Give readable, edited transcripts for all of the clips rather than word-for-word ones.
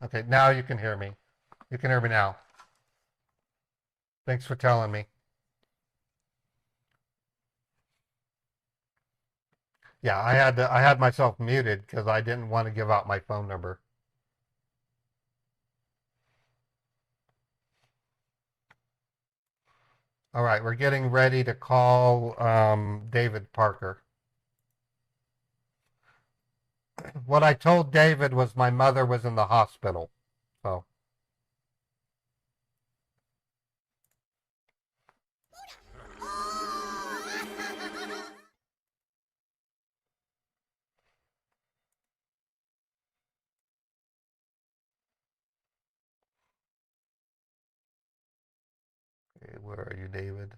Okay, now you can hear me. You can hear me now. Thanks for telling me. Yeah, I had myself muted because I didn't want to give out my phone number. All right, we're getting ready to call David Parker. What I told David was my mother was in the hospital. So, okay, where are you, David?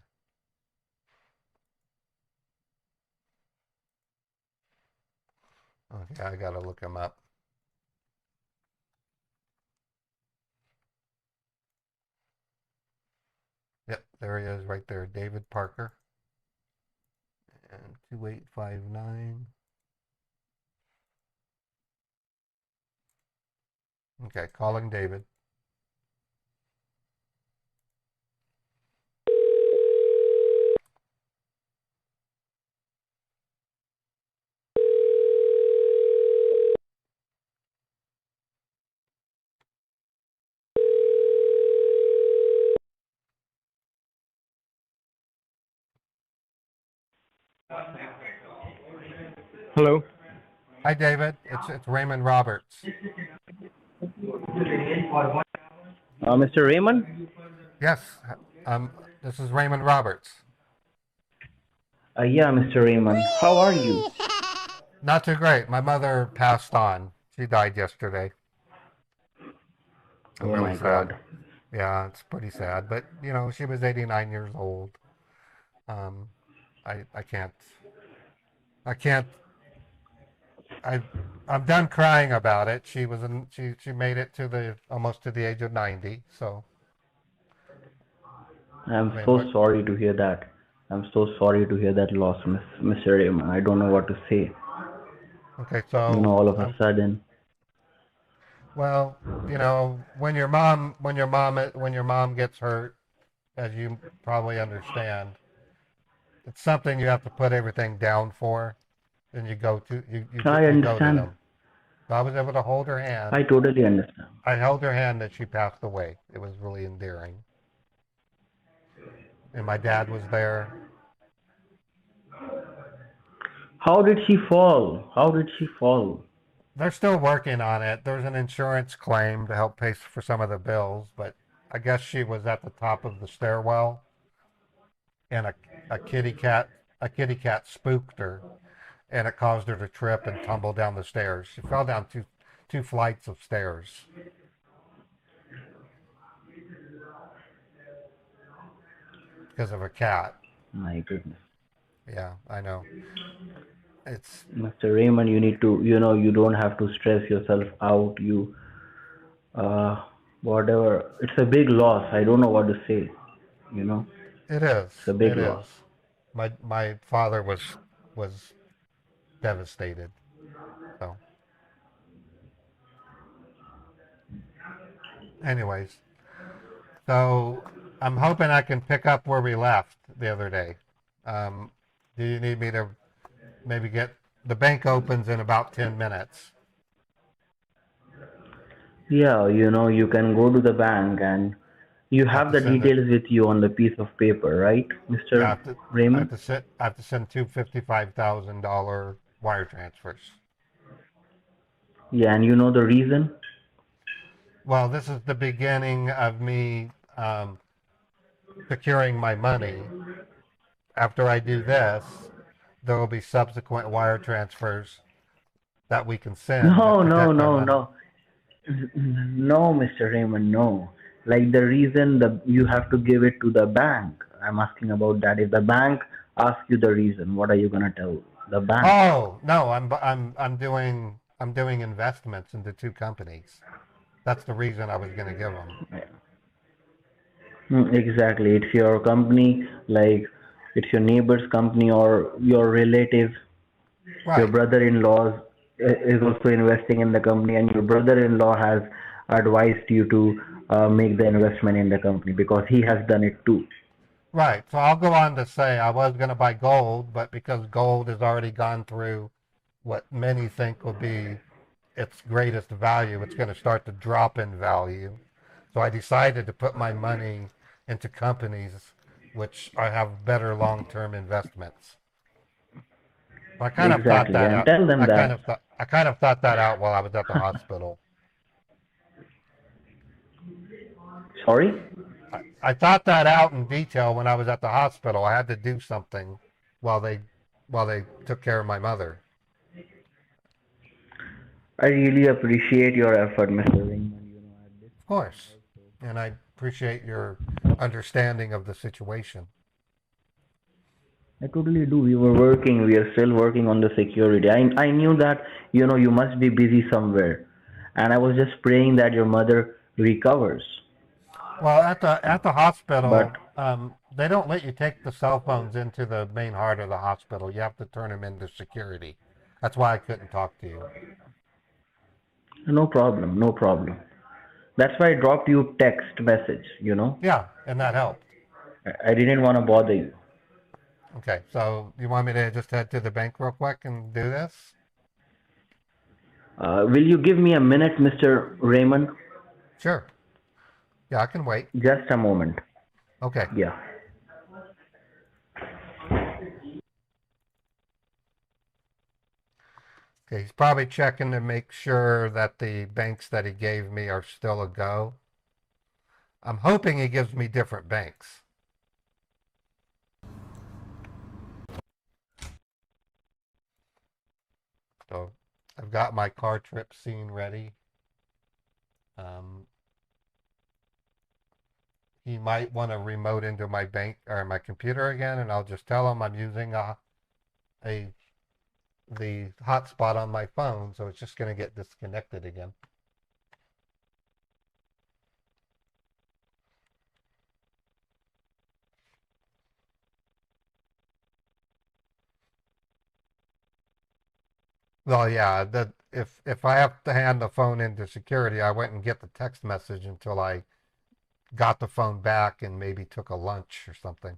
Okay, I gotta look him up. Yep, there he is right there, David Parker. And 2859. Okay, calling David. Hello. Hi, David. It's Raymond Roberts. Mr. Raymond? Yes, this is Raymond Roberts. Yeah, Mr. Raymond. How are you? Not too great. My mother passed on. She died yesterday. I'm Oh really my sad. God. Yeah, it's pretty sad. But she was 89 years old. Um, I can't I can't I I'm done crying about it. She made it to the almost to the age of 90. So I'm I mean, so what? sorry to hear that. I'm so sorry to hear that loss, Mr. Raymond. I don't know what to say. Okay, so All of a sudden. well, when your mom gets hurt, as you probably understand, it's something you have to put everything down for, and I you go to understand. them. So I was able to hold her hand. I totally understand. I held her hand as she passed away. It was really endearing. And my dad was there. How did she fall? How did she fall? They're still working on it. There's an insurance claim to help pay for some of the bills, but I guess she was at the top of the stairwell, and a kitty cat a kitty cat spooked her, and it caused her to trip and tumble down the stairs. She fell down two flights of stairs because of a cat. My goodness. Yeah, I know. It's Mr. Raymond, you need to, you don't have to stress yourself out. Uh, whatever. It's a big loss. I don't know what to say. You know, it is. it's a big It loss. is. My father was devastated. So, anyways, so I'm hoping I can pick up where we left the other day. Um, do you need me to maybe get the bank opens in about 10 minutes? Yeah, you can go to the bank and you I have have to the send it. details with you on the piece of paper, right, Yeah, Mr. Raymond? I have to send two $55,000 wire transfers. Yeah, and you know the reason? Well, this is the beginning of me securing my money. After I do this, there will be subsequent wire transfers that we can send that No, no, protect our no, money. no. No, Mr. Raymond, no. Like the reason you have to give it to the bank. I'm asking about that. If the bank asks you the reason, what are you gonna tell the bank? Oh no, I'm doing investments into two companies. That's the reason I was going to give them. Exactly. It's your company, like it's your neighbor's company or your relative. Your Right. brother-in-law is also investing in the company, and your brother-in-law has advised you to make the investment in the company because he has done it too. Right. So I'll go on to say I was going to buy gold, but because gold has already gone through what many think will be its greatest value, it's going to start to drop in value. So I decided to put my money into companies which I have better long-term investments. I kind of thought Exactly, that and out. tell them that. I kind of thought that out while I was at the hospital. Sorry. I thought that out in detail when I was at the hospital. I had to do something while they while they took care of my mother. I really appreciate your effort, Mr. Ringman. At this Of point course. also. And I appreciate your understanding of the situation. I totally do. We were working. We are still working on the security. I knew that you must be busy somewhere, and I was just praying that your mother recovers. Well, at the But hospital, they don't let you take the cell phones into the main heart of the hospital. You have to turn them into security. That's why I couldn't talk to you. no problem, no problem. That's why I dropped you text message. Yeah, and that helped. I didn't want to bother you. Okay, so you want me to just head to the bank real quick and do this? Will you give me a minute, Mr. Raymond? Sure. Yeah, I can wait. Just a moment. Okay. Yeah. Okay, he's probably checking to make sure that the banks that he gave me are still a go. I'm hoping he gives me different banks. So I've got my car trip scene ready. Um, he might want to remote into my bank or my computer again, and I'll just tell him I'm using a the hotspot on my phone, so it's just going to get disconnected again. Well, yeah, that if I have to hand the phone into security, I went and get the text message until I got the phone back and maybe took a lunch or something.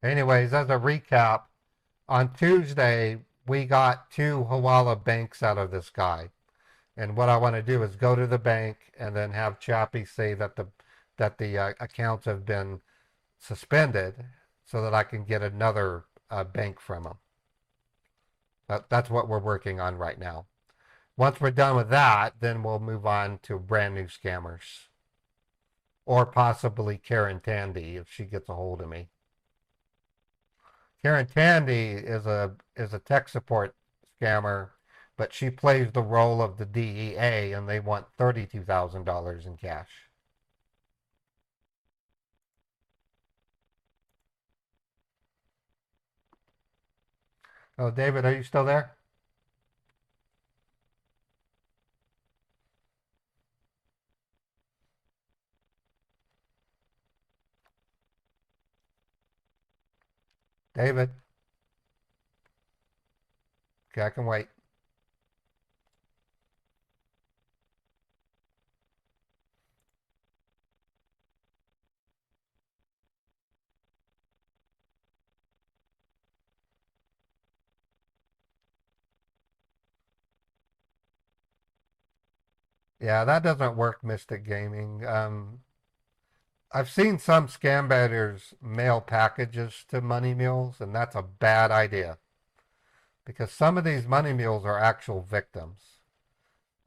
Anyways, as a recap, on Tuesday we got two Hawala banks out of this guy. And what I want to do is go to the bank and then have Chappie say that the accounts have been suspended so that I can get another bank from him. That's what we're working on right now. Once we're done with that, then we'll move on to brand new scammers. Or possibly Karen Tandy if she gets a hold of me. Karen Tandy is a tech support scammer, but she plays the role of the DEA and they want $32,000 in cash. Oh, David, are you still there? David? Okay, I can wait. Yeah, that doesn't work, Mystic Gaming. I've seen some scambaiters mail packages to money mules, and that's a bad idea because some of these money mules are actual victims.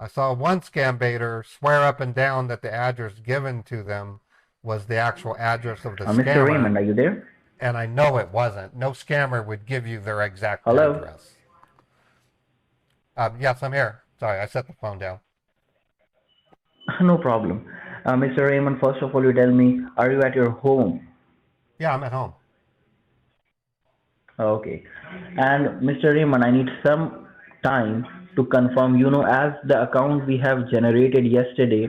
I saw one scambaiter swear up and down that the address given to them was the actual address of the Mr. scammer, Raymond, are you there? and I know it wasn't. No scammer would give you their exact Hello? address. Yes, I'm here. Sorry, I set the phone down. No problem. Mr. Raymond, first of all, you tell me, are you at your home? Yeah, I'm at home. Okay. And Mr. Raymond, I need some time to confirm, as the account we have generated yesterday,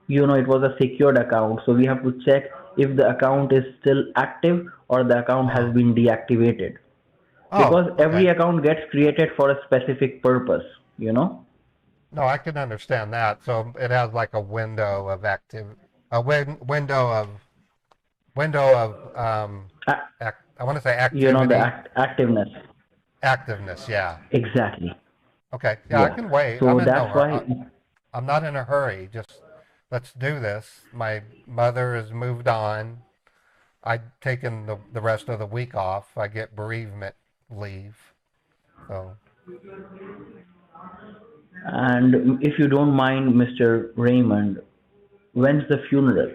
it was a secured account. So we have to check if the account is still active or the account has Oh, been deactivated. oh, Because every okay. account gets created for a specific purpose, you know? No, I can understand that. So it has like a window of a window of A- I want to say the activity, activeness. activeness. Yeah. Exactly. Okay. Yeah, I Yeah. can wait. I'm So in no that's hurry. why. I'm not in a hurry. Just let's do this. My mother has moved on. I've taken the rest of the week off. I get bereavement leave. So And if you don't mind, Mr. Raymond, when's the funeral?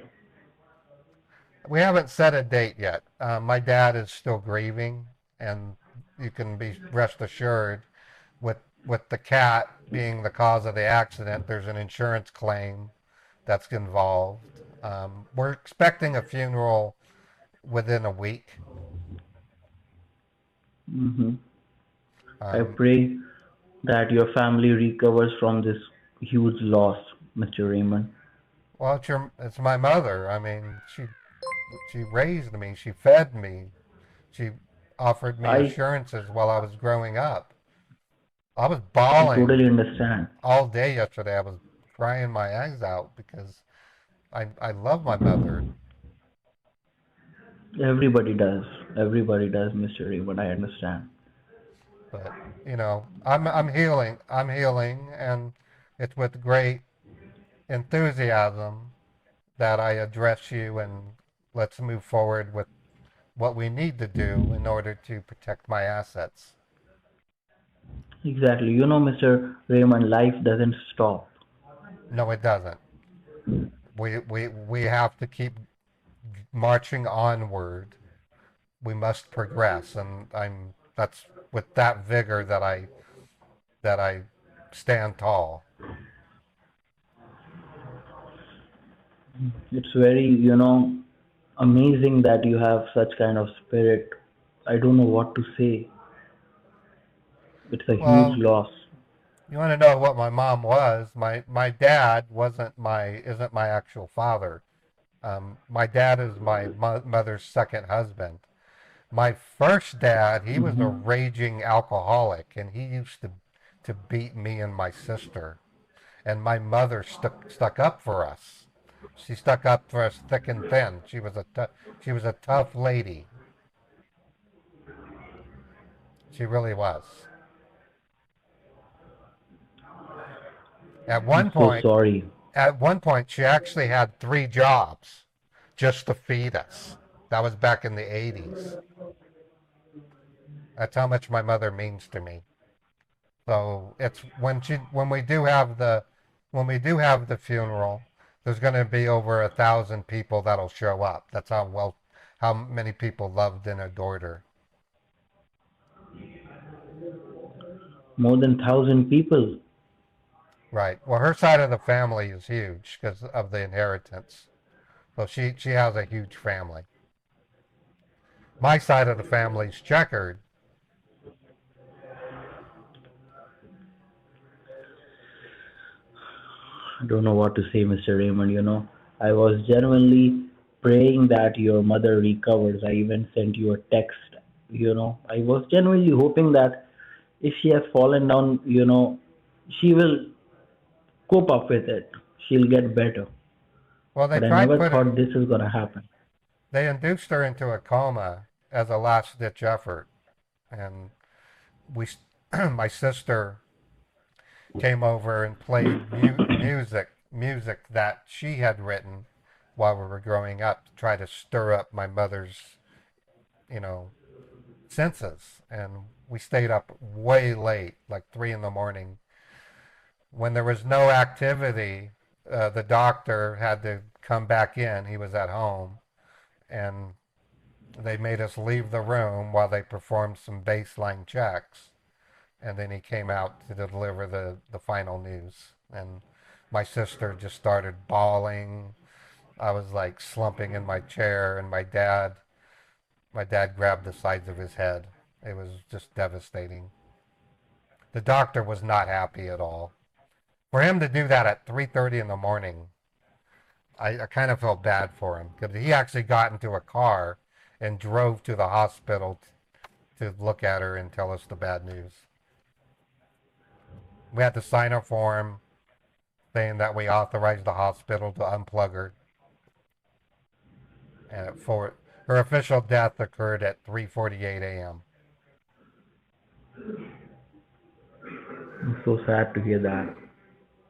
we haven't set a date yet. My dad is still grieving, and you can be rest assured with the cat being the cause of the accident, there's an insurance claim that's involved. We're expecting a funeral within a week. Hmm. I Um, pray that your family recovers from this huge loss, Mr. Raymond. well, it's my mother. I mean, she raised me, she fed me, she offered me I assurances while I was growing up. I was I totally bawling understand. all day yesterday. I was crying my eyes out because I love my mother. Everybody does. Everybody does, Mr. Raymond. I understand. But I'm healing. I'm healing, and it's with great enthusiasm that I address you, and let's move forward with what we need to do in order to protect my assets. Exactly. Mr. Raymond, life doesn't stop. No, it doesn't. We have to keep marching onward. We must progress, and I'm that's with that vigor that I stand tall. It's very, amazing that you have such kind of spirit. I don't know what to say. It's a huge Well, loss. you want to know what my mom was? My dad wasn't my isn't my actual father. My dad is my mother's second husband. My first dad, he was a Hmm. raging alcoholic, and he used to beat me and my sister. And my mother stuck up for us. She stuck up for us thick and thin. She was a tough lady. She really was. At I'm one so point, sorry. At one point, she actually had three jobs just to feed us. That was back in the 80s. That's how much my mother means to me. So it's when we do have the funeral, there's going to be over 1,000 people that'll show up. That's how many people loved and adored her. More than 1,000 people. Right. Well, her side of the family is huge because of the inheritance. So she has a huge family. My side of the family's checkered. I don't know what to say, Mr. Raymond. I was genuinely praying that your mother recovers. I even sent you a text. I was genuinely hoping that if she has fallen down, she will cope up with it. She'll get better. Well, But I never thought this is gonna happen. they induced her into a coma as a last ditch effort, and we my sister came over and played music that she had written while we were growing up to try to stir up my mother's you know senses, and we stayed up way late, like 3 in the morning, when there was no activity, the doctor had to come back in. He was at home, and they made us leave the room while they performed some baseline checks. And then he came out to deliver the final news. And my sister just started bawling. I was like slumping in my chair, and my dad grabbed the sides of his head. It was just devastating. The doctor was not happy at all. For him to do that at 3:30 in the morning, I kind of felt bad for him because he actually got into a car and drove to the hospital to look at her and tell us the bad news. We had to sign a form saying that we authorized the hospital to unplug her, and for her official death occurred at 3:48 a.m. I'm so sad to hear that.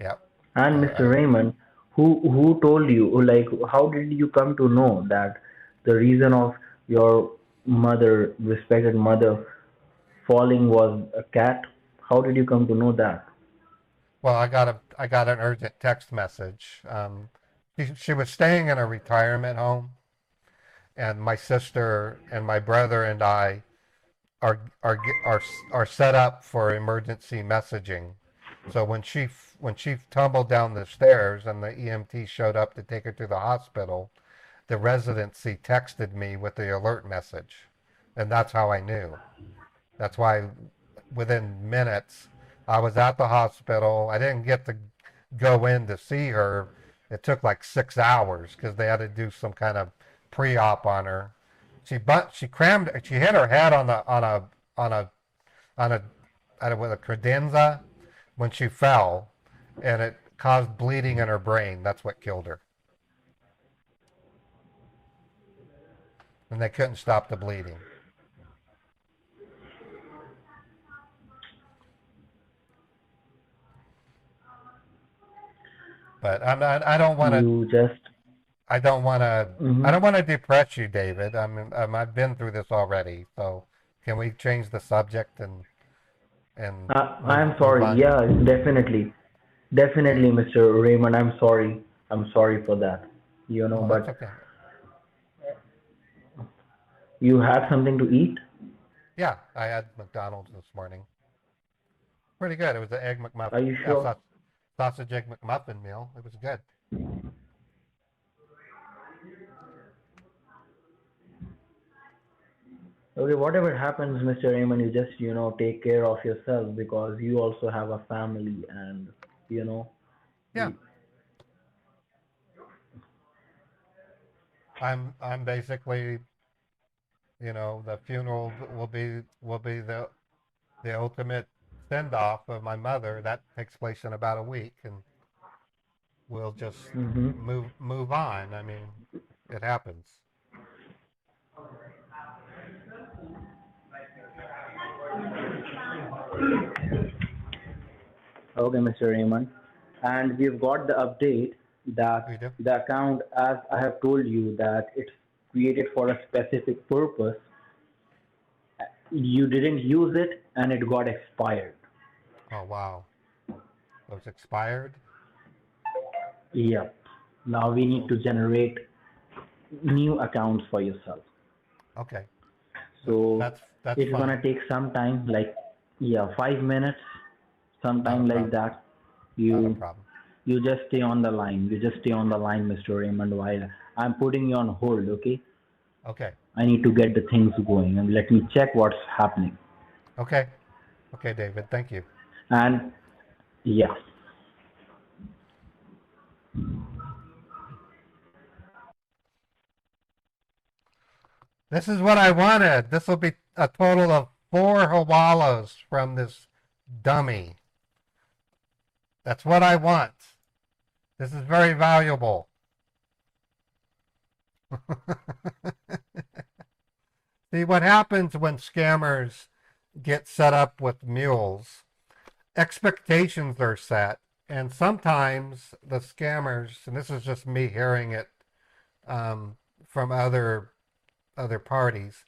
Yep. And Mr. Raymond, who told you, or like, how did you come to know that the reason of your mother, respected mother, falling was a cat? How did you come to know that? Well, I got an urgent text message. She was staying in a retirement home, and my sister and my brother and I are set up for emergency messaging. So when she tumbled down the stairs and the EMT showed up to take her to the hospital, the residency texted me with the alert message, and that's how I knew. That's why within minutes I was at the hospital. I didn't get to go in to see her. It took like 6 hours because they had to do some kind of pre-op on her. She hit her head on a on a with a credenza when she fell, and it caused bleeding in her brain. That's what killed her, and they couldn't stop the bleeding. But I'm not. I don't want to. You just. I don't want to. I Mhm. don't want to depress you, David. I've been through this already. So can we change the subject and move I'm move sorry. on? Yeah, definitely. Okay. Definitely, Mr. Raymond, I'm sorry. I'm sorry for that. Oh, that's But okay. you had something to eat? Yeah, I had McDonald's this morning. Pretty good. It was the egg Are McMuffin, you sure? sausage egg McMuffin meal. It was good. Okay, whatever happens, Mr. Raymond, you just, take care of yourself because you also have a family and, you know, Yeah, y- I'm basically, the funeral will be the ultimate send off of my mother. That takes place in about a week, and we'll just mhm. move on. I mean, it happens. Okay, Mr. Raymond. And we've got the update that We do. the account, as I have told you, that it's created for a specific purpose. You didn't use it and it got expired. Oh wow, so it's expired. Yep. Now we need So to generate new accounts for yourself. okay, So that's it's fine. gonna take some time, like, yeah, 5 minutes, Not a sometime like problem. that. Not a You problem. you just stay on the line. You just stay on the line, Mr. Raymond, while I'm putting you on hold, okay? Okay. I need to get the things going and let me check what's happening. Okay. Okay, David. Thank you. And yeah. This is what I wanted. This will be a total of 4 Hawalos from this dummy. That's what I want. This is very valuable. See what happens when scammers get set up with mules. Expectations are set, and sometimes the scammers, and this is just me hearing it from other parties.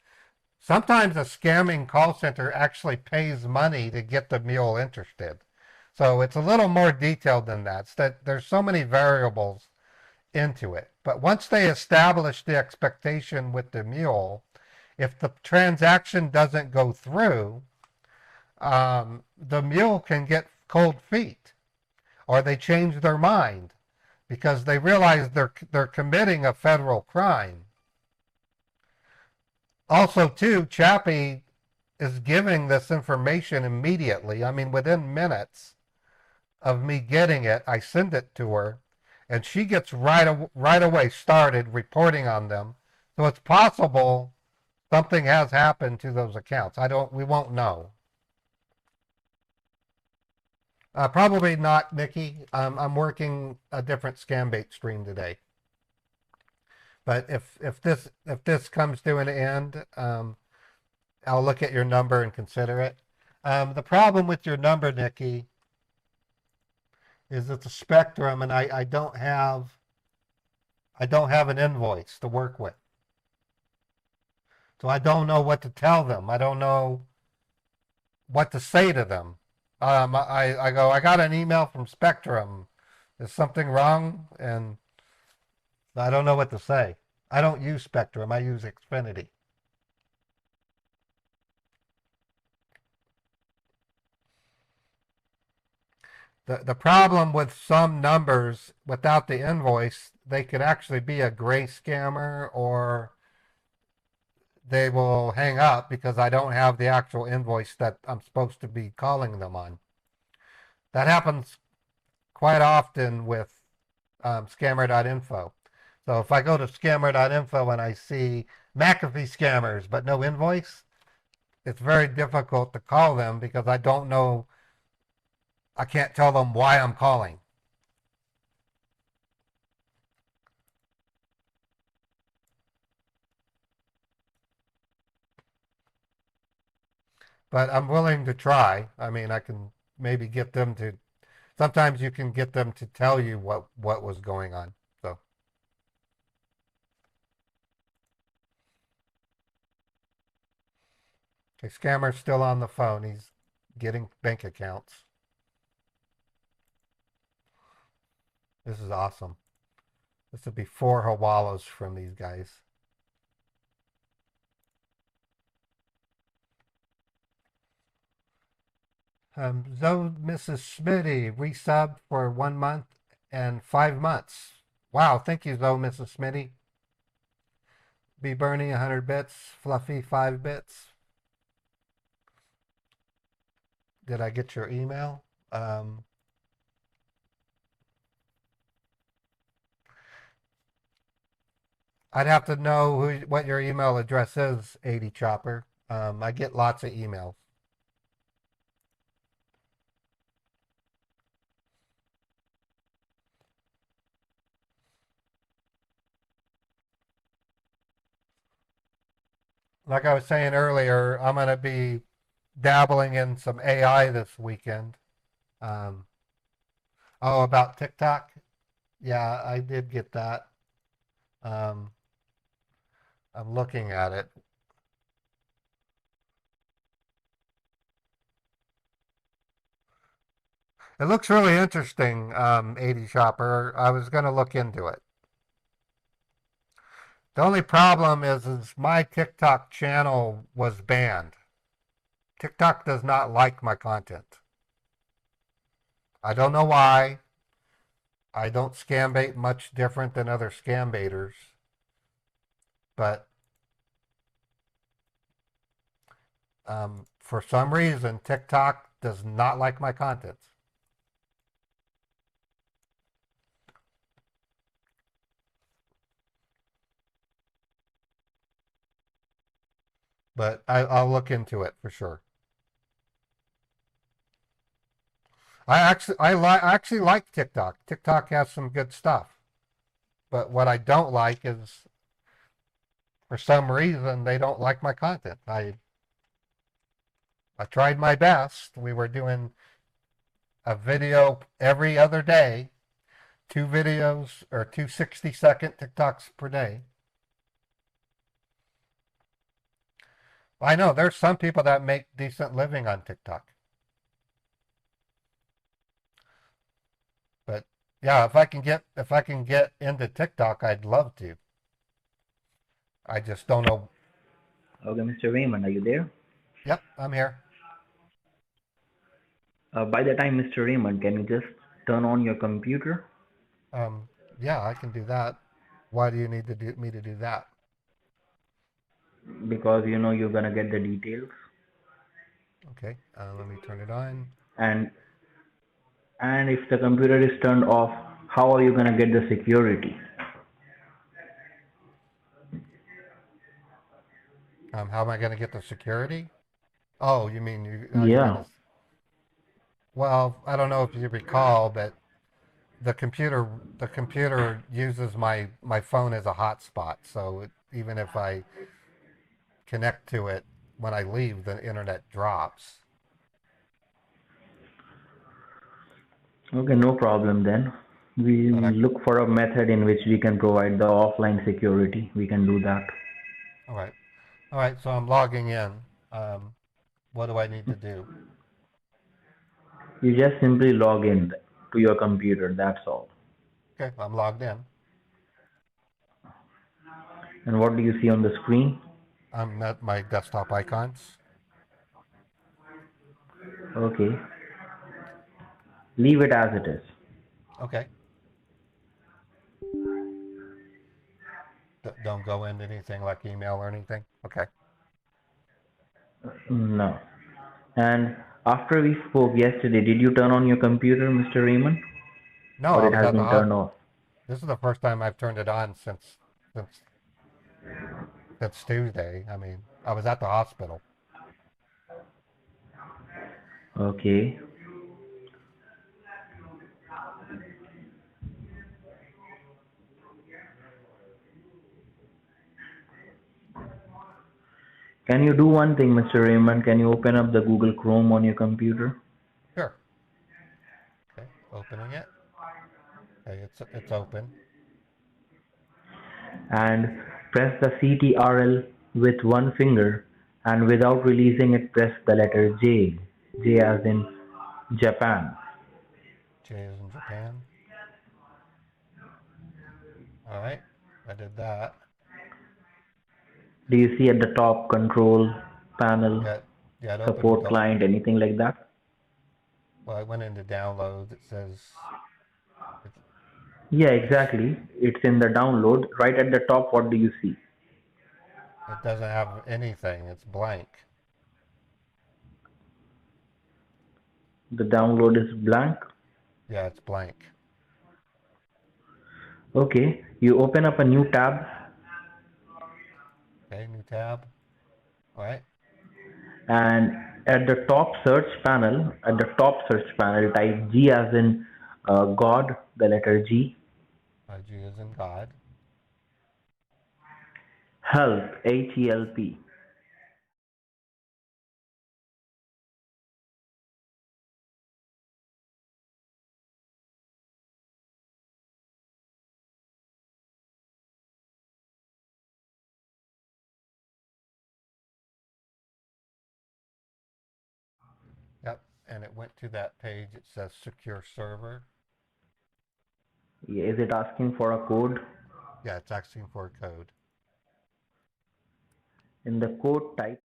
Sometimes a scamming call center actually pays money to get the mule interested. So it's a little more detailed than that. It's that there's so many variables into it. But once they establish the expectation with the mule, if the transaction doesn't go through, the mule can get cold feet, or they change their mind because they realize they're committing a federal crime. Also, too, Chappie is giving this information immediately. I mean, within minutes of me getting it, I send it to her, and she gets right away started reporting on them. So it's possible something has happened to those accounts. We won't know. Probably not, Nikki. I'm working a different Scambait stream today. But if this comes to an end, I'll look at your number and consider it. The problem with your number, Nikki, is it's a spectrum, and I don't have an invoice to work with, so I don't know what to tell them. I don't know what to say to them. I go, I got an email from Spectrum. Is something wrong? And I don't know what to say. I don't use Spectrum. I use Xfinity. The problem with some numbers without the invoice, they could actually be a gray scammer, or they will hang up because I don't have the actual invoice that I'm supposed to be calling them on. That happens quite often with scammer.info. So if I go to scammer.info and I see McAfee scammers but no invoice, it's very difficult to call them because I don't know, I can't tell them why I'm calling. But I'm willing to try. I mean, I can maybe get them to, sometimes you can get them to tell you what was going on. So, okay, scammer's still on the phone. He's getting bank accounts. This is awesome. This would be 4 hawalas from these guys. Zoe Mrs. Smitty resubbed for 1 month and 5 months. Wow, thank you, Zoe Mrs. Smitty. B Bernie 100 bits, Fluffy 5 bits. Did I get your email? I'd have to know what your email address is, 80 Chopper. I get lots of emails. Like I was saying earlier, I'm going to be dabbling in some AI this weekend. Um, oh, about TikTok? Yeah, I did get that. Um, I'm looking at it. It looks really interesting, 80 Shopper. I was going to look into it. The only problem is my TikTok channel was banned. TikTok does not like my content. I don't know why. I don't scam bait much different than other scam baiters, but for some reason, TikTok does not like my content. But I'll look into it for sure. I actually like TikTok. TikTok has some good stuff. But what I don't like is, for some reason, they don't like my content. I tried my best. We were doing a video every other day, 2 videos or 2 60-second TikToks per day. I know there's some people that make decent living on TikTok. But yeah, if I can get into TikTok, I'd love to. I just don't know. Okay, Mr. Raymond, are you there? Yep, I'm here. By the time, Mr. Raymond, can you just turn on your computer? Um, yeah, I can do that. Why do you need to do me to do that? Because you know you're gonna get the details. Okay, let me turn it on. And if the computer is turned off, how are you gonna get the security? How am I going to get the security? Oh, you mean you mean Yeah. this? Well, I don't know if you recall, but the computer uses my phone as a hotspot. So even if I connect to it when I leave, the internet drops. Okay, no problem then. We But I look for a method in which we can provide the offline security. We can do that. all right, all right. So I'm logging in. Um, what do I need to do? You just simply log in to your computer, that's all. Okay, I'm logged in. And what do you see on the screen? I'm at my desktop icons. Okay, leave it as it is. Okay, don't go into anything like email or anything. Okay. No. And after we spoke yesterday, did you turn on your computer, Mr. Raymond? No, Or I it was has at the been hos. turned off? This is the first time I've turned it on since since Tuesday. I mean, I was at the hospital. Okay. Can you do one thing, Mr. Raymond? Can you open up the Google Chrome on your computer? Sure. Okay, opening it. Okay, it's open. And press the CTRL with one finger, and without releasing it, press the letter J. J as in Japan. J is in Japan. All right, I did that. Do you see at the top control panel, Yeah, yeah, it opened. support client, anything like that? Well, I went into downloads. It says it's, Yeah, it's exactly. It's in the download. Right at the top, what do you see? it doesn't have anything. It's blank. The download is blank. Yeah, it's blank. Okay, you open up a new tab, Okay, new tab. All right, and at the top search panel, type G as in God, the letter G, G is in God. help, HELP. Yep, and it went to that page. It says secure server. Is it asking for a code? Yeah, it's asking for a code. In the code type,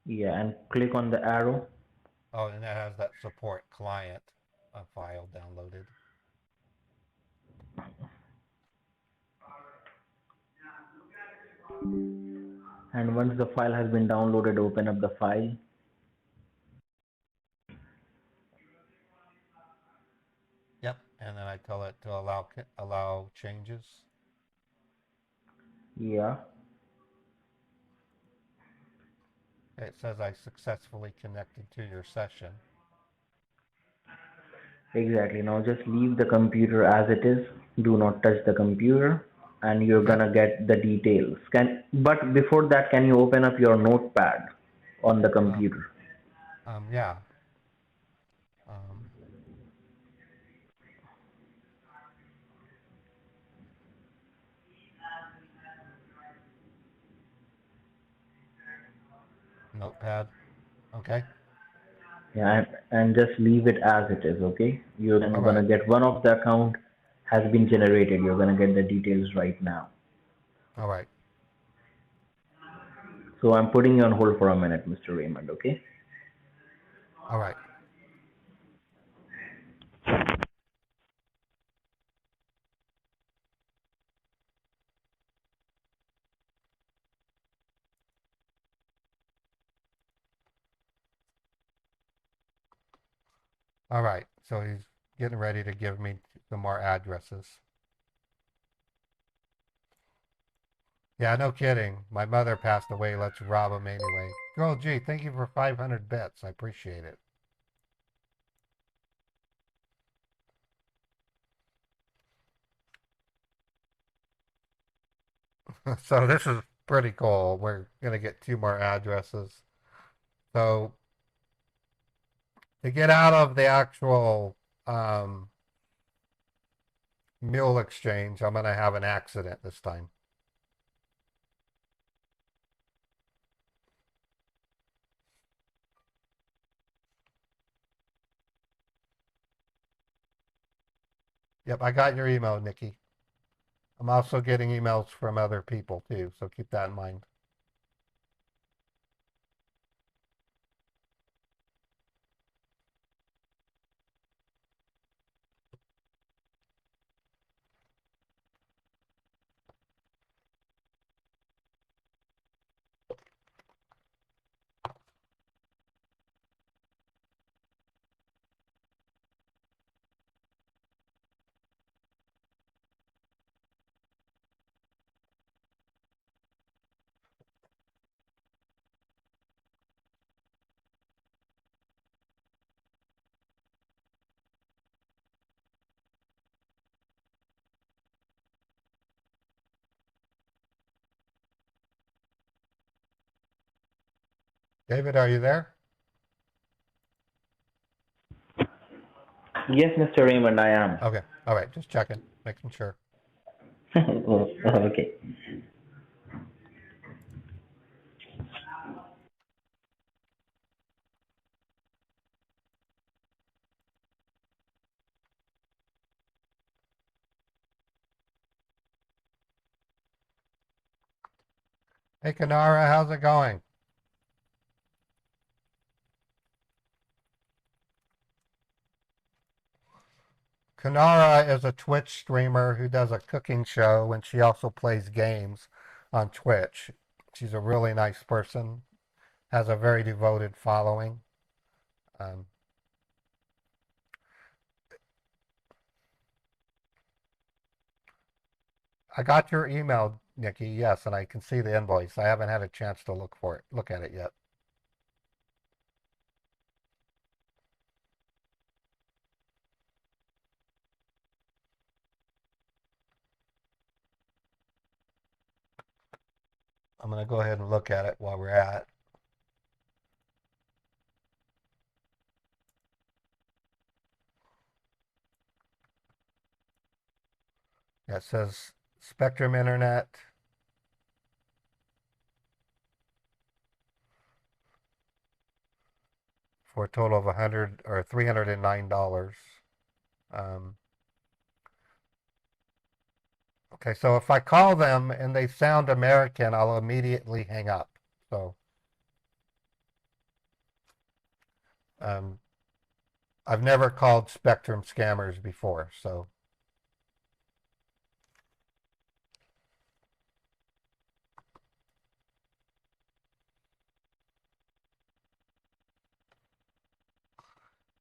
yeah, and click on the arrow. Oh, and that has that support client file downloaded. And once the file has been downloaded, open up the file. Yep, and then I tell it to allow changes. Yeah, It says I successfully connected to your session. exactly. Now just leave the computer as it is. Do not touch the computer, and you're Okay. gonna get the details. But before that, can you open up your notepad on the Um, computer? yeah. Um, notepad. Okay. Yeah, and just leave it as it is, okay? You're All then gonna right. get one of the account has been generated. You're gonna get the details right now. All right. So I'm putting you on hold for a minute, Mr. Raymond, okay? All right. All right. So he's getting ready to give me some more addresses. Yeah, no kidding. My mother passed away. Let's rob him anyway. Girl G, thank you for 500 bits. I appreciate it. So this is pretty cool. We're going to get two more addresses. So to get out of the actual um, mule exchange, I'm going to have an accident this time. Yep, I got your email, Nikki. I'm also getting emails from other people too, so keep that in mind. David, are you there? Yes, Mr. Raymond, I am. Okay. All right. Just checking, making sure. Oh, okay. Hey, Kanara, how's it going? Kanara is a Twitch streamer who does a cooking show and she also plays games on Twitch. She's a really nice person, has a very devoted following. Um, I got your email, Nikki, yes, and I can see the invoice. I haven't had a chance to look at it yet. I'm going to go ahead and look at it while we're at. Yeah, it says Spectrum Internet for a total of 100 or $309. Um, okay, so if I call them and they sound American, I'll immediately hang up. So um, I've never called Spectrum scammers before, so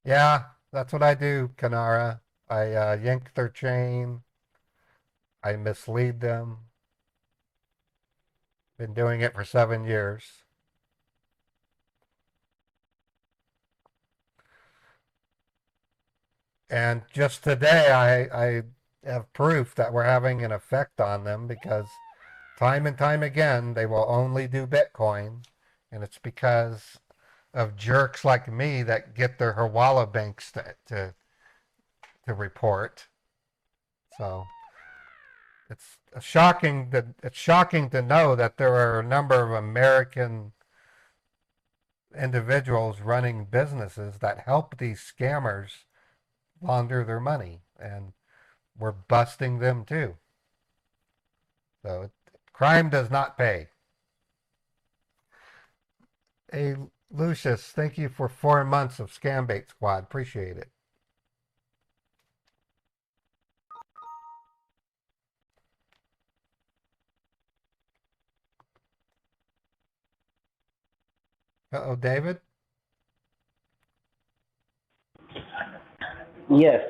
yeah, that's what I do, Kanara. I yank their chain. I mislead them. Been doing it for 7 years. And just today, I have proof that we're having an effect on them because time and time again, they will only do Bitcoin. And it's because of jerks like me that get their Hawala banks to report. So it's shocking to know that there are a number of American individuals running businesses that help these scammers launder their money, and we're busting them too. So crime does not pay. Hey, Lucius, thank you for 4 months of Scambait Squad. Appreciate it. Uh-oh, David? Yes.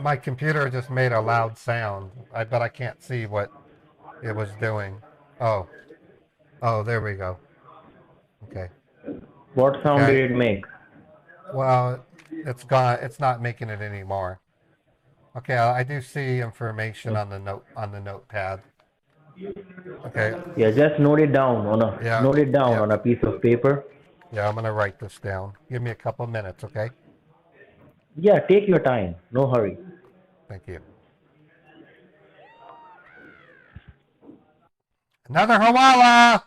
My computer just made a loud sound, but I can't see what it was doing. Oh, oh, there we go. Okay. What sound Okay. did it make? Well, it's gone. It's not making it anymore. Okay, I do see information on the notepad. Okay. Yeah, just Yeah. note it down Yeah. on a piece of paper. Yeah. I'm gonna write this down. Give me a couple minutes, okay? Yeah, take your time. No hurry. Thank you. Another Hawala!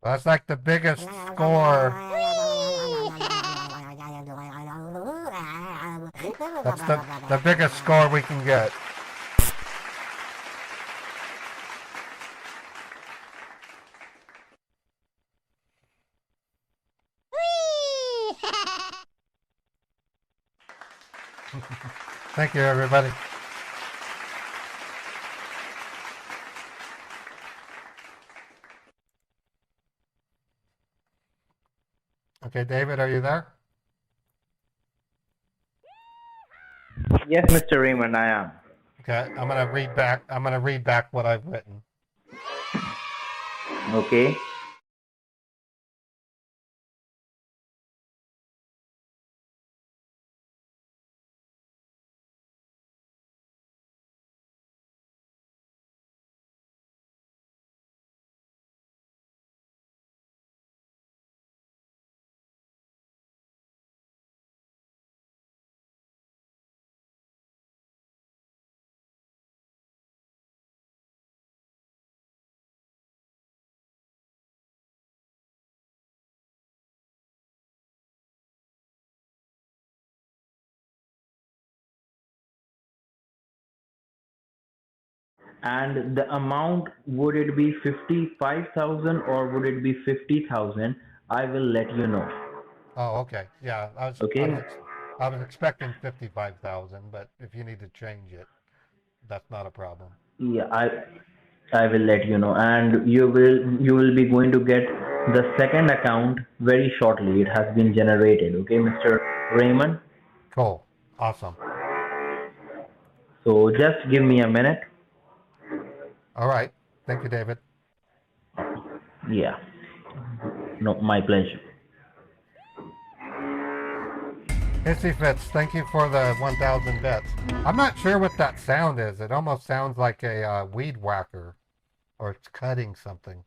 That's like the biggest score. That's the biggest score we can get. Thank you, everybody. Okay, David, are you there? Yes, Mr. Raymond, I am. Okay, I'm gonna read back. I'm gonna read back what I've written. Okay. And the amount, would it be 55,000 or would it be 50,000? I will let you know. Oh, okay. Yeah, Okay? I was expecting 55,000, but if you need to change it, that's not a problem. Yeah, I will let you know, and you will be going to get the second account very shortly. It has been generated. Okay, Mr. Raymond. Cool. Awesome. So just give me a minute. All right. Thank you, David. Yeah. No, my pleasure. Hissy Fits, thank you for the 1,000 bits. I'm not sure what that sound is. It almost sounds like a weed whacker, or it's cutting something.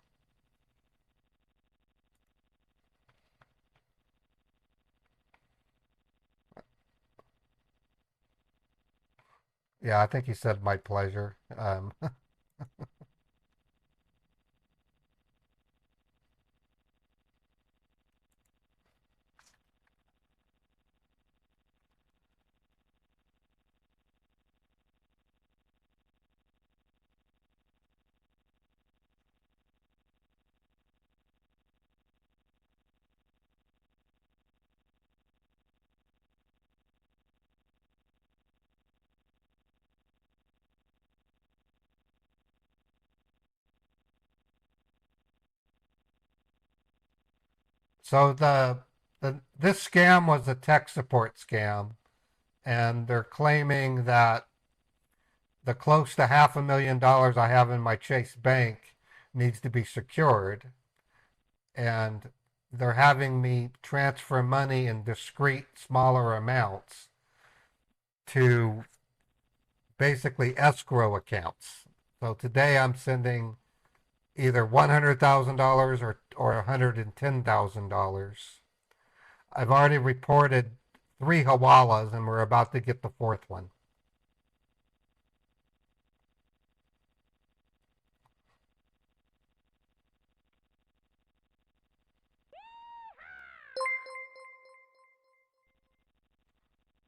Yeah, I think he said my pleasure. So this scam was a tech support scam, and they're claiming that the close to $500,000 I have in my Chase Bank needs to be secured, and they're having me transfer money in discrete, smaller amounts to basically escrow accounts. So today I'm sending either $100,000 or $110,000. I've already reported 3 hawalas, and we're about to get the fourth one.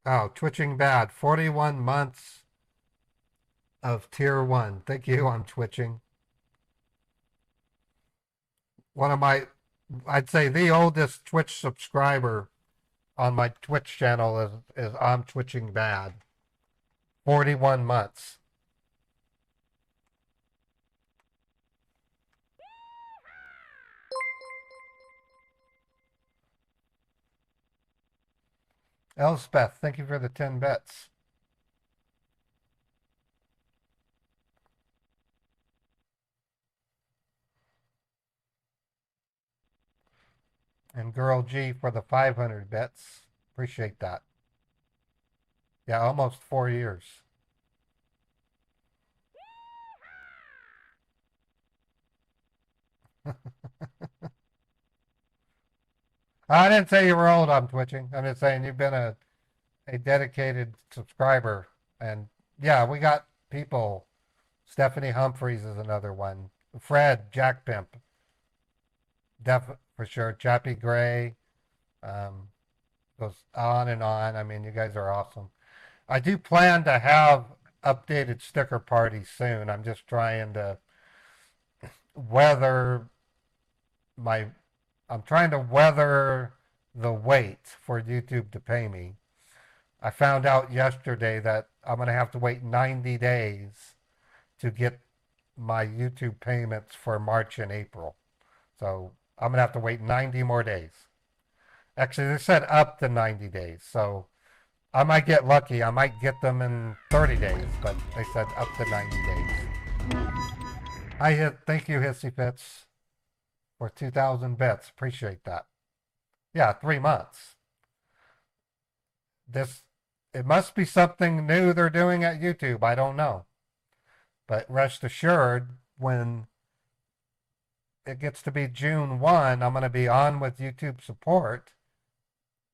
Oh, twitching bad. 41 months of tier 1. Thank you. I'm twitching. One of my, I'd say the oldest Twitch subscriber on my Twitch channel is I'm twitching bad. 41 months. Elspeth, thank you for the 10 bits. And Girl G for the 500 bits. Appreciate that. Yeah, almost 4 years. I didn't say you were old, I'm twitching. I'm just saying you've been a dedicated subscriber. And yeah, we got people. Stephanie Humphreys is another one. Fred, Jack Pimp, for sure. Chappie Gray, um, goes on and on. I mean, you guys are awesome. I do plan to have updated sticker parties soon. I'm just trying to weather my. I'm trying to weather the wait for YouTube to pay me. I found out yesterday that I'm going to have to wait 90 days to get my YouTube payments for March and April. So I'm going to have to wait 90 more days. Actually, they said up to 90 days. So I might get lucky. I might get them in 30 days, but they said up to 90 days. Thank you, Hissy Fits, for 2,000 bits. Appreciate that. Yeah, 3 months. This, it must be something new they're doing at YouTube. I don't know. But rest assured, when it gets to be June 1, I'm going to be on with YouTube support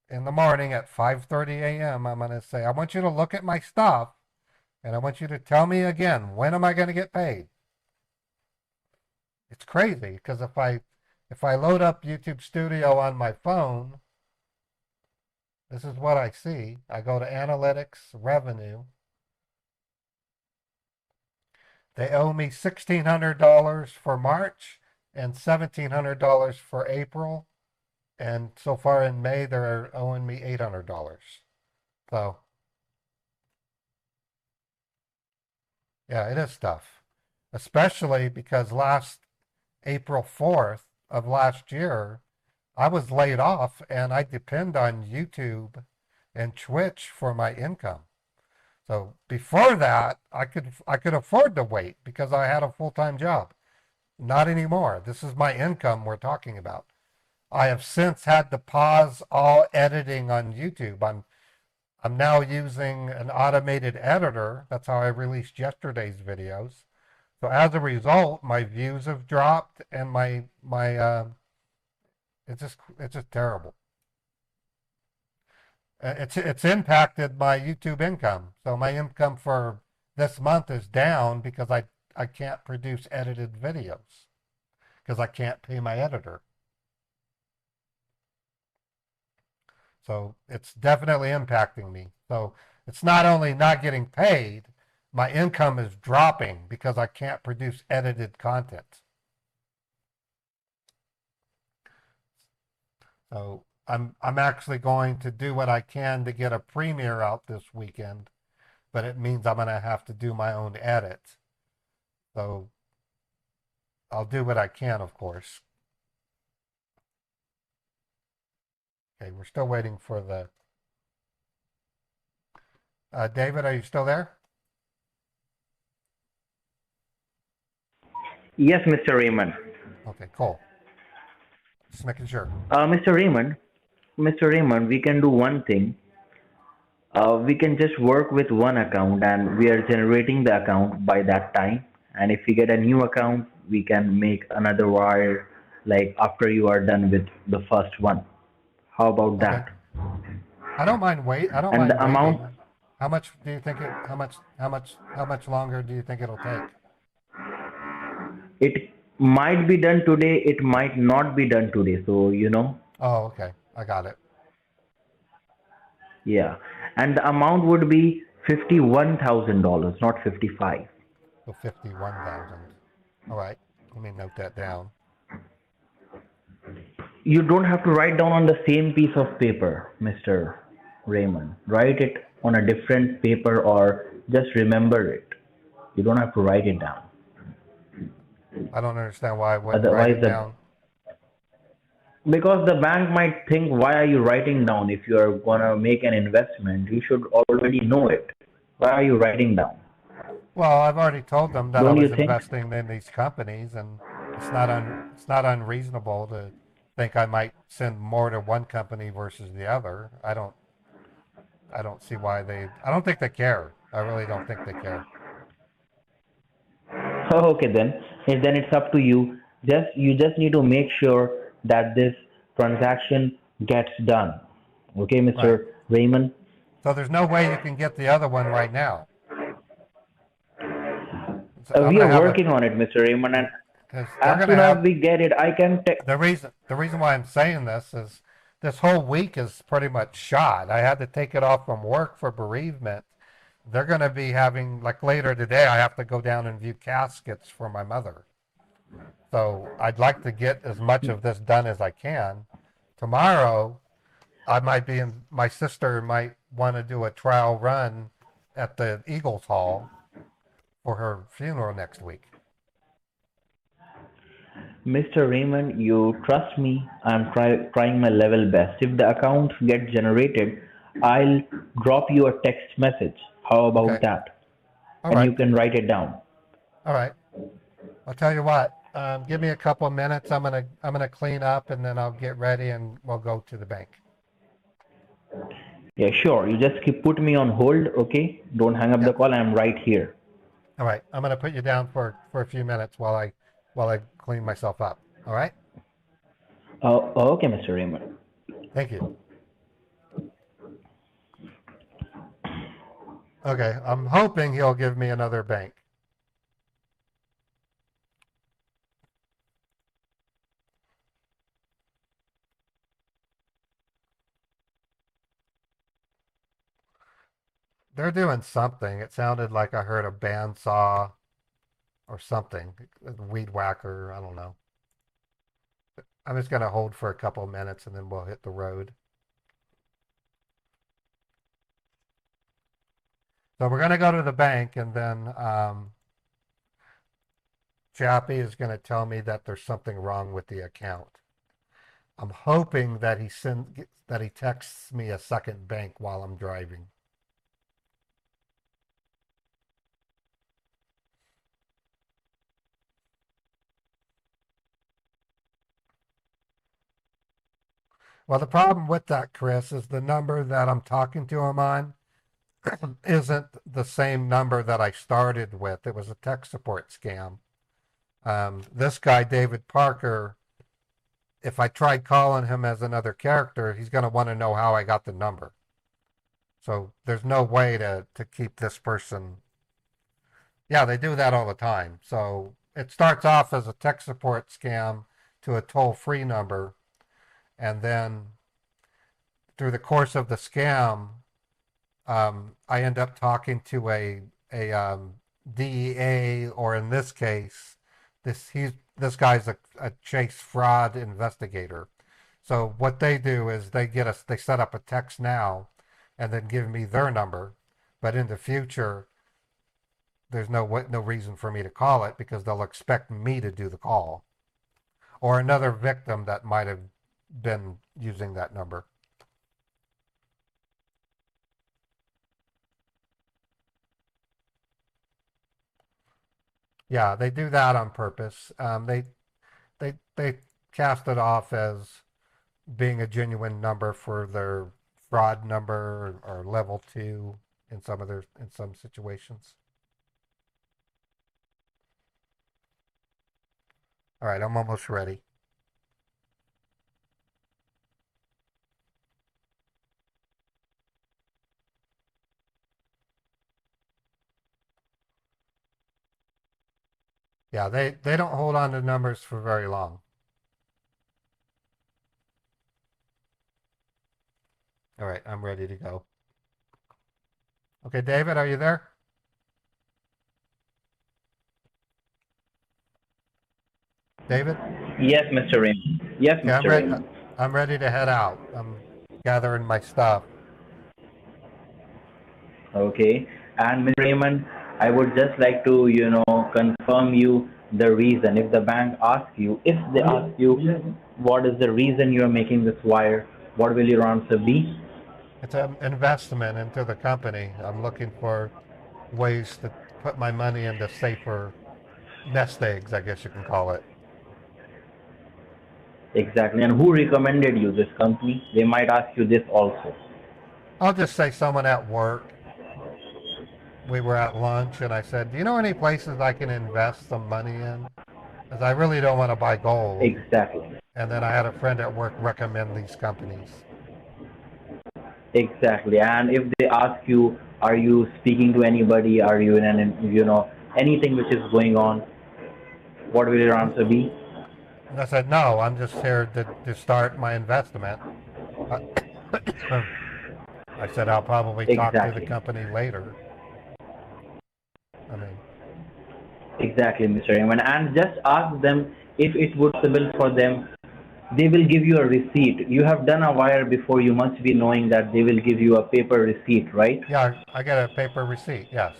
in the morning at 5:30 a.m. I'm going to say, I want you to look at my stuff and I want you to tell me again, when am I going to get paid? It's crazy because if I load up YouTube Studio on my phone, this is what I see. I go to Analytics, Revenue. They owe me $1,600 for March and $1,700 for April. And so far in May, they're owing me $800. So, yeah, it is tough. Especially because last April 4th of last year, I was laid off and I depend on YouTube and Twitch for my income. So before that, I could afford to wait because I had a full-time job. Not anymore. This is my income we're talking about. I have since had to pause all editing on YouTube. I'm now using an automated editor. That's how I released yesterday's videos. So as a result, my views have dropped and my it's just terrible. It's impacted my YouTube income. So my income for this month is down because I can't produce edited videos because I can't pay my editor. So it's definitely impacting me. So it's not only not getting paid, my income is dropping because I can't produce edited content. So I'm actually going to do what I can to get a premiere out this weekend, but it means I'm going to have to do my own edit. So I'll do what I can, of course. Okay, we're still waiting for the. David, are you still there? Yes, Mr. Raymond. Okay, cool. Just making sure. Mr. Raymond, Mr. Raymond, we can do one thing. We can just work with one account and we are generating the account by that time. And if we get a new account, we can make another wire like after you are done with the first one. How about Okay. that? I don't mind wait. I don't And mind the amount, waiting. How much do you think it? How much longer do you think it'll take? it might be done today, it might not be done today. So, Oh, okay. I got it. yeah. And the amount would be $51,000, not 55. So 51,000. All right. Let me note that down. You don't have to write down on the same piece of paper, Mr. Raymond. Write it on a different paper or just remember it. You don't have to write it down. I don't understand why I wouldn't write Otherwise, it down. because the bank might think, why are you writing down? If you are gonna make an investment, you should already know it. Why are you writing down? Well, I've already told them that I Don't you was think? investing in these companies, and it's not unreasonable to think I might send more to one company versus the other. I don't see why they. I don't think they care. I really don't think they care. Okay, then it's up to you. You just need to make sure that this transaction gets done. Okay, Right. Mr. Raymond. So there's no way you can get the other one right now. So I'm We gonna are have a working on it, Mr. Raymond, and because they're as gonna soon as have we get it, I can. the reason why I'm saying this is this whole week is pretty much shot. I had to take it off from work for bereavement. They're gonna be having like later today. I have to go down and view caskets for my mother. So I'd like to get as much of this done as I can. Tomorrow, I might be in. My sister might want to do a trial run at the Eagles Hall for her funeral next week. Mr. Raymond, you trust me. I'm trying my level best. If the account gets generated, I'll drop you a text message. How about Okay. that? All And right. you can write it down. All right. I'll tell you what. Give me a couple of minutes. I'm gonna clean up and then I'll get ready and we'll go to the bank. Yeah, sure. You just keep put me on hold, okay? Don't hang up the Yep. call. I'm right here. All right. I'm gonna put you down for a few minutes while I clean myself up. All right. Okay, Mr. Raymond. Thank you. Okay. I'm hoping he'll give me another bank. They're doing something. It sounded like I heard a bandsaw or something. A weed whacker. I don't know. I'm just gonna hold for a couple of minutes and then we'll hit the road. So we're gonna go to the bank and then Chappie is gonna tell me that there's something wrong with the account. I'm hoping that he texts me a second bank while I'm driving. Well, the problem with that, Chris, is the number that I'm talking to him on isn't the same number that I started with. It was a tech support scam. This guy, David Parker, if I tried calling him as another character, he's going to want to know how I got the number. So there's no way to keep this person. Yeah, they do that all the time. So it starts off as a tech support scam to a toll free number. And then through the course of the scam, I end up talking to a DEA, or in this case, this guy's a chase fraud investigator. So what they do is they set up a text now, and then give me their number, but in the future, there's no reason for me to call it because they'll expect me to do the call or another victim that might have been using that number. Yeah, they do that on purpose. They cast it off as being a genuine number for their fraud number or level two in some situations. All right, I'm almost ready. Yeah, they don't hold on to numbers for very long. All right, I'm ready to go. Okay, David, are you there? David? Yes, Mr. Raymond. Yes, Okay, Mr. Raymond. I'm ready to head out. I'm gathering my stuff. Okay. And Mr. Raymond, I would just like to, confirm you the reason. If the bank asks you, if they ask you, what is the reason you are making this wire, what will your answer be? It's an investment into the company. I'm looking for ways to put my money into safer nest eggs, I guess you can call it. Exactly. And who recommended you this company? They might ask you this also. I'll just say someone at work. We were at lunch and I said, "Do you know any places I can invest some money in? Because I really don't want to buy gold." Exactly. And then I had a friend at work recommend these companies. Exactly. And if they ask you, are you speaking to anybody? Are you in anything which is going on? What will your answer be? And I said, "No, I'm just here to start my investment." I, I said, "I'll probably talk to the Exactly. company later." I mean, Exactly, Mr. Raymond. And just ask them if it would be possible for them. They will give you a receipt. You have done a wire before. You must be knowing that they will give you a paper receipt, right? yeah, I get a paper receipt. Yes.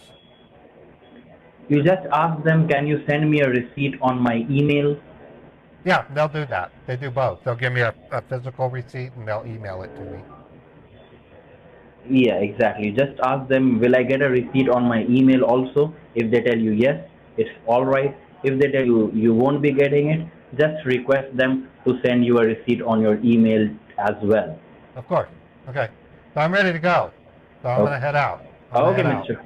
You just ask them, can you send me a receipt on my email? Yeah, they'll do that. They do both. They'll give me a physical receipt and they'll email it to me. Yeah, exactly. Just ask them, will I get a receipt on my email also? If they tell you yes, it's all right. If they tell you you won't be getting it, just request them to send you a receipt on your email as well. Of course. Okay. So I'm ready to go. So I'm Okay, gonna head out. I'm gonna okay, head out. Mr.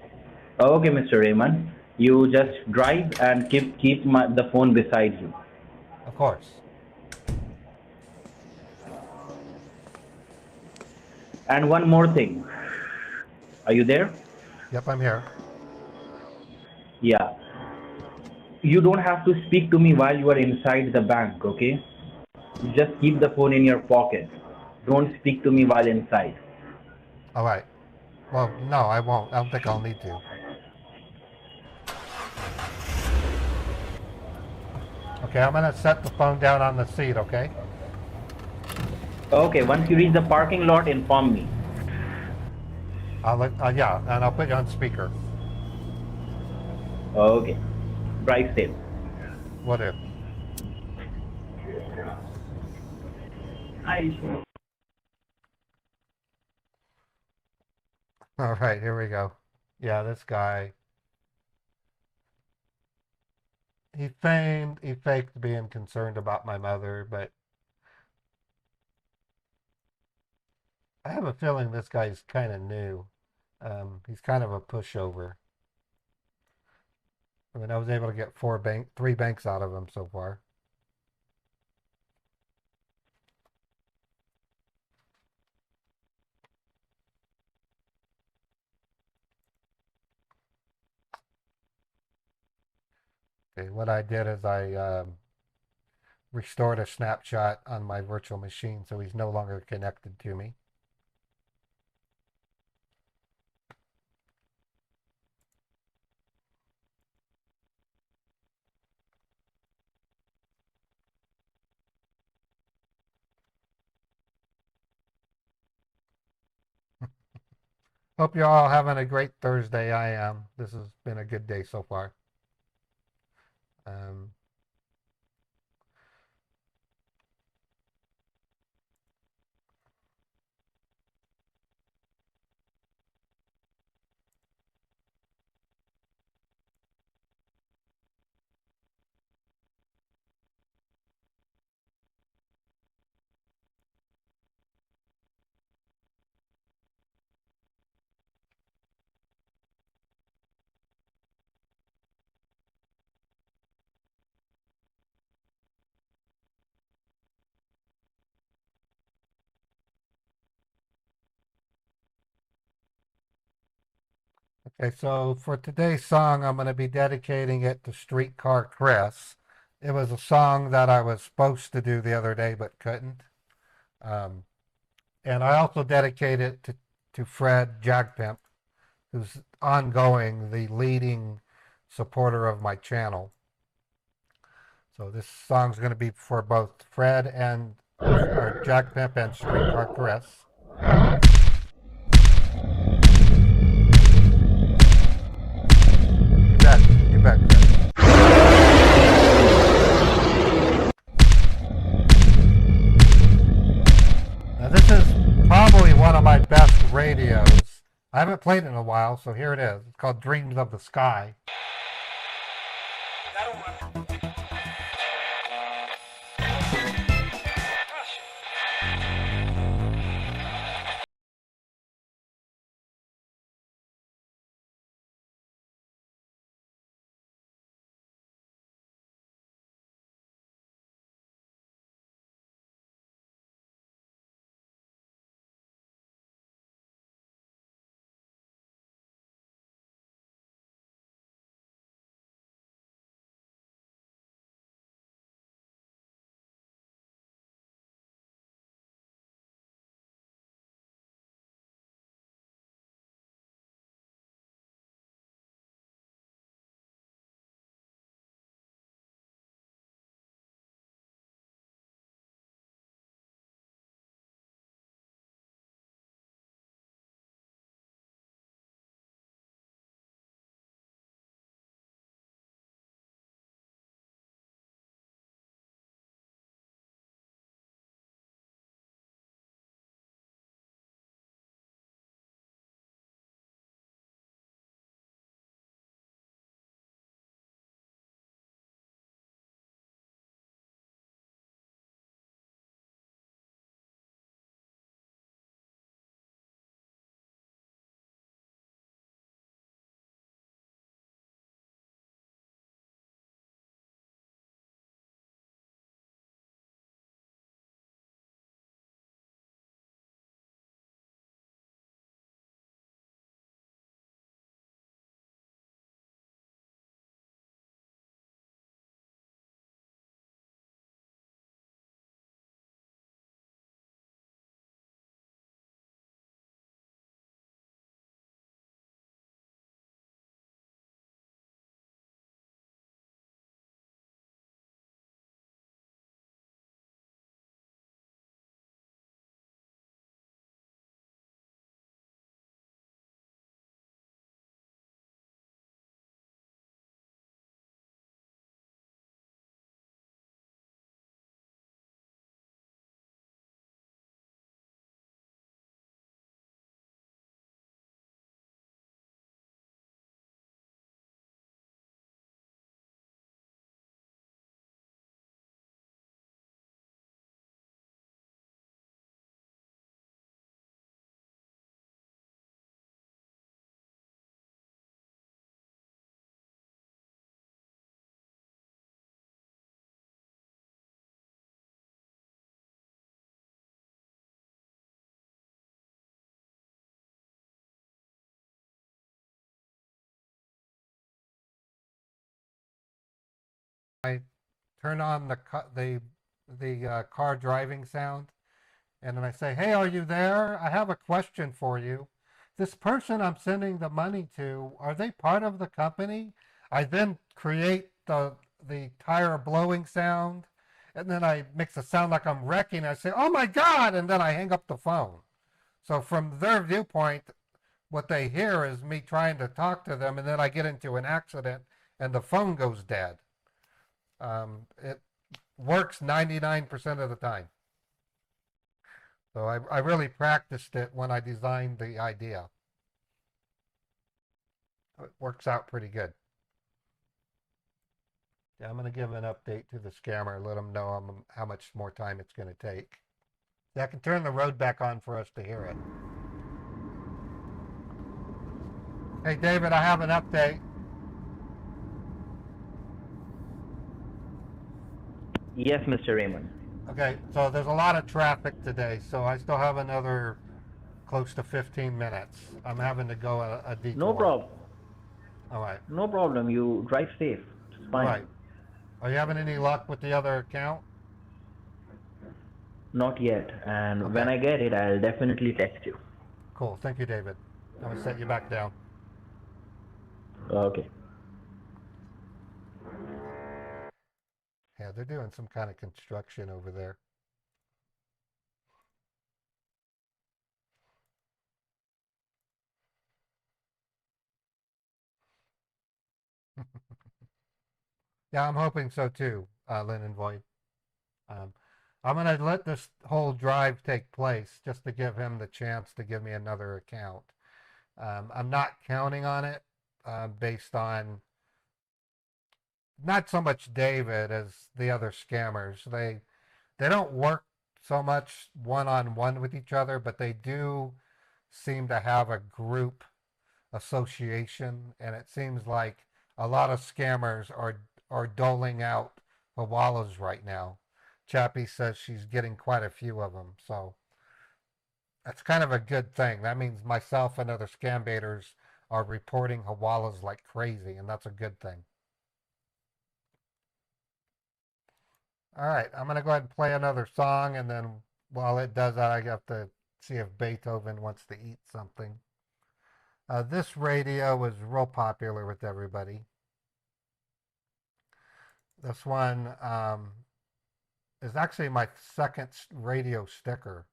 Okay, Mr. Raymond. You just drive and keep the phone beside you. Of course. And one more thing. Are you there? Yep, I'm here. Yeah. You don't have to speak to me while you are inside the bank, okay? Just keep the phone in your pocket. Don't speak to me while inside. All right. Well, no, I won't. I don't think I'll need to. Okay, I'm gonna set the phone down on the seat. Okay. Okay, once you reach the parking lot, inform me. Yeah, and I'll put you on speaker. Okay. Drive safe. What if? All right, here we go. Yeah, this guy. He faked being concerned about my mother, but I have a feeling this guy's kind of new. He's kind of a pushover. I mean, I was able to get three banks out of him so far. Okay, what I did is I restored a snapshot on my virtual machine, so he's no longer connected to me. Hope you're all having a great Thursday. I am. This has been a good day so far. Um, Okay, so for today's song, I'm going to be dedicating it to Streetcar Chris. It was a song that I was supposed to do the other day but couldn't. Um, and I also dedicate it to Fred Jagpimp, who's ongoing the leading supporter of my channel. So this song's going to be for both Fred and or Jagpimp and Streetcar Chris. You bet, Chris. Now this is probably one of my best radios. I haven't played it in a while, so here it is. It's called Dreams of the Sky. I turn on the car driving sound, and then I say, "Hey, are you there? I have a question for you. This person I'm sending the money to, are they part of the company?" I then create the tire blowing sound, and then I mix a sound like I'm wrecking. I say, "Oh my God!" and then I hang up the phone. So from their viewpoint, what they hear is me trying to talk to them, and then I get into an accident and the phone goes dead. It works 99% of the time. So I really practiced it when I designed the idea. It works out pretty good. Yeah, I'm going to give an update to the scammer, let them know how much more time it's going to take. Yeah, I can turn the road back on for us to hear it. Hey, David, I have an update. Yes, Mr. Raymond. Okay, so there's a lot of traffic today, so I still have another close to 15 minutes. I'm having to go a No detour. problem. All right. No problem. You drive safe. It's All fine. right. Are you having any luck with the other account? Not yet. And when Okay. I get it, I'll definitely text you. Cool. Thank you, David. I'm gonna set you back down. Okay. Yeah, they're doing some kind of construction over there. Yeah, I'm hoping so too, Lynn and Void. Um, I'm gonna let this whole drive take place just to give him the chance to give me another account. I'm not counting on it based on not so much David as the other scammers. They don't work so much one on one with each other, but they do seem to have a group association, and it seems like a lot of scammers are doling out hawalas right now. Chappie says she's getting quite a few of them, so that's kind of a good thing. That means myself and other scam baiters are reporting hawalas like crazy, and that's a good thing. All right, I'm gonna go ahead and play another song, and then while it does that, I have to see if Beethoven wants to eat something. This radio was real popular with everybody. This one is actually my second radio sticker.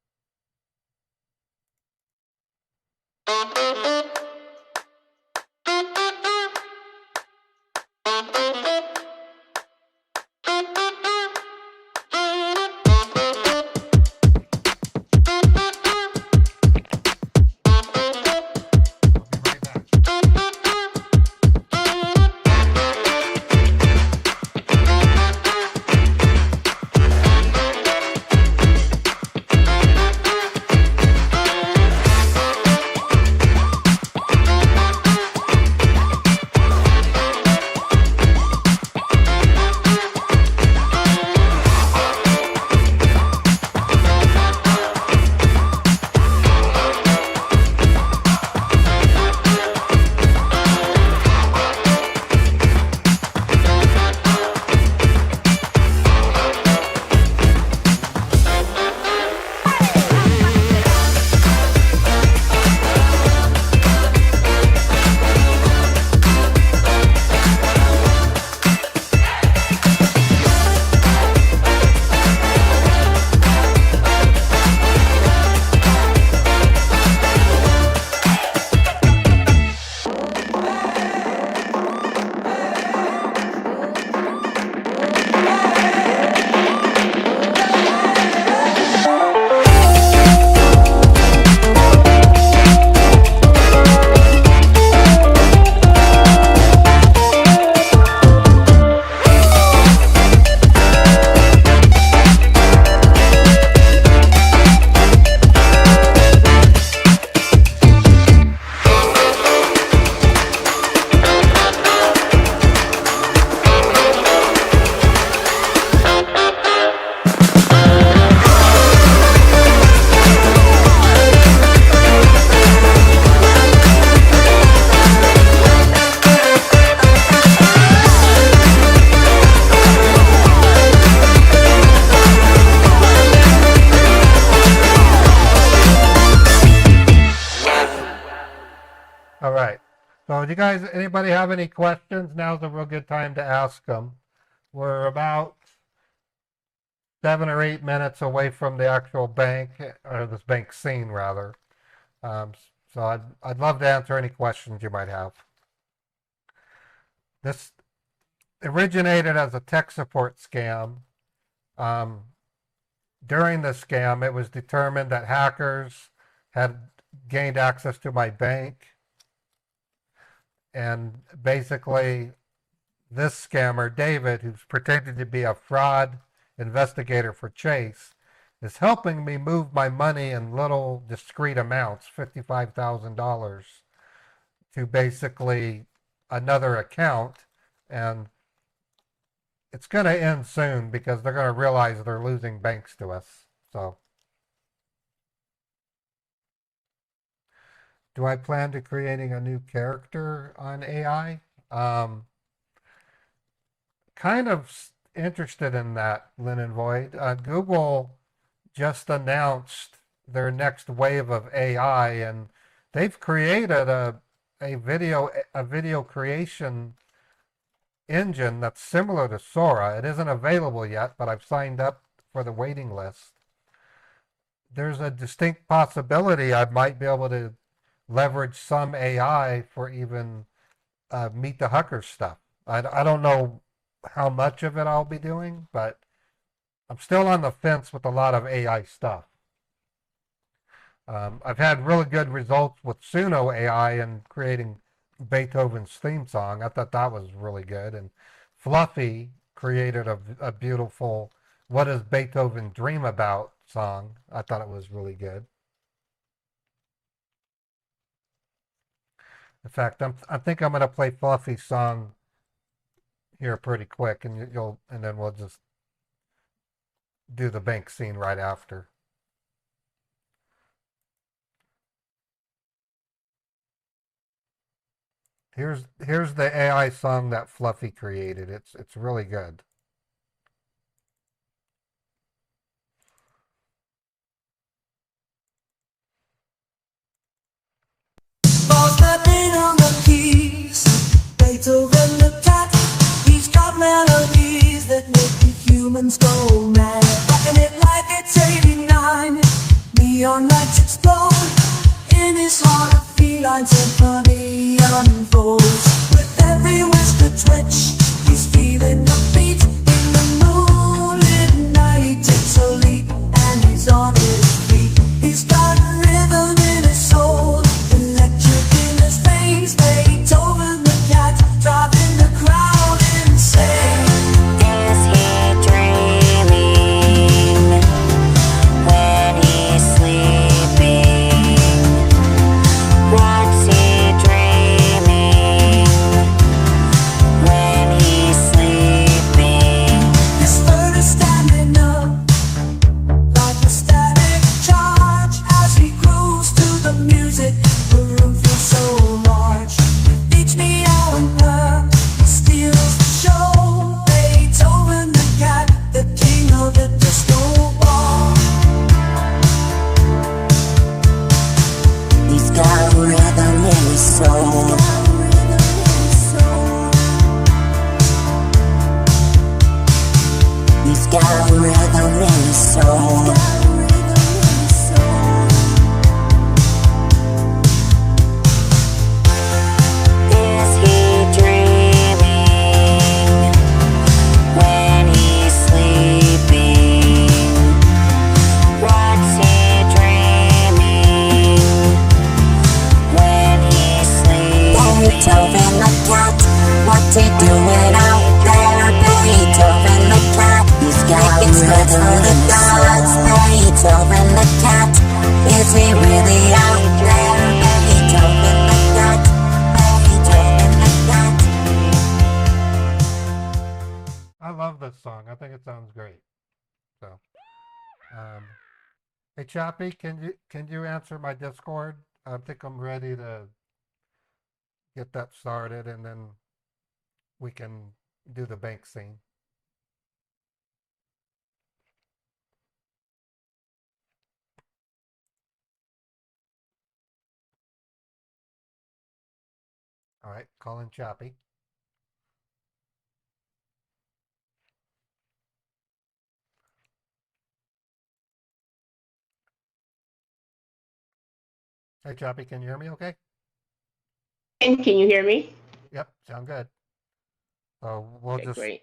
I'll be right back. All right. So, do you guys, anybody have any questions? Now's a real good time to ask them. We're about 7 or 8 minutes away from the actual bank, or this bank scene rather. Um, so I'd love to answer any questions you might have. This originated as a tech support scam. Um, During the scam, it was determined that hackers had gained access to my bank, and basically this scammer, David, who's pretending to be a fraud investigator for Chase, is helping me move my money in little discrete amounts, $55,000, to basically another account. And it's going to end soon because they're going to realize they're losing banks to us. So Do I plan to creating a new character on AI? Um, kind of interested in that, Lynn and Void. Google just announced their next wave of AI, and they've created a video creation engine that's similar to Sora. It isn't available yet, but I've signed up for the waiting list. There's a distinct possibility I might be able to leverage some AI for even Meet the Huckers stuff. I don't know how much of it I'll be doing, but I'm still on the fence with a lot of AI stuff. I've had really good results with Suno AI in creating Beethoven's theme song. I thought that was really good. And Fluffy created a beautiful "What Does Beethoven Dream About" song. I thought it was really good. In fact, I think I'm going to play Fluffy's song here pretty quick, and and then we'll just do the bank scene right after. Here's the AI song that Fluffy created. It's really good. Paws tapping on the keys. Beethoven the cat. He's got melodies that make the humans go mad. Rocking it like it's 89. Neon lights explode. In his heart, a feline symphony unfolds. With every whisper twitch, he's feeling the beat. In the moonlit night, takes a leap, and he's on his feet. He's got rhythm in his soul. Electric in his veins, Beethoven the cat, driving the crowd insane. Is he dreaming when he's sleeping? What's he dreaming when he's sleeping? His bird is standing up like a static charge as he grooves to the music. The room feels so large. Each meow and purr, he steals the show. Beethoven the cat, the king of the disco ball. He's got rhythm in his soul. He's got rhythm in his soul. Is he dreaming when he's sleeping? What's he dreaming when he's sleeping? Beethoven the cat, what's he doing out there? Beethoven the cat, he's got rhythm for the gods. Beethoven the cat, is he really out there? Beethoven the cat, Beethoven the cat. I love this song. I think it sounds great. So, um, hey Chappie, can you answer my Discord? I think I'm ready to get that started, and then we can do the bank scene. All right, call in Chappie. Hey Chappie, can you hear me? Okay. And can you hear me? Yep, sound good. So we'll Okay, just great.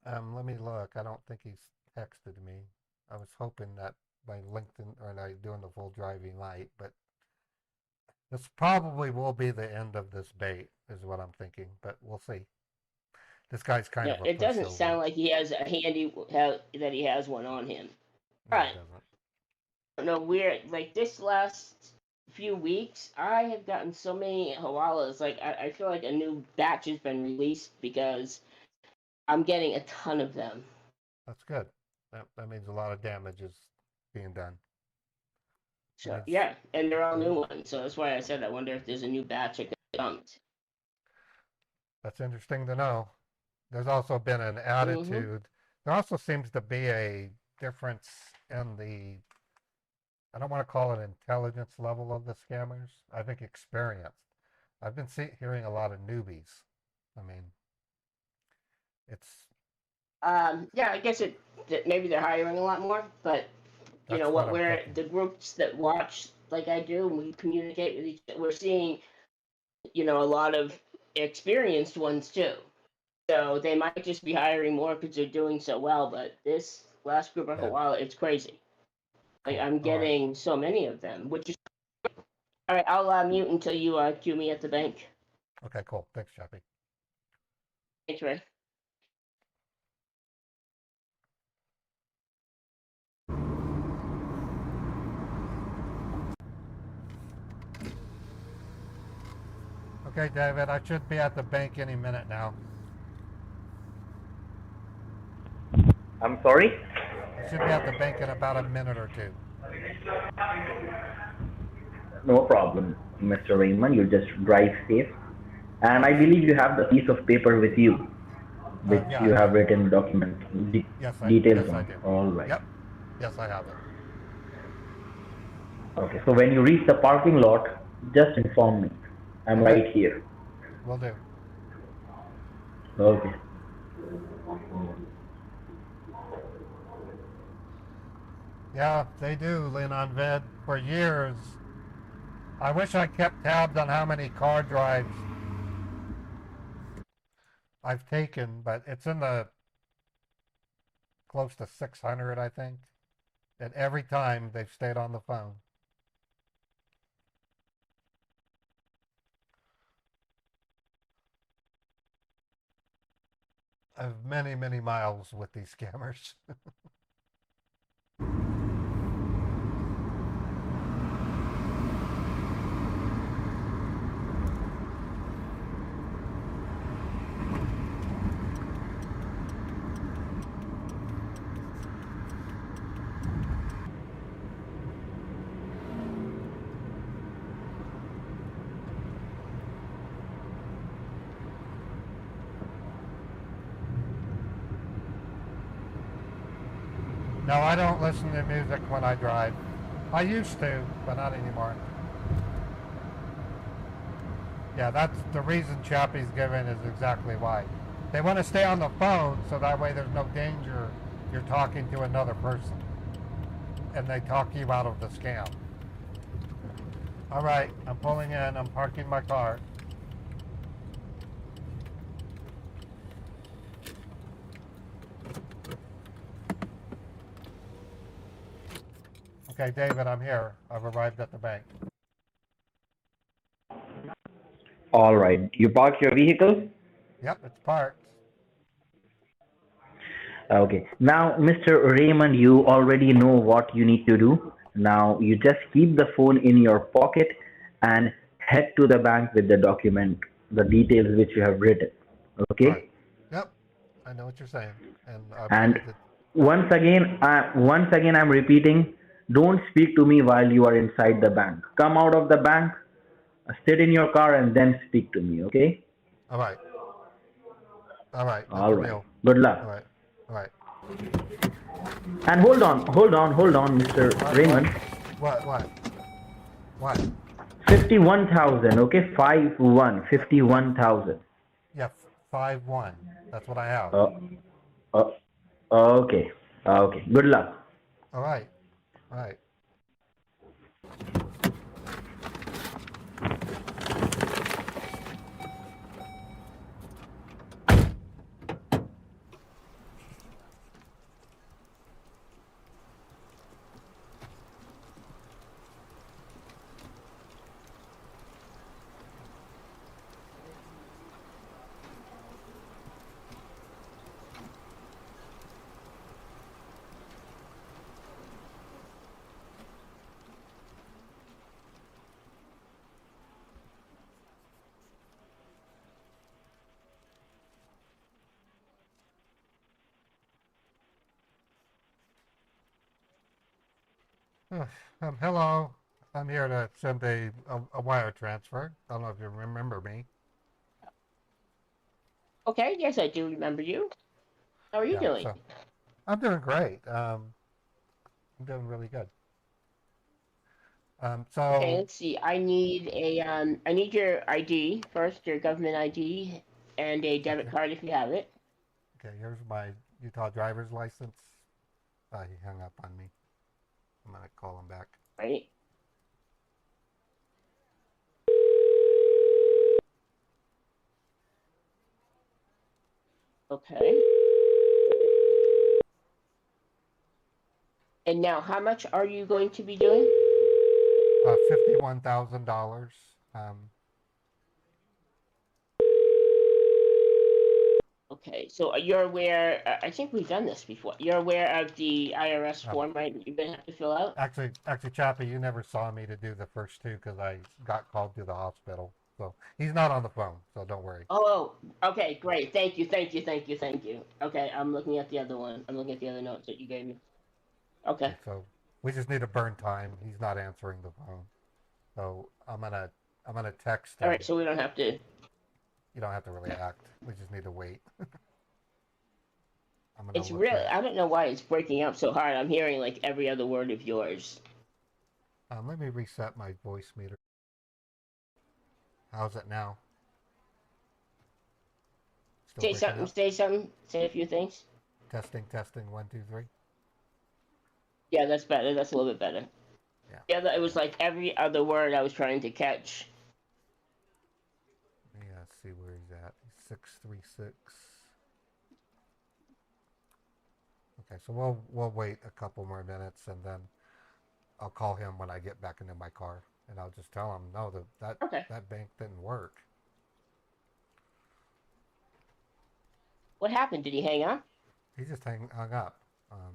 let me look. I don't think he's texted me. I was hoping that by LinkedIn or by doing the full driving light, but this probably will be the end of this bait, is what I'm thinking. But we'll see. This guy's kind Yeah, of a it doesn't pushover. sound like he has a that he has one on him. No, he Right. doesn't. I don't know where like this last few weeks, I have gotten so many hawalas. Like I feel like a new batch has been released because I'm getting a ton of them. That's good. That means a lot of damage is being done. And So yeah, and they're all yeah, new ones. So that's why I said I wonder if there's a new batch that comes. that's interesting to know. There's also been an Mm-hmm. attitude. There also seems to be a difference in the, I don't want to call it intelligence level of the scammers. I think experience. I've been hearing a lot of newbies. I mean, it's, Yeah, I guess that maybe they're hiring a lot more, but you know that's what what? I'm We're thinking. the groups that watch like I do, and we communicate with each. We're seeing a lot of experienced ones too. So they might just be hiring more because they're doing so well. But this last group of Yeah, Hawala, it's crazy. Like cool. I'm All right. getting so many of them, which is all right. I'll mute until you cue me at the bank. Okay, cool. Thanks, Chappie. Thanks, Ray. Okay, David, I should be at the bank any minute now. I'm sorry. I should be at the bank in about a minute or two. No problem, Mr. Raymond. You just drive safe. And I Thanks. believe you have the piece of paper with you, which Yeah, you I have do. written document details Yes, I on. do. All right. Yep. Yes, I have it. Okay. So when you reach the parking lot, just inform me. I'm Okay, right here. will do. Okay. Yeah, they do, lean on Ved. For years, I wish I kept tabs on how many car drives I've taken, but it's in the close to 600, I think. And every time they've stayed on the phone. I have many, many miles with these scammers. No, I don't listen to music when I drive. I used to, but not anymore. Yeah, that's the reason Chappie's given is exactly why. They want to stay on the phone so that way there's no danger you're talking to another person. And they talk you out of the scam. All right, I'm pulling in. I'm parking my car. Okay, David, I'm here. I've arrived at the bank. All right. You park your vehicle? Yep, it's parked. Okay. Now, Mr. Raymond, you already know what you need to do. Now, you just keep the phone in your pocket and head to the bank with the document, the details which you have written. Right. Okay? Yep, I know what you're saying. And I'm And ready to. once again, I'm repeating, don't speak to me while you are inside the bank. Come out of the bank, sit in your car, and then speak to me. Okay? All right. All right. That's All the right. deal. Good All luck. right. All right. And hold on, Mr. What? Raymond. What? What? What? 51,000. Okay, 51, Yep. Yep. 51,000. Yeah. 5-1. That's what I have. Uh, uh, okay. Okay. Good luck. All right. All right. Hello. I'm here to send a wire transfer. I don't know if you remember me. Okay, yes, I do remember you. How are you Yeah, doing? so I'm doing great. I'm doing really good. Okay, So let's see. I need your ID first, your government ID, and a debit okay, card if you have it. okay. Here's my Utah driver's license. He hung up on me. I'm gonna call him back. Right? Okay. And now, how much are you going to be doing? $51,000. Okay, so you're aware. I think we've done this before. You're aware of the IRS Um, form, right? That you're gonna have to fill out. actually, Chappie, you never saw me to do the first two because I got called to the hospital. So he's not on the phone, so don't worry. Okay, great. Thank you, thank you, thank you, thank you. Okay, I'm looking at the other one. I'm looking at the other notes that you gave me. Okay. Okay, so we just need to burn time. He's not answering the phone, so I'm gonna text All him. right, so we don't have to. You don't have to really act. We just need to wait. I'm gonna It's look really. at. I don't know why it's breaking up so hard. I'm hearing like every other word of yours. Let me reset my voice meter. How's it now? Still Say breaking something. up? Say something. Say a few things. Testing, testing. One, two, three. Yeah, that's better. That's a little bit better. Yeah. Yeah, it was Okay. like every other word I was trying to catch. Let me see where he's at. 636. Okay, so we'll wait a couple more minutes and then I'll call him when I get back into my car and I'll just tell him no, Okay. that bank didn't work. What happened? Did he hang up? He just hung up. Um,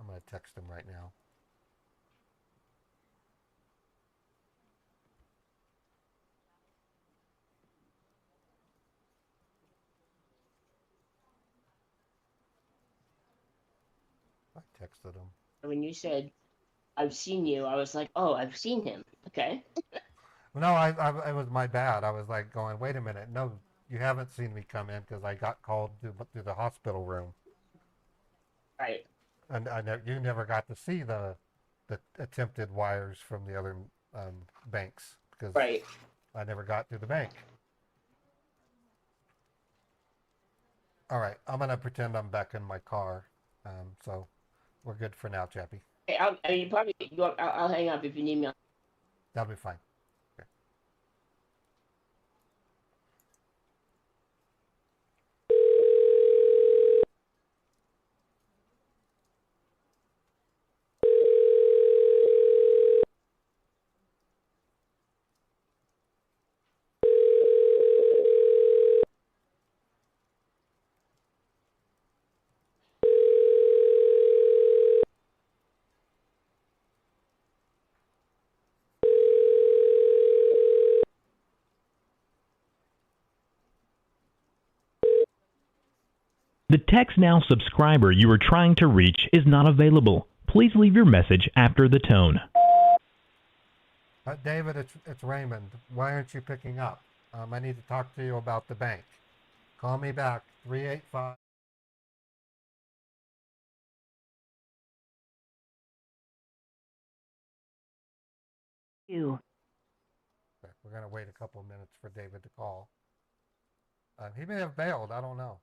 I'm gonna text him right now. I texted him. When you said I've seen you, I was like, oh, I've seen him. Okay. Well, no, it was my bad. I was like going, wait a minute, no, you haven't seen me come in because I got called to the hospital room, Right. and you never got to see the attempted wires from the other banks because Right. I never got to the bank. All right, I'm gonna pretend I'm back in my car, so we're good for now, Chappie. Hey, you probably. I'll hang up if you need me. That'll be fine. Okay. The Text Now subscriber you are trying to reach is not available. Please leave your message after the tone. David, it's Raymond. Why aren't you picking up? I need to talk to you about the bank. Call me back 385. You. Okay, we're gonna wait a couple of minutes for David to call. He may have bailed. I don't know.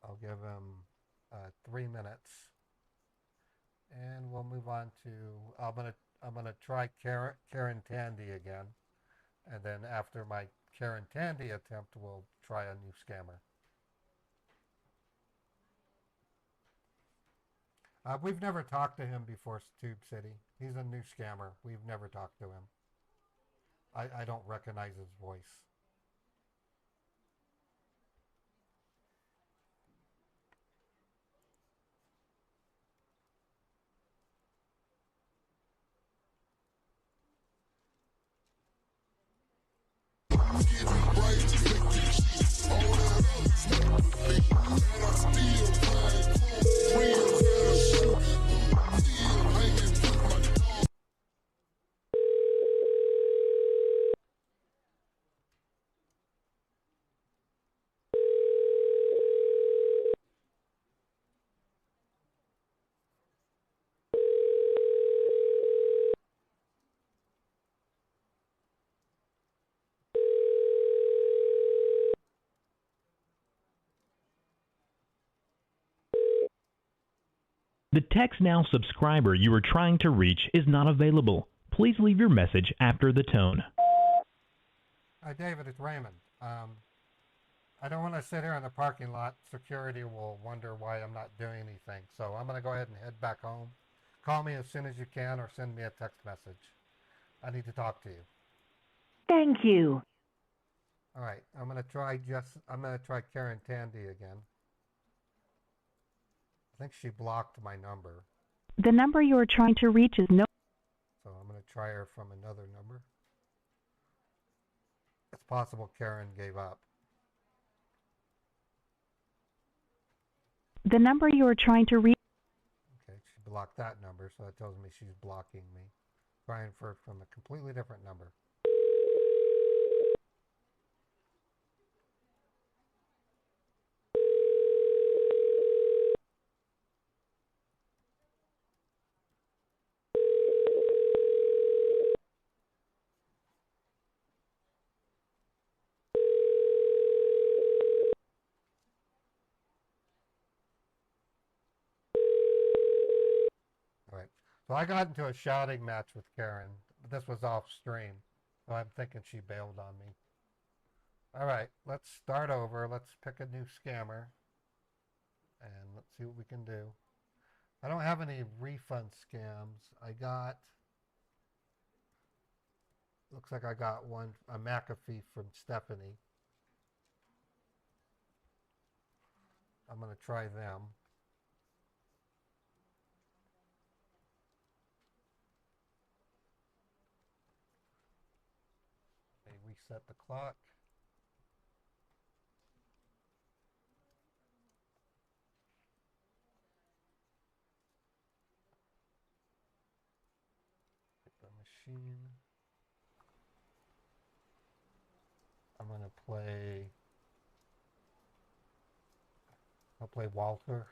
I'll give him 3 minutes, and we'll move on to. I'm gonna try Karen Tandy again, and then after my Karen Tandy attempt, we'll try a new scammer. We've never talked to him before, Tube City. He's a new scammer. We've never talked to him. I don't recognize his voice. The Text Now subscriber you are trying to reach is not available. Please leave your message after the tone. Hi, David. It's Raymond. I don't want to sit here in the parking lot. Security will wonder why I'm not doing anything. So I'm going to go ahead and head back home. Call me as soon as you can or send me a text message. I need to talk to you. Thank you. All right. I'm going to try Karen Tandy again. I think she blocked my number. The number you are trying to reach is no. So I'm going to try her from another number. It's possible Karen gave up. The number you are trying to reach. Okay, she blocked that number, so that tells me she's blocking me. Trying for from a completely different number. All right. So I got into a shouting match with Karen, but this was off stream. So I'm thinking she bailed on me. All right, let's start over. Let's pick a new scammer. And let's see what we can do. I don't have any refund scams. Looks like I got a McAfee from Stephanie. I'm going to try them. Okay, reset the clock. Hit the machine. I'm going to I'll play Walter.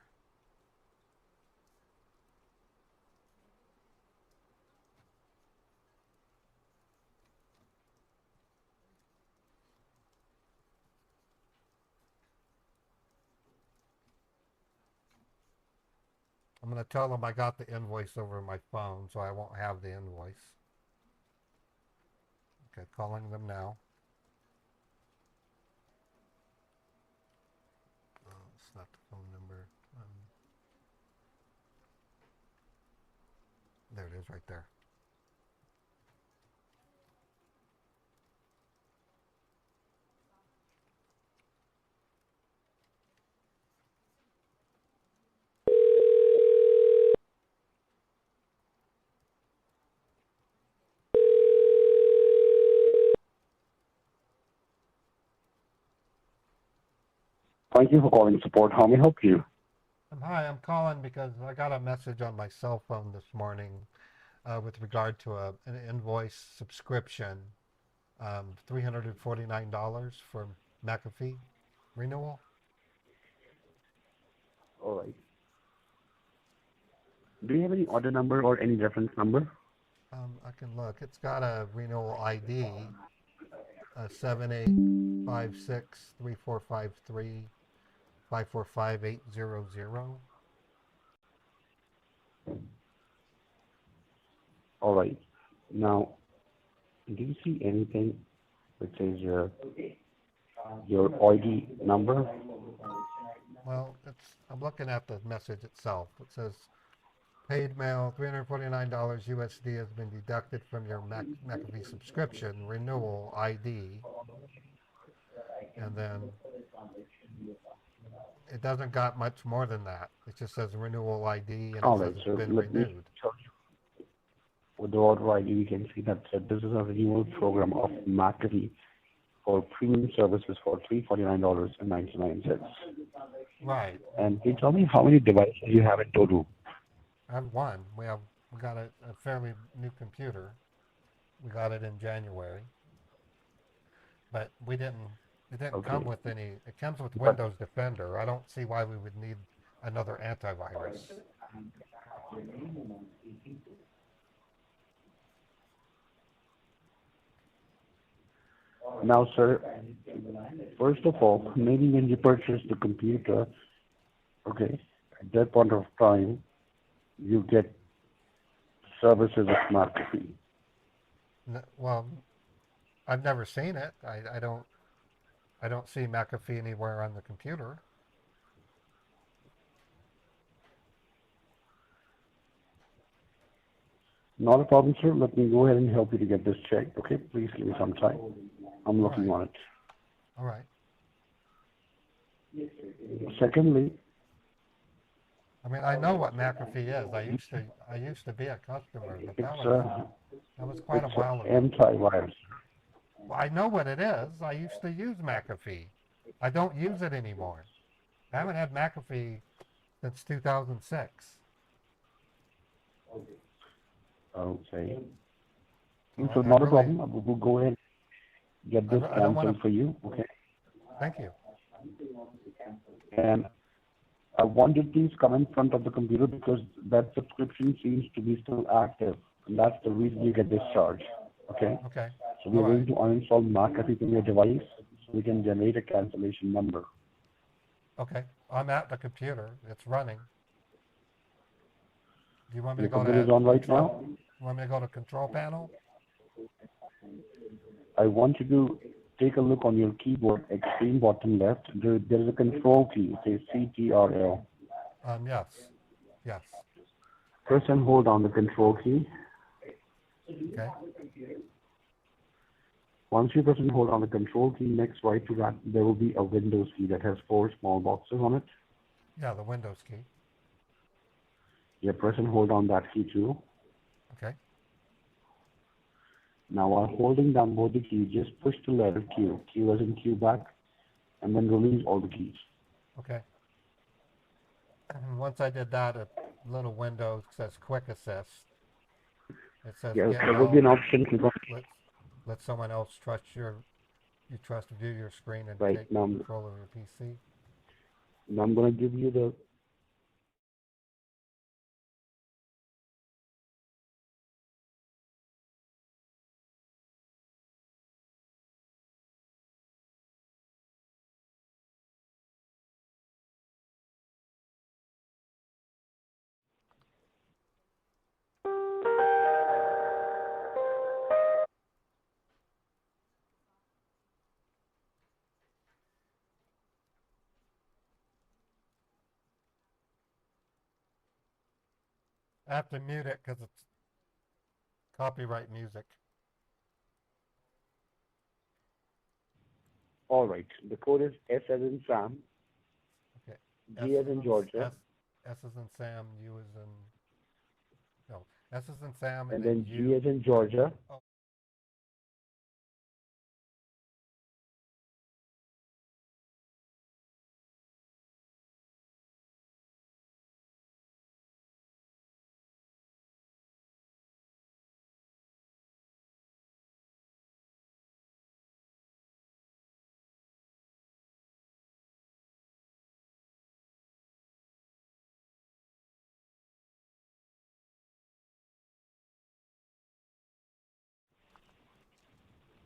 I'm going to tell them I got the invoice over my phone, so I won't have the invoice. Okay, calling them now. Oh, it's not the phone number. There it is right there. Thank you for calling support. How may I help you? Hi, I'm calling because I got a message on my cell phone this morning with regard to an invoice subscription, $349 for McAfee renewal. All right. Do you have any order number or any reference number? I can look. It's got a renewal ID, 78563453545800. All right. Now, do you see anything which is your ID number? Well, I'm looking at the message itself. It says, paid mail, $349 USD has been deducted from your McAfee subscription, renewal ID. And then it doesn't got much more than that. It just says renewal ID and All it right, says so it's been let me renewed. tell you. With the order ID, we can see that this is a renewal program of McAfee for premium services for $349.99. Right. And can you tell me how many devices you have in total? I have one. We got a fairly new computer. We got it in January. But it didn't come with any, it comes with Windows Defender. I don't see why we would need another antivirus. Now, sir, first of all, maybe when you purchased the computer, okay, at that point of time, you get services of McAfee. Well, I've never seen it. I don't see McAfee anywhere on the computer. Not a problem, sir. Let me go ahead and help you to get this checked. Okay, please give me some time. I'm All looking right. on it. All right. Secondly, I mean, I know what McAfee is. I used to be a customer, but it's that was quite a while ago. antivirus. Well, I know what it is. I used to use McAfee. I don't use it anymore. I haven't had McAfee since 2006. Okay. So So I not a really, problem. We'll go ahead and get this I don't want canceled to. for you. Okay. Thank you. And I want you to please come in front of the computer because that subscription seems to be still active. And that's the reason you get this charge. Okay? Okay. So we're All going right. to uninstall McAfee from your device so we can generate a cancellation number. Okay. I'm at the computer. It's running. Do you want me Your to go computer to is on right control? now. You want me to go to control panel? I want you to take a look on your keyboard, extreme bottom left. There is a control key. It says CTRL. Yes. Yes. Press and hold on the control key. Okay. Once you press and hold on the control key, next right to that, there will be a Windows key that has 4 small boxes on it. Yeah, the Windows key. You press and hold on that key too. Okay. Now while holding down both the keys, just push the letter Q. Q as in Q back, and then release all the keys. Okay. And once I did that, a little window says Quick Assist. It says Yes, Get there will be an Help. option. Let someone else you trust to view your screen and Right, take now, control of your PC. now I'm going to give you the I have to mute it because it's copyright music. all right. The code is S as in Sam, Okay. G as in Georgia, S as in Sam, U as in no. S as in Sam, and and then then G U. as in Georgia. Oh,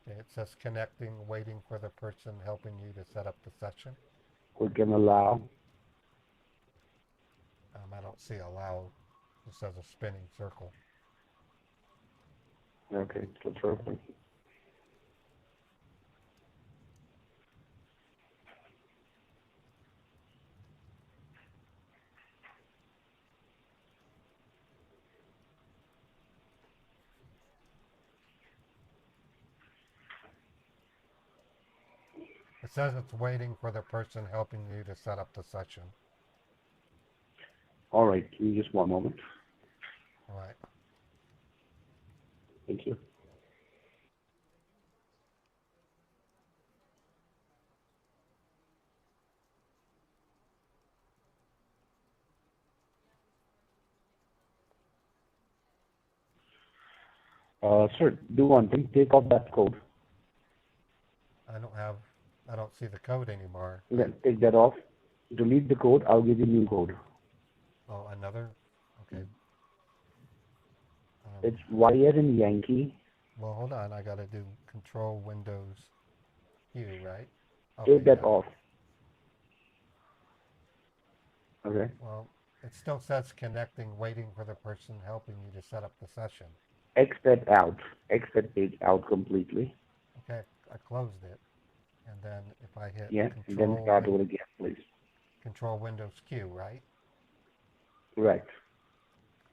okay. It says connecting, waiting for the person helping you to set up the session. We can allow. I don't see allow. It says a spinning circle. Okay, so perfect. It says it's waiting for the person helping you to set up the session. All right, give me just one moment. All right. Thank you. Sir, do one thing. Take off that code. I don't see the code anymore. Then take that off. Delete the code. I'll give you a new code. Oh, another? Okay. It's Y as in Yankee. Well, hold on. I got to do Control Windows Q, right? Take that Yeah. off. Okay. Well, It still says connecting, waiting for the person helping you to set up the session. X that out. X that page out completely. Okay, I closed it. And then if I hit Yeah, and then start over again, please. Control Windows Q, right? Right.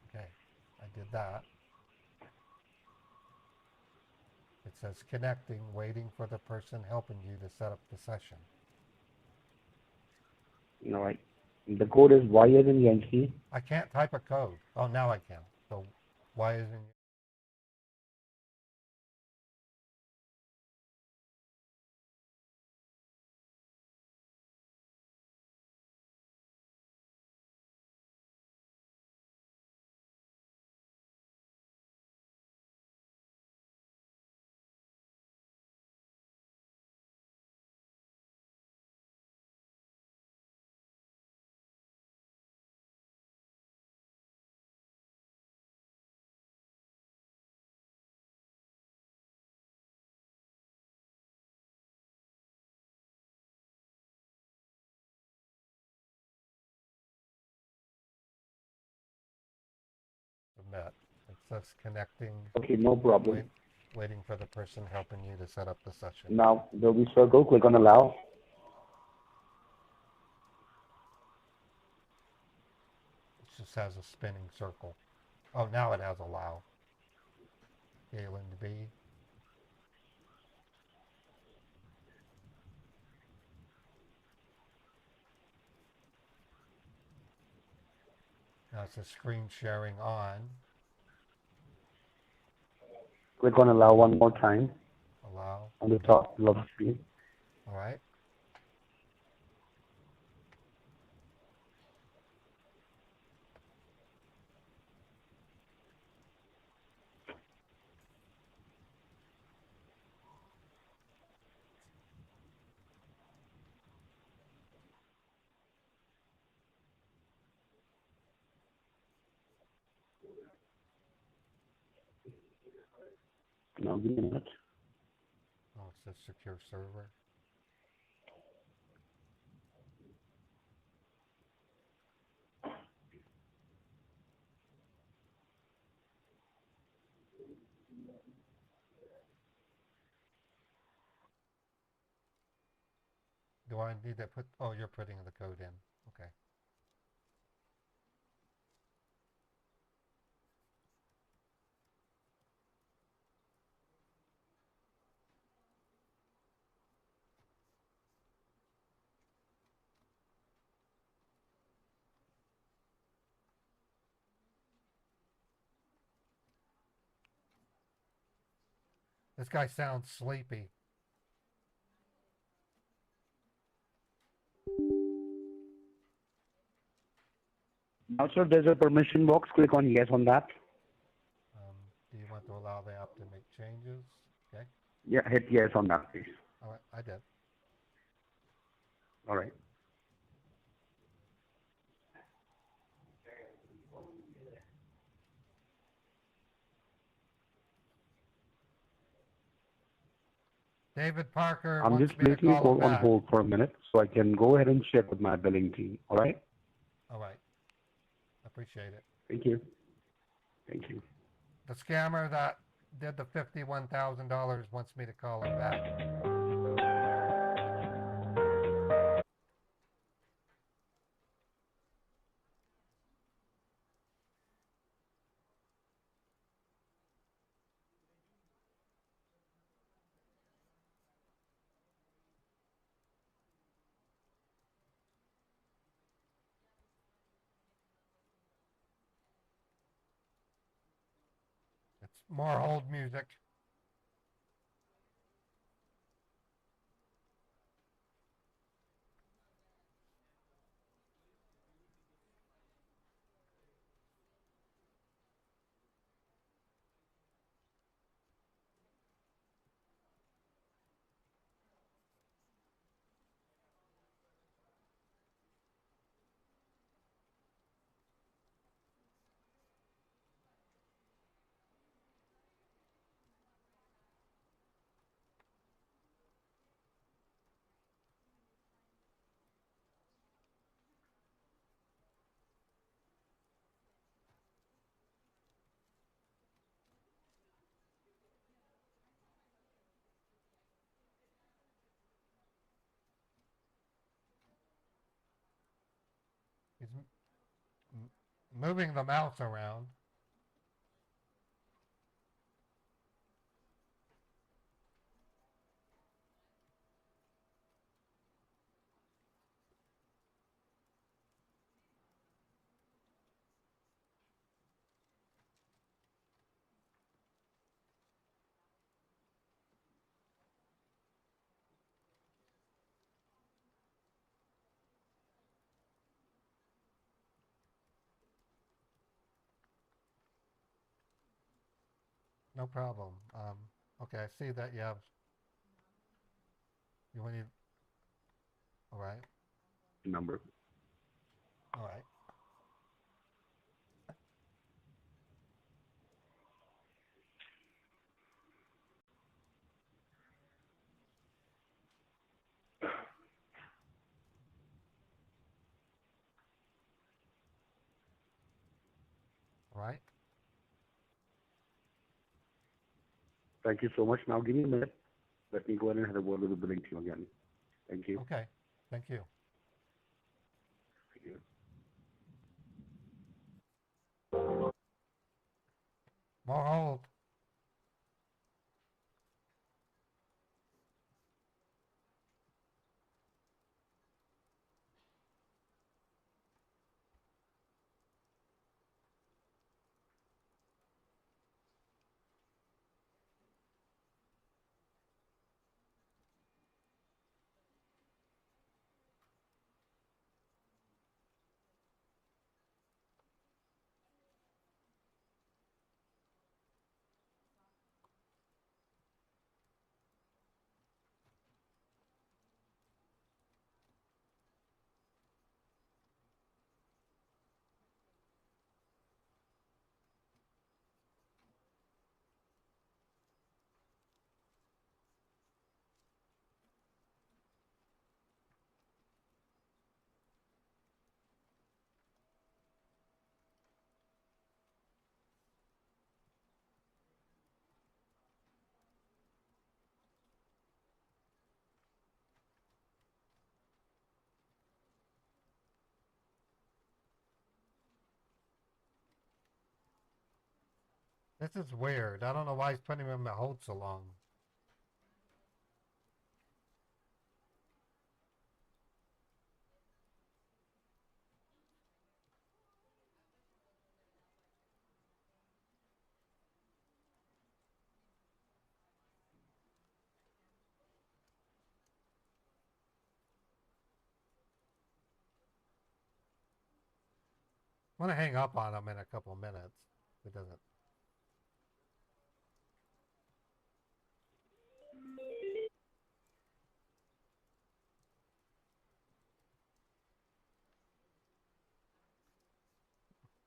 Okay, I did that. It says connecting, waiting for the person helping you to set up the session. All right. The code is Y as in Yankee. I can't type a code. Oh, now I can. So why isn't submit? It says connecting, Okay, no problem. waiting for the person helping you to set up the session. Now, there'll be circle. Click on allow. It just has a spinning circle. Oh, now it has allow. Galen B. Now it says screen sharing on. Click on allow one more time Allow. on the top of the screen. All right. Now, give me a minute. Oh, it says secure server. Do I need to put, oh, you're putting the code in. Okay. This guy sounds sleepy. Now, sir, there's a permission box. Click on yes on that. Do you want to allow the app to make changes? Okay. Yeah, hit yes on that, please. All right, I did. All right. David Parker I'm wants just me to placing a call him call on back. hold for a minute so I can go ahead and check with my billing team. All right? All right. Appreciate it. Thank you. Thank you. The scammer that did the $51,000 wants me to call him back. It's more hold music. moving the mouse around. No problem. Okay, I see that you have. You need. All right. Number. All right. All right. Thank you so much. Now give me a minute. Let me go ahead and have a word with the billing team again. Thank you. Okay. Thank you. Thank you. More hold. This is weird. I don't know why he's putting him on hold so long. I'm gonna hang up on him in a couple minutes. If it doesn't.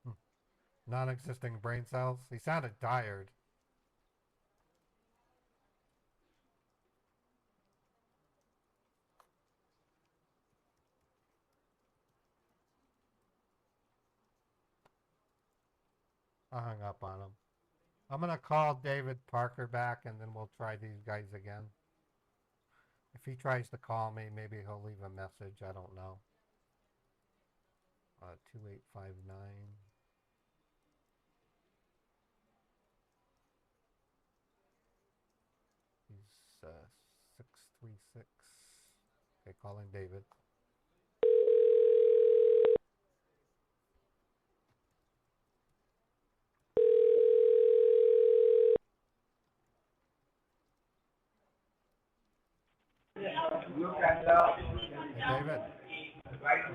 Hmm. Non-existing brain cells. He sounded tired. I hung up on him. I'm gonna call David Parker back, and then we'll try these guys again. If he tries to call me, maybe he'll leave a message. I don't know. 2859. He's 636. Okay, calling David. Hey, David.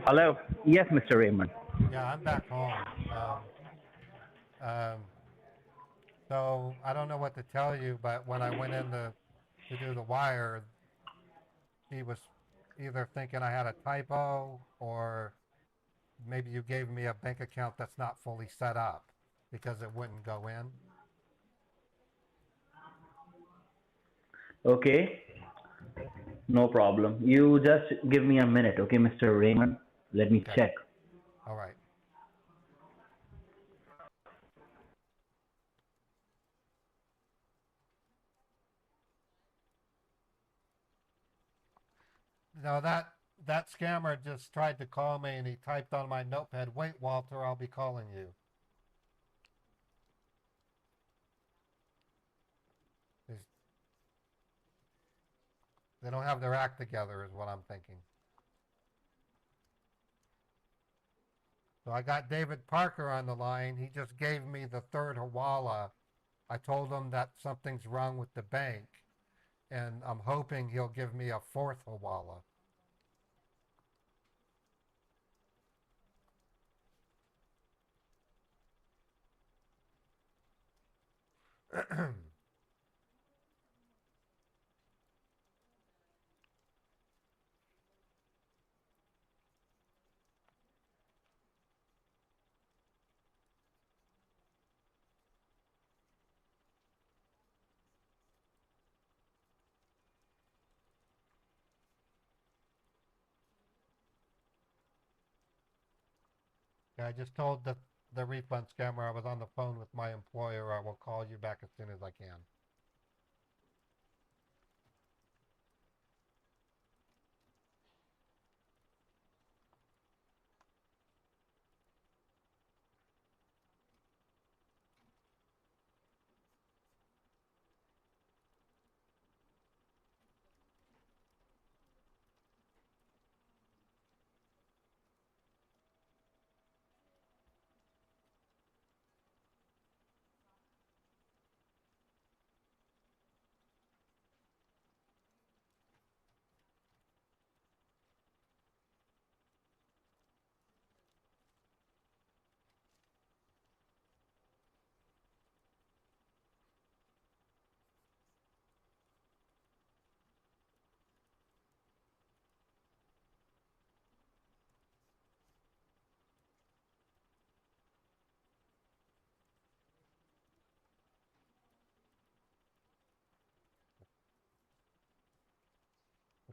Hello. Yes, Mr. Raymond. Yeah, I'm back home. Um, so I don't know what to tell you, but when I went in to do the wire, he was either thinking I had a typo or maybe you gave me a bank account that's not fully set up because it wouldn't go in. Okay, no problem. You just give me a minute, okay, Mr. Raymond? Let me Okay. check. All right. No, that scammer just tried to call me and he typed on my notepad, "Wait, Walter, I'll be calling you." He's, they don't have their act together, is what I'm thinking. So I got David Parker on the line. He just gave me the third Hawala. I told him that something's wrong with the bank, and I'm hoping he'll give me a fourth Hawala. I just told the refund scammer I was on the phone with my employer. I will call you back as soon as I can.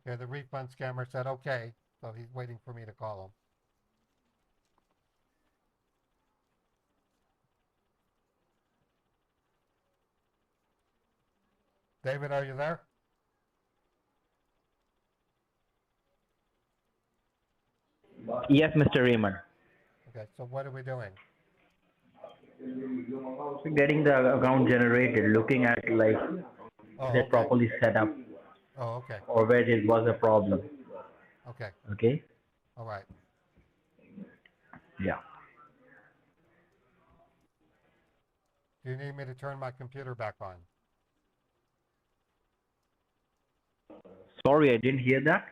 Okay, the refund scammer said okay, so he's waiting for me to call him. David, are you there? Yes, Mr. Raymond. Okay, so what are we doing? Getting the account generated, looking at like is Oh, it okay. properly set up Oh, okay. or where it was a problem. Okay. Okay? All right. Yeah. Do you need me to turn my computer back on? Sorry, I didn't hear that.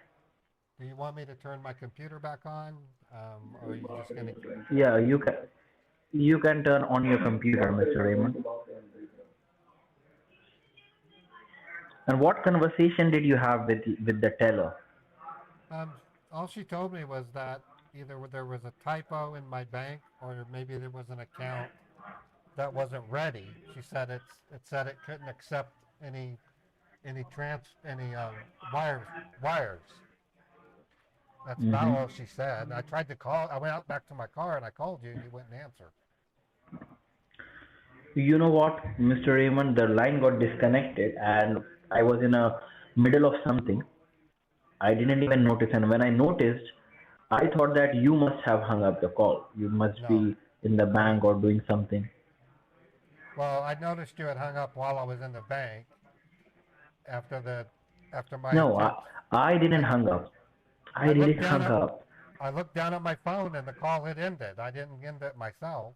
Do you want me to turn my computer back on? Or are you just going to... Yeah, you can turn on your computer, Mr. Raymond. And what conversation did you have with the teller? All she told me was that either there was a typo in my bank or maybe there was an account that wasn't ready. She said it said it couldn't accept any wires. That's about Hmm. all she said. I tried to call. I went out back to my car and I called you and you wouldn't answer. You know what, Mr. Raymond, the line got disconnected and I was in a middle of something. I didn't even notice, and when I noticed, I thought that you must have hung up the call. You must No, be in the no. bank or doing something. Well, I noticed you had hung up while I was in the bank after the after my No, attempt. I didn't I hung up. I I looked didn't down hung at up. I looked down at my phone and the call had ended. I didn't end it myself,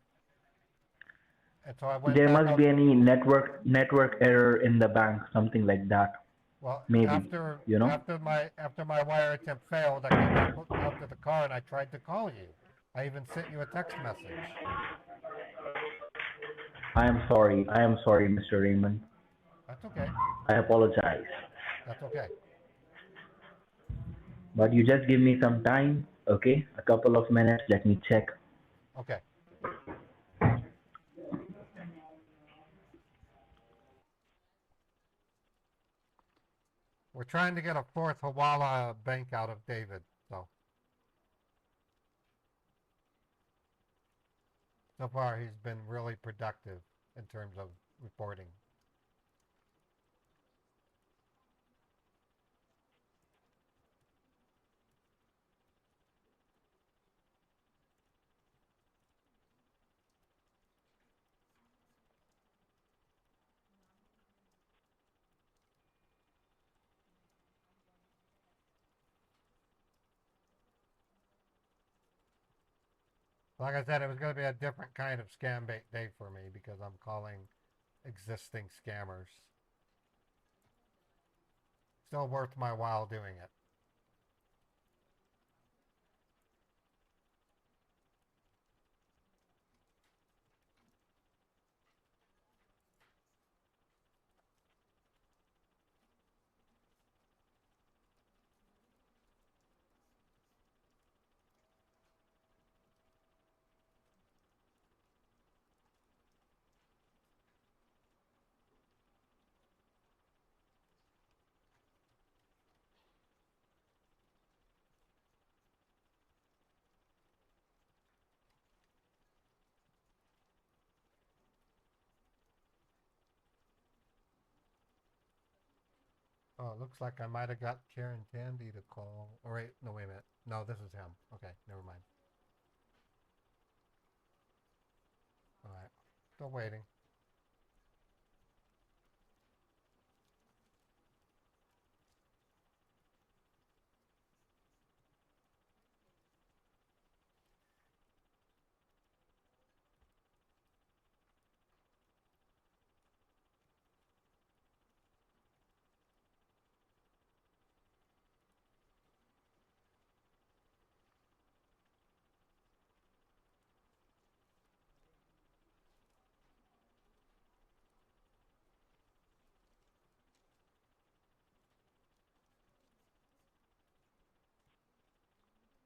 and so I went There back must out. be any network error in the bank, something like that. Well, Maybe, after you know. after my wire attempt failed, I came back out to the car and I tried to call you. I even sent you a text message. I am sorry. I am sorry, Mr. Raymond. That's okay. I apologize. That's okay. But you just give me some time, okay? A couple of minutes. Let me check. Okay. We're trying to get a fourth Hawala bank out of David. So far he's been really productive in terms of reporting. Like I said, it was going to be a different kind of scam bait day for me because I'm calling existing scammers. Still worth my while doing it. Oh, it looks like I might have got Karen Tandy to call. Oh, wait, no, wait a minute. No, this is him. Okay, never mind. All right, still waiting.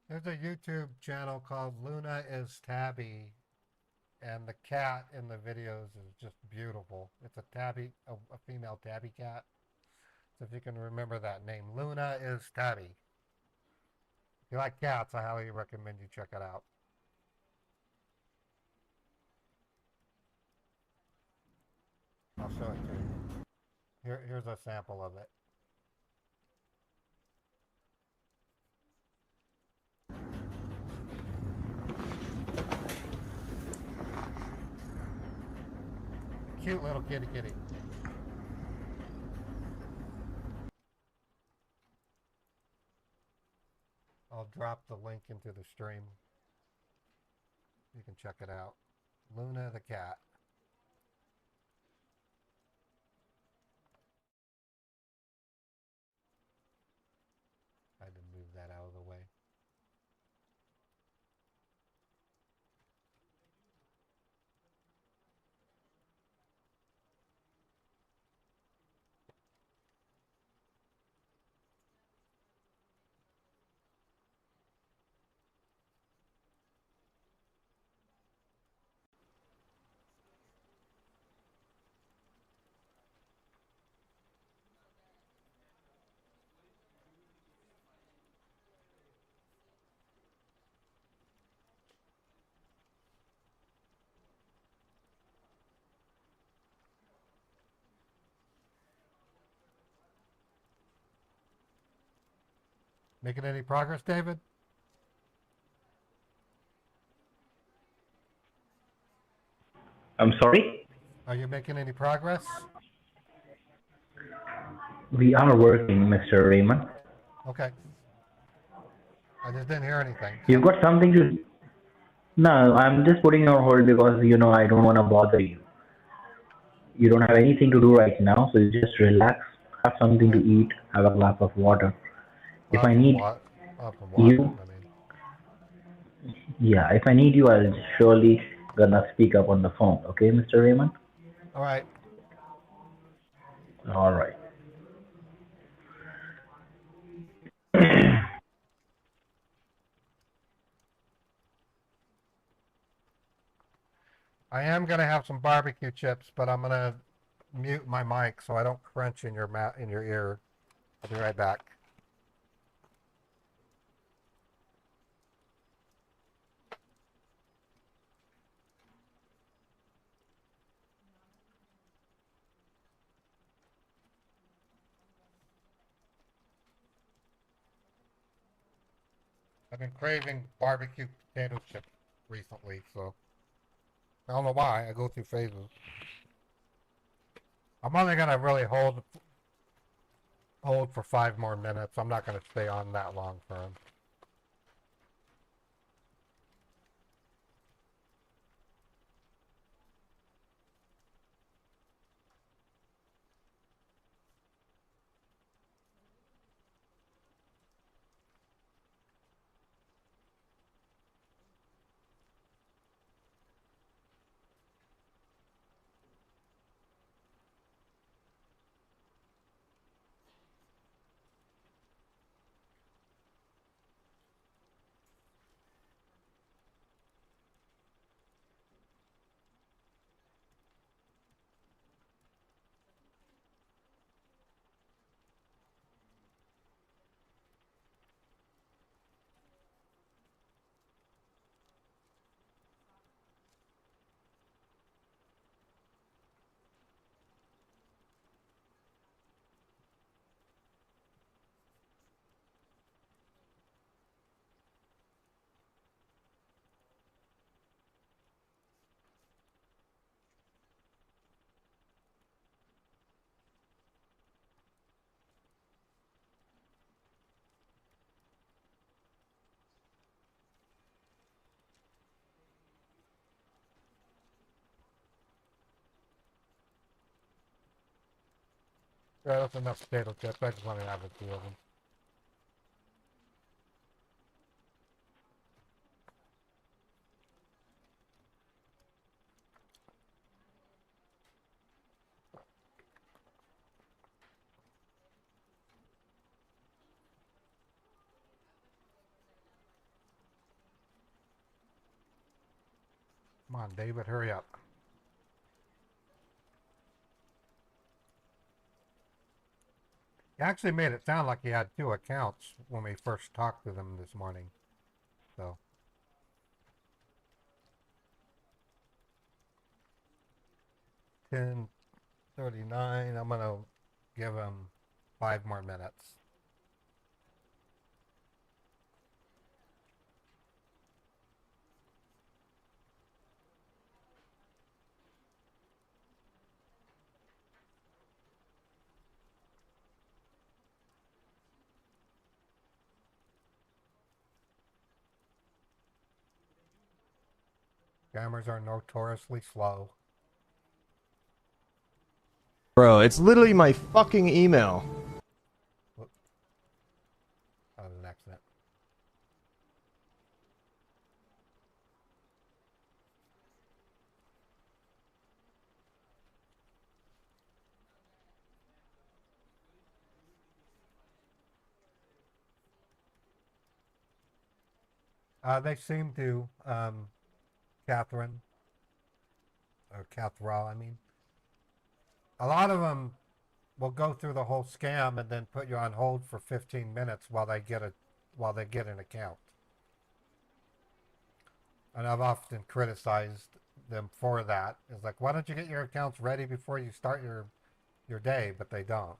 There's a YouTube channel called Luna is Tabby, and the cat in the videos is just beautiful. It's a tabby, a female tabby cat. So if you can remember that name, Luna is Tabby. If you like cats, I highly recommend you check it out. I'll show it to you. Here's a sample of it. Cute little kitty kitty. I'll drop the link into the stream. You can check it out. Luna the cat. I had to move that out of the way. Making any progress, David? I'm sorry? Are you making any progress? We are working, Mr. Raymond. Okay. I just didn't hear anything, You've so. got something to... No, I'm just putting you on hold because, I don't want to bother you. You don't have anything to do right now, so you just relax, have something to Alright. eat, have a glass of water. I'll If have I some need water. I'll have some water. you, I mean, yeah, if I need you, I'll surely gonna speak up on the phone. Okay, Mr. Raymond? all right. All right. I am gonna have some barbecue chips, but I'm gonna mute my mic so I don't crunch in your ear. I'll be right back. I've been craving barbecue potato chips recently, so I don't know why. I go through phases. I'm only gonna really hold for 5 more minutes. I'm not gonna stay on that long for him. Yeah, that's enough potato chips. I just want to have a few of them. Come on, David, hurry up. He actually made it sound like he had 2 accounts when we first talked to them this morning. So 10:39. I'm gonna give him 5 more minutes. Scammers are notoriously slow. Bro, it's literally my fucking email. Whoop. That was an accident. They seem to, Catherine, or Catherall, I mean. A lot of them will go through the whole scam and then put you on hold for 15 minutes while they get an account. And I've often criticized them for that. It's like, why don't you get your accounts ready before you start your day? But they don't.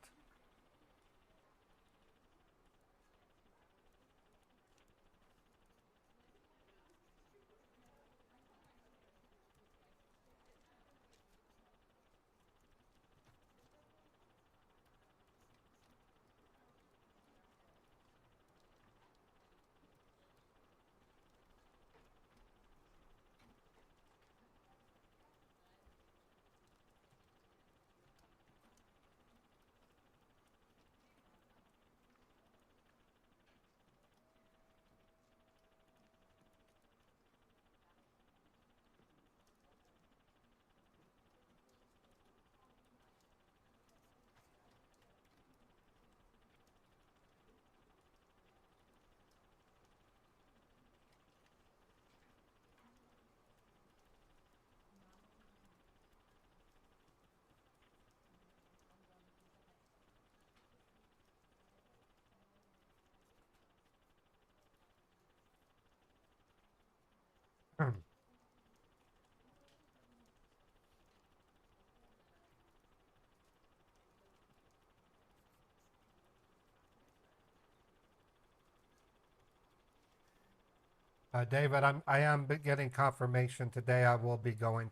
David, I am getting confirmation today. I will be going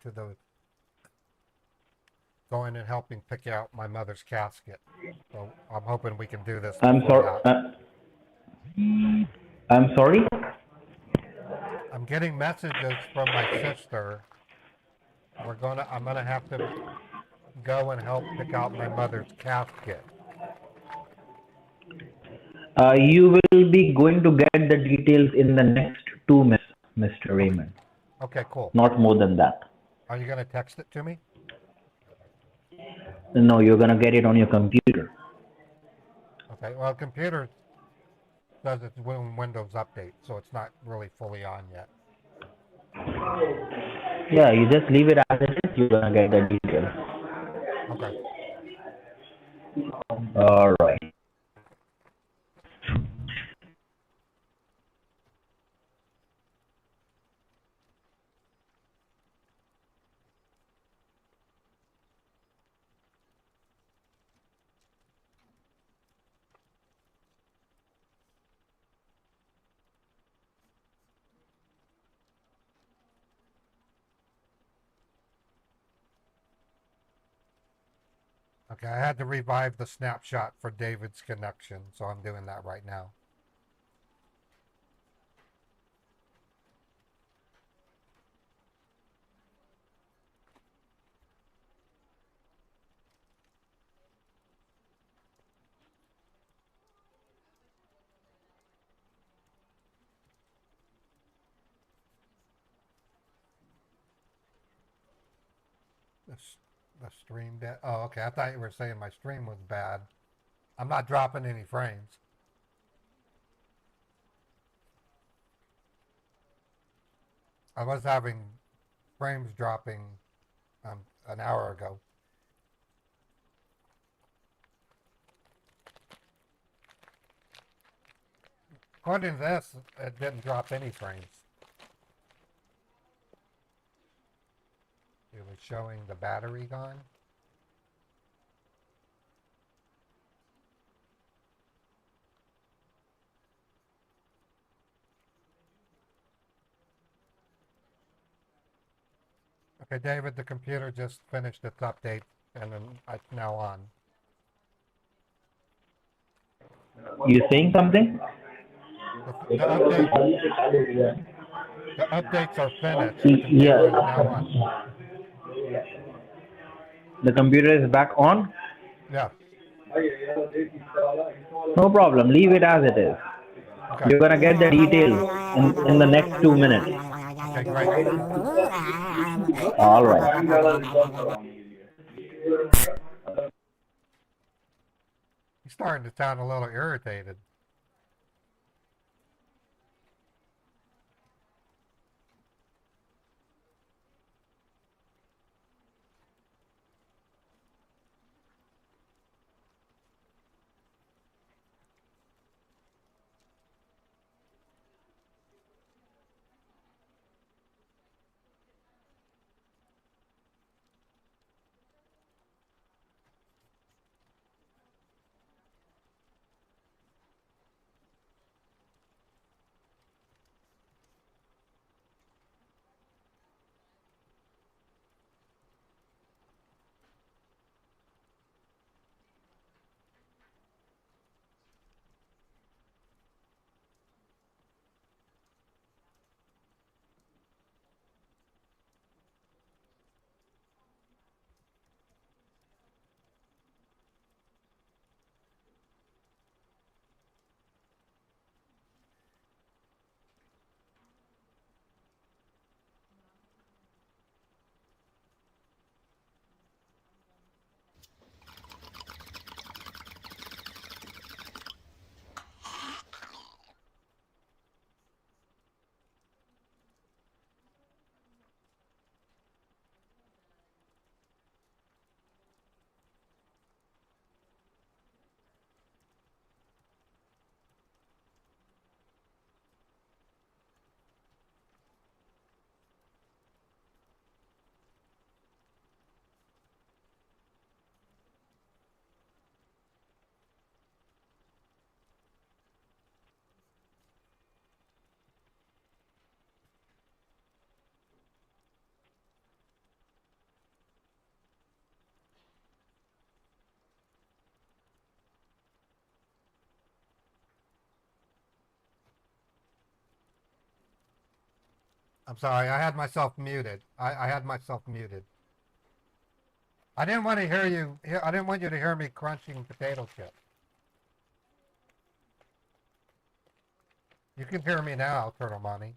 and helping pick out my mother's casket. So I'm hoping we can do this I'm before sorry. that. I'm sorry. I'm getting messages from my sister. I'm gonna have to go and help pick out my mother's casket. You will be going to get the details in the next 2 minutes, Mr. Okay. Raymond. Okay, cool. Not more than that. Are you gonna text it to me? No, you're gonna get it on your computer. Okay. Well, computer says it's when Windows update, so it's not really fully on yet. Yeah, you just leave it as it is. You're gonna get the details. Okay. All right. Okay, I had to revive the snapshot for David's connection, so I'm doing that right now. The stream dead. Oh, okay. I thought you were saying my stream was bad. I'm not dropping any frames. I was having frames dropping an hour ago. According to this, it didn't drop any frames. It was showing the battery gone. Okay, David, the computer just finished its update and then it's now on. You saying something? The updates are finished. The computer is now on. The computer is back on? Yeah. No problem. Leave it as it is. Okay. You're gonna get the details in the next 2 minutes. Okay, great. All right. He's starting to sound a little irritated. I'm sorry, I had myself muted. I had myself muted. I didn't want to hear you. I didn't want you to hear me crunching potato chips. You can hear me now, Turtle Money.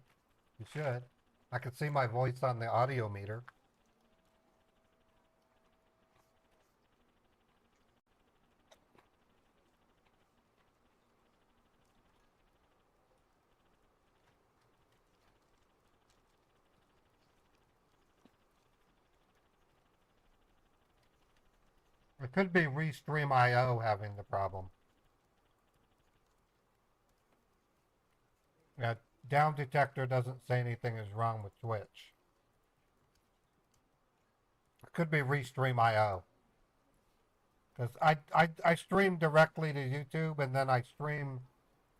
You should. I can see my voice on the audio meter. It could be Restream.io having the problem. Down detector doesn't say anything is wrong with Twitch. It could be Restream.io. Because I stream directly to YouTube and then I stream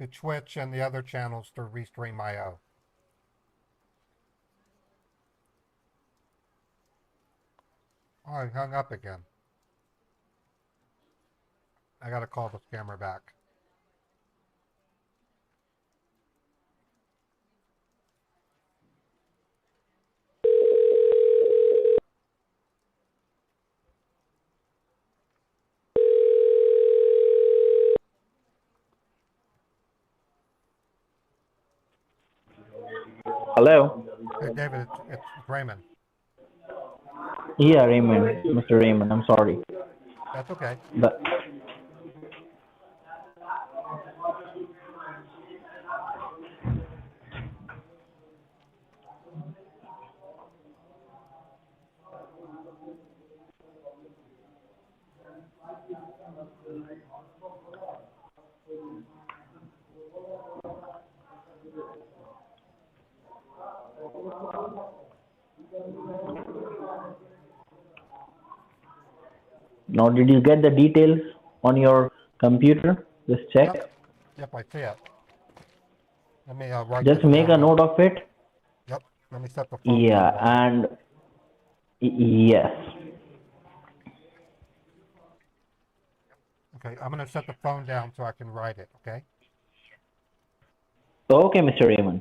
to Twitch and the other channels through Restream.io. Oh, I hung up again. I gotta call the scammer back. Hello. Hey, David, it's Raymond. Yeah, Raymond, Mr. Raymond, I'm sorry. That's okay. The, now, did you get the details on your computer? Just check. Yep. Yep, I see it. Let me write Just this make a down. note of it. Yep. Let me set the phone Yeah, down while I. and yes. Okay, I'm gonna set the phone down so I can write it. Okay. Okay, Mr. Raymond.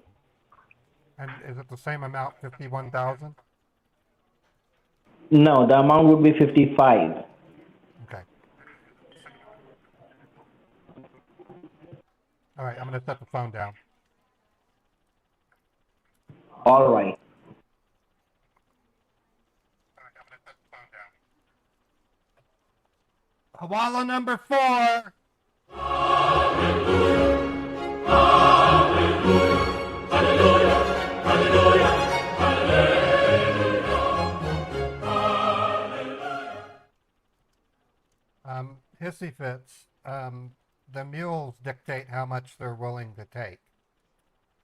And is it the same amount, 51,000? No, the amount would be 55. Okay. All right, I'm gonna set the phone down. All right. Hawala number 4. Hissy fits. The mules dictate how much they're willing to take.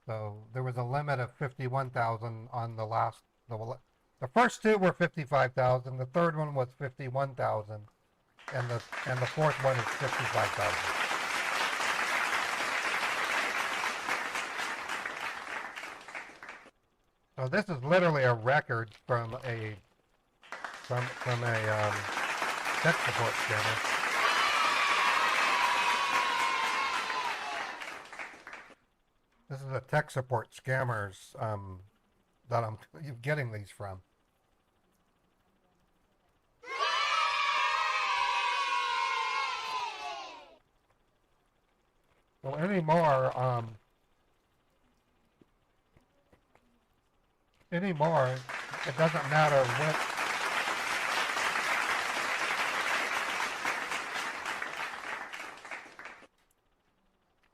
So there was a limit of 51,000 on the last. The first two were 55,000. The third one was 51,000, and the fourth one is 55,000. So this is literally a record from a tech support scammer. This is a tech support scammers that I'm getting these from. So anymore, it doesn't matter what.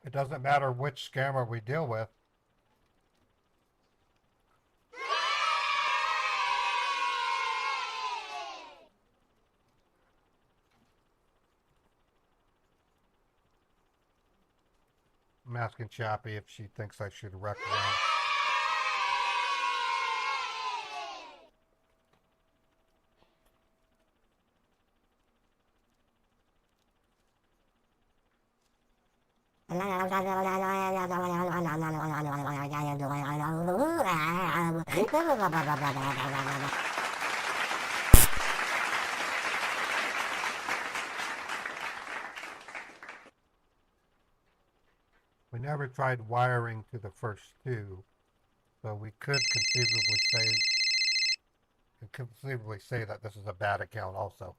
It doesn't matter which scammer we deal with. I'm asking Chappie if she thinks I should wreck around. We never tried wiring to the first two, so we could conceivably say that this is a bad account also.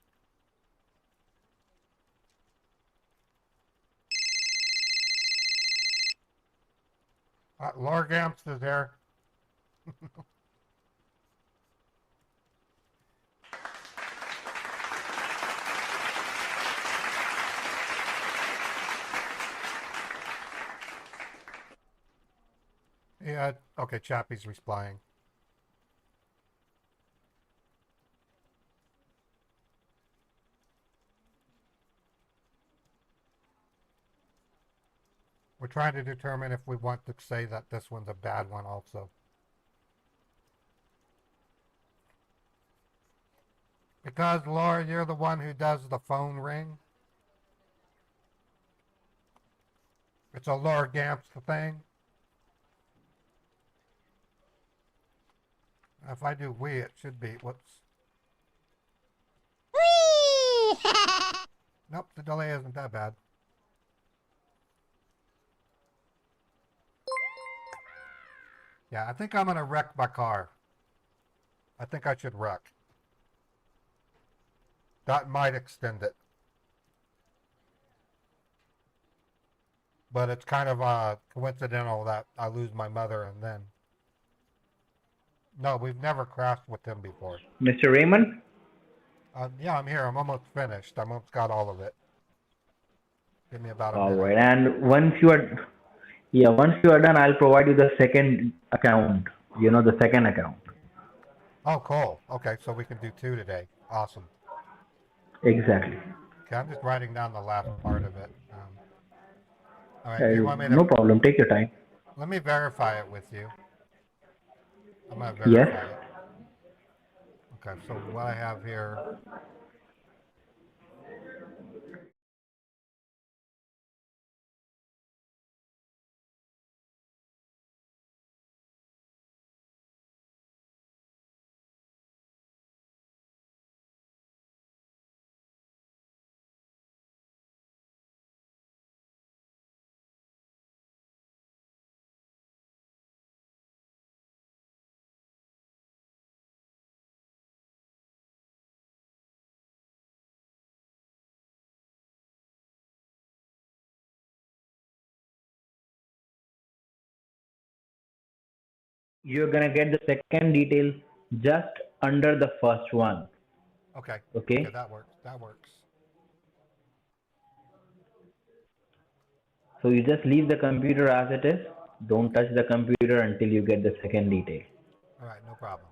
Lorgamps is there. Yeah, okay, Chappie's replying. We're trying to determine if we want to say that this one's a bad one also. Because, Laura, you're the one who does the phone ring. It's a Laura Gamps thing. If I do we, it should be, whoops. Nope, the delay isn't that bad. Yeah, I think I'm gonna wreck my car. I think I should wreck. That might extend it. But it's kind of coincidental that I lose my mother and then. No, we've never crashed with him before. Mr. Raymond? Yeah, I'm here. I'm almost finished. I'm almost got all of it. Give me about a All minute. right. And once you are done, I'll provide you the second account. The second account. Oh, cool. Okay, so we can do two today. Awesome. Exactly. Okay, I'm just writing down the last part of it. All right, do you want me to? No problem. Take your time. Let me verify it with you. I'm gonna Yes. verify it. Okay, so what I have here. You're gonna get the second detail just under the first one. Okay, okay, Okay. that works. That works. So you just leave the computer as it is. Don't touch the computer until you get the second detail. All right, no problem.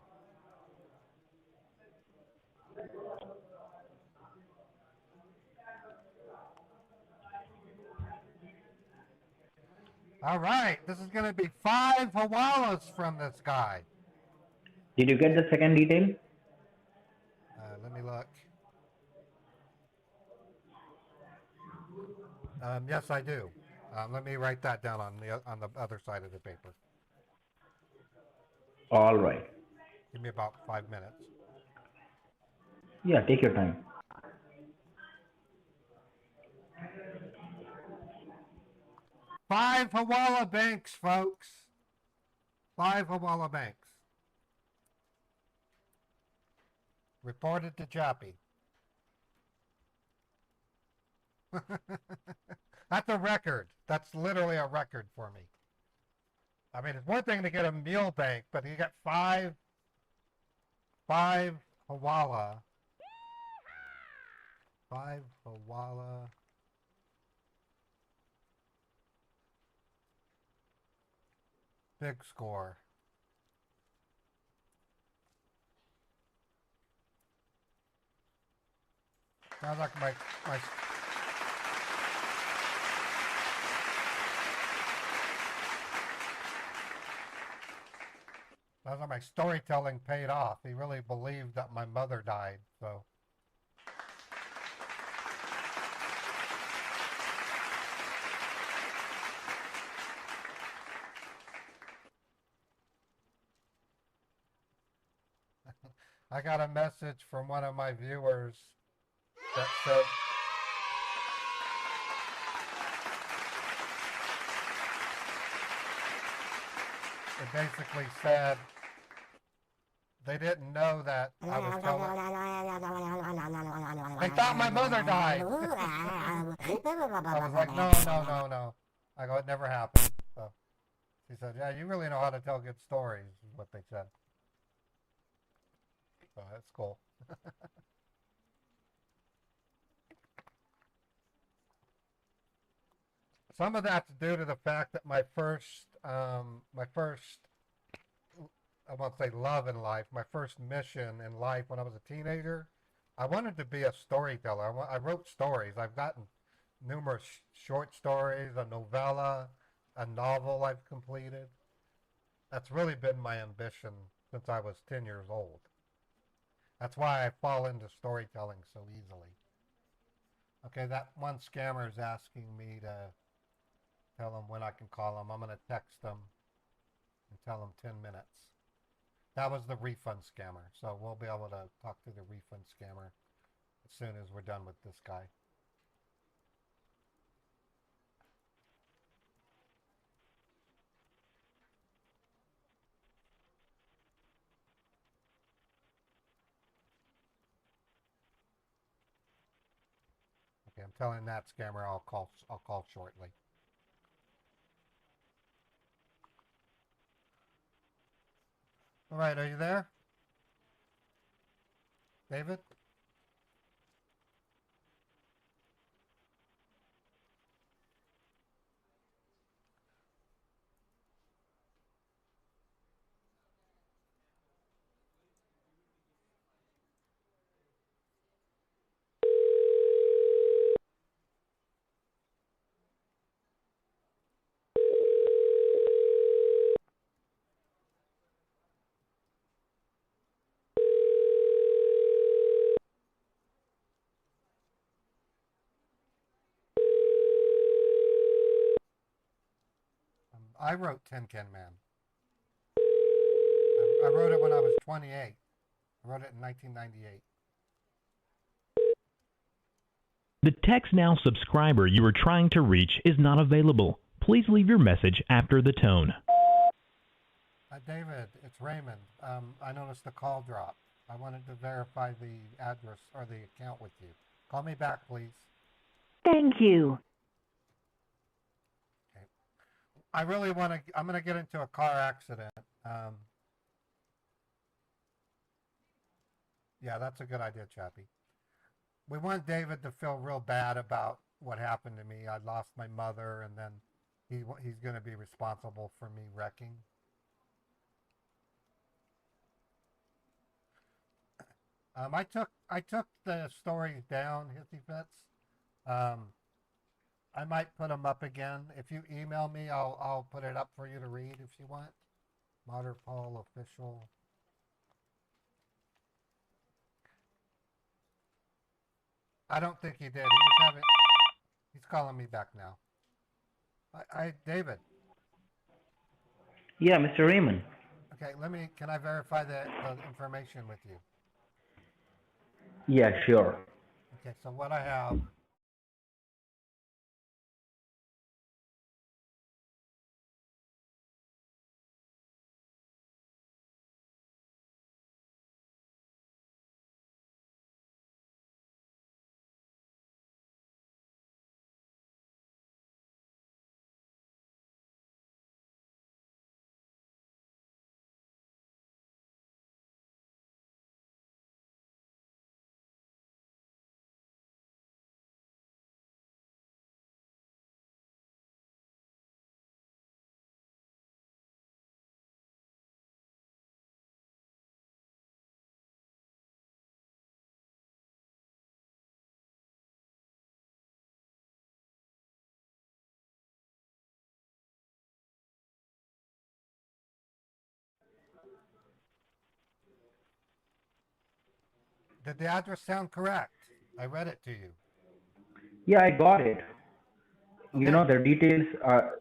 All right, this is gonna be 5 Hawalas from this guy. Did you get the second detail? Let me look. Yes, I do. Let me write that down on the other side of the paper. All right. Give me about 5 minutes. Yeah, take your time. 5 Hawala banks, folks. 5 Hawala banks. Reported to Chappie. That's a record. That's literally a record for me. I mean, it's one thing to get a mule bank, but you got five Hawala, 5 Hawala. Big score. Sounds like my sounds like my storytelling paid off. He really believed that my mother died. So I got a message from one of my viewers that said it basically said they didn't know that I was telling. They thought my mother died. I was like, no, no, no, no. I go, it never happened. So she said, yeah, you really know how to tell good stories, is what they said. So that's cool. Some of that's due to the fact that my first, I won't say love in life, my first mission in life when I was a teenager, I wanted to be a storyteller. I wrote stories. I've gotten numerous short stories, a novella, a novel I've completed. That's really been my ambition since I was 10 years old. That's why I fall into storytelling so easily. Okay, that one scammer is asking me to tell him when I can call him. I'm going to text him and tell him 10 minutes. That was the refund scammer. So we'll be able to talk to the refund scammer as soon as we're done with this guy. Okay, I'm telling that scammer I'll call shortly. All right, are you there? David? I wrote Tin Can Man. I wrote it when I was 28. I wrote it in 1998. The Text Now subscriber you are trying to reach is not available. Please leave your message after the tone. David, it's Raymond. I noticed the call dropped. I wanted to verify the address or the account with you. Call me back, please. Thank you. Okay. I really want to, I'm going to get into a car accident. Yeah, that's a good idea, Chappie. We want David to feel real bad about what happened to me. I lost my mother, and then he's going to be responsible for me wrecking. I took the stories down, Hissy Fits. I might put them up again. If you email me, I'll put it up for you to read if you want. Motorpole official. I don't think he did. He's calling me back now. David. Yeah, Mr. Raymond. Okay, can I verify the information with you? Yeah, sure. Okay, so what I have. Did the address sound correct? I read it to you. Yeah, I got it. Okay. You know, the details are.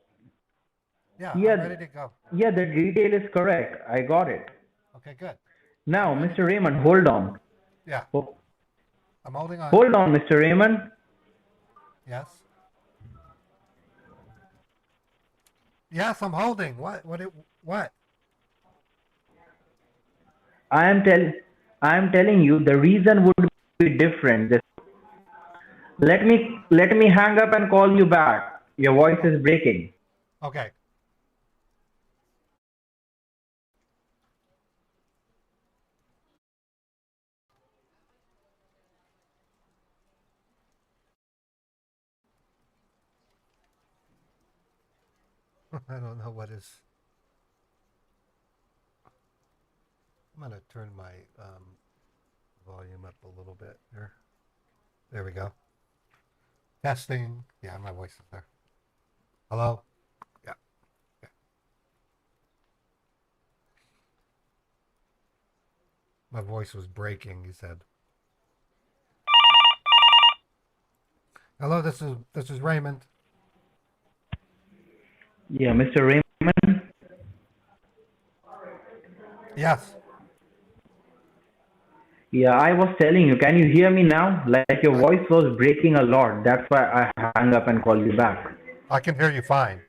Yeah, Yeah, I'm ready to go. yeah, the detail is correct. I got it. Okay, good. Now, Mr. Raymond, hold on. Yeah. Oh, I'm holding on. hold on, Mr. Raymond. Yes. Yes, I'm holding. What? I am telling you the reason would be different. Let me hang up and call you back. Your voice is breaking. Okay. I don't know what is. I'm gonna turn my volume up a little bit here. There we go. Testing. Yeah, my voice is there. Hello? Yeah. Okay. My voice was breaking, he said. Hello, this is Raymond. Yeah, Mr. Raymond. Yes. Yeah, I was telling you, can you hear me now? Like your voice was breaking a lot. That's why I hung up and called you back. I can hear you fine.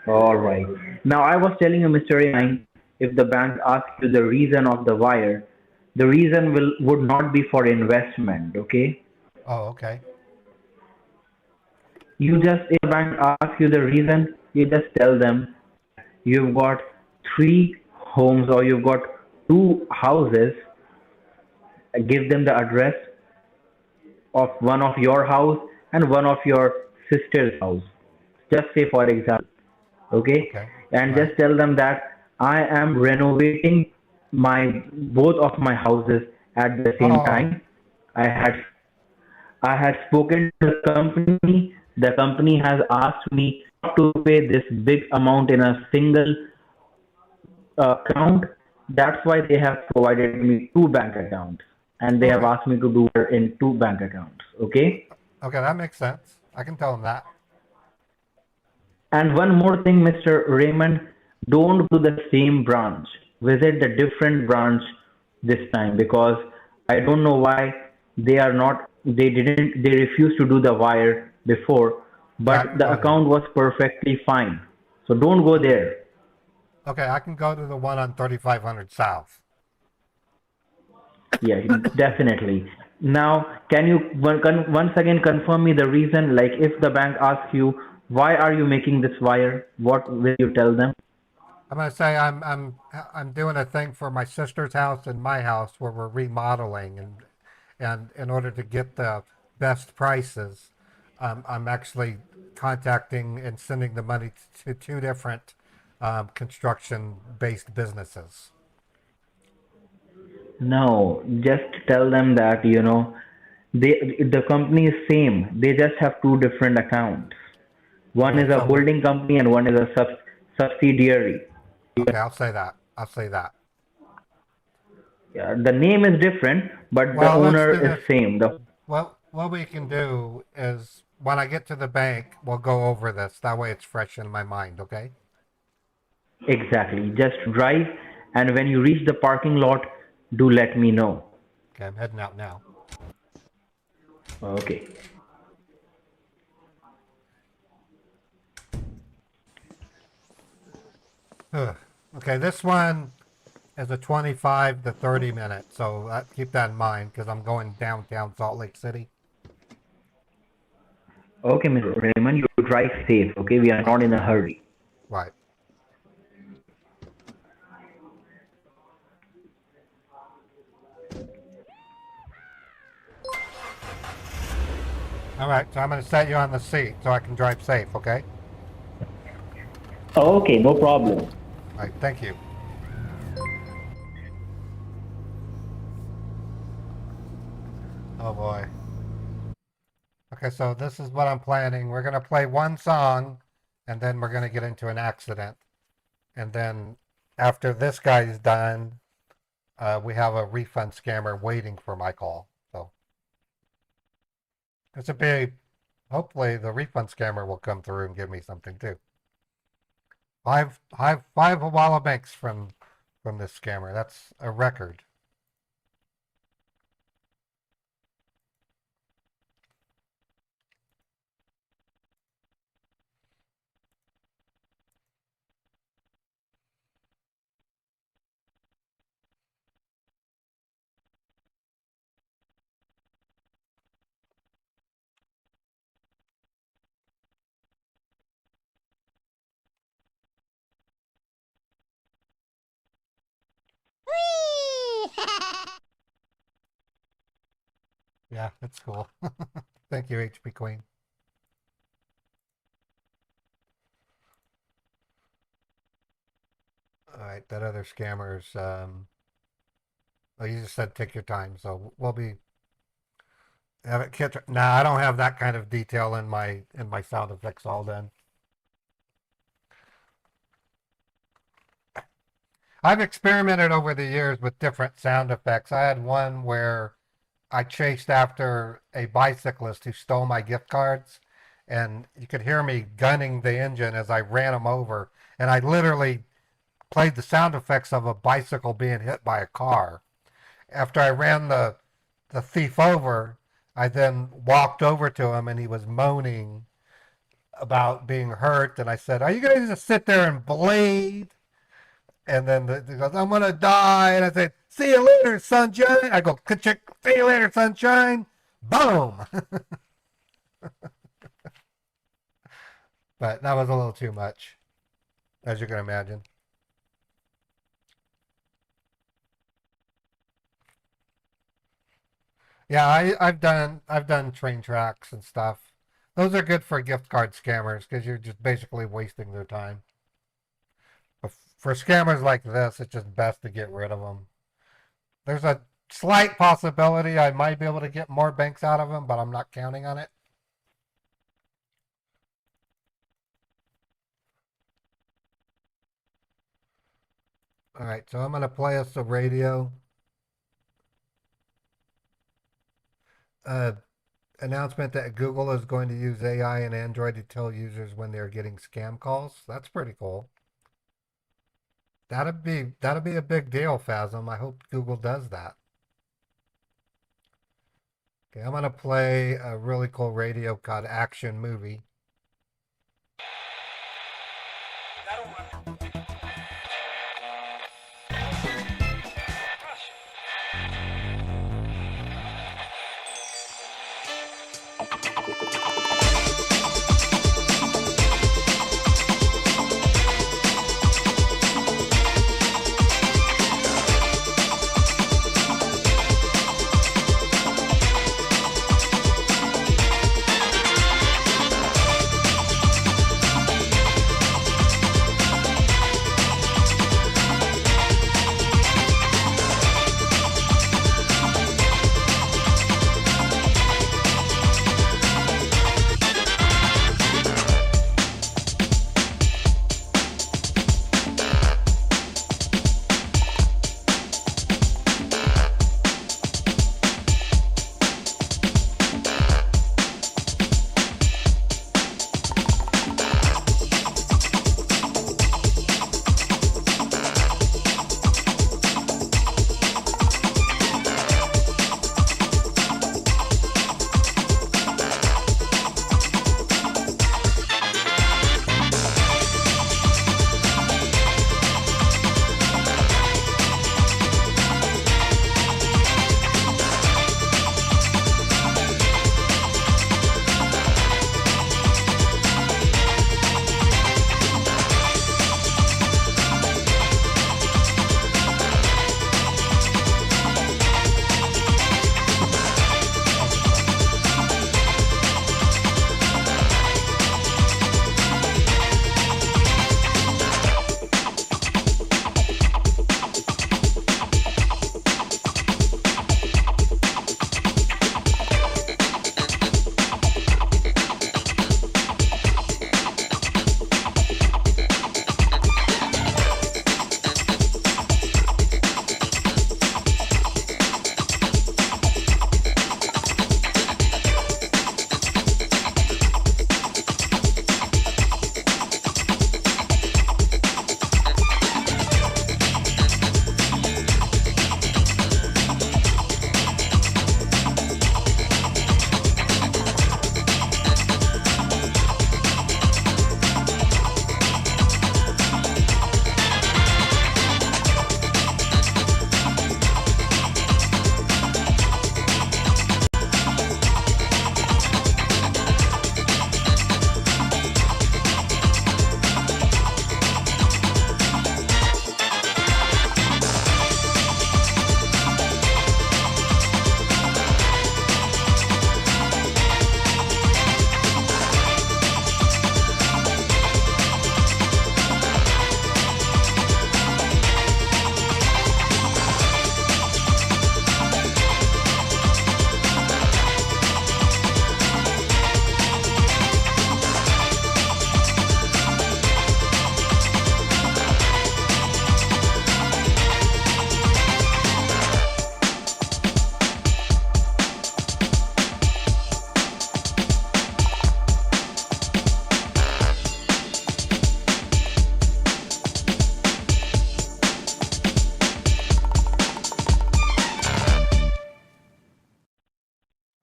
All right. Now I was telling you, Mr. Raymond, if the bank asks you the reason of the wire, the reason would not be for investment, okay? Oh, okay. If the bank asks you the reason, you just tell them you've got 3 homes or you've got 2 houses. Give them the address of one of your house and one of your sister's house. Just say for example, okay? And Right. just tell them that I am renovating my both of my houses at the same Oh. time. I had spoken to the company. The company has asked me not to pay this big amount in a single account. That's why they have provided me 2 bank accounts, and they have Okay. asked me to do it in 2 bank accounts. Okay? Okay, that makes sense. I can tell them that. And one more thing, Mr. Raymond, don't go to the same branch. Visit the different branch this time because I don't know why they refused to do the wire before, Yeah, I but can the go there. account was perfectly fine. So don't go there. Okay, I can go to the one on 3500 South. Yeah, definitely. Now, can you once again confirm me the reason? Like, if the bank asks you, why are you making this wire? What will you tell them? I'm gonna say I'm doing a thing for my sister's house and my house where we're remodeling, and in order to get the best prices, I'm actually contacting and sending the money to two different construction-based businesses. No, just tell them that, the company is same. They just have two different accounts. One Okay, is a holding company and one is a subsidiary. okay, I'll say that. I'll say that. Yeah, the name is different, but the Well, let's owner do is this. same. Well, what we can do is when I get to the bank, we'll go over this. That way, it's fresh in my mind. Okay. Exactly. Just drive, and when you reach the parking lot, do let me know. Okay, I'm heading out now. Okay. Okay, this one is a 25 to 30 minute, so keep that in mind because I'm going downtown Salt Lake City. Okay, Mr. Raymond, you drive safe. Okay, we are not in a hurry. Right. All right, so I'm going to set you on the seat so I can drive safe. Okay. Okay, no problem. All right. Thank you. Oh boy. Okay, so this is what I'm planning. We're going to play one song, and then we're going to get into an accident, and then after this guy's done, we have a refund scammer waiting for my call. So it's a big. Hopefully, the refund scammer will come through and give me something too. Five Hawala banks from this scammer. That's a record. Yeah, that's cool. Thank you, HP Queen. All right, that other scammer's. Oh, you just said take your time, so we'll be. Have it catch. Nah, I don't have that kind of detail in my sound effects all done. I've experimented over the years with different sound effects. I had one where I chased after a bicyclist who stole my gift cards, and you could hear me gunning the engine as I ran him over. And I literally played the sound effects of a bicycle being hit by a car. After I ran the thief over, I then walked over to him and he was moaning about being hurt. And I said, "Are you going to just sit there and bleed?" And then he goes, "I'm going to die." And I said, "See you later, sunshine." I go, "Ka-chick, see you later, sunshine." Boom. But that was a little too much, as you can imagine. Yeah, I've done train tracks and stuff. Those are good for gift card scammers because you're just basically wasting their time. But for scammers like this, it's just best to get rid of them. There's a slight possibility I might be able to get more banks out of them, but I'm not counting on it. All right, so I'm gonna play us the radio. Uh, announcement that Google is going to use AI and Android to tell users when they're getting scam calls. That's pretty cool. That'd be a big deal, Phasm. I hope Google does that. Okay, I'm gonna play a really cool radio called Action Movie.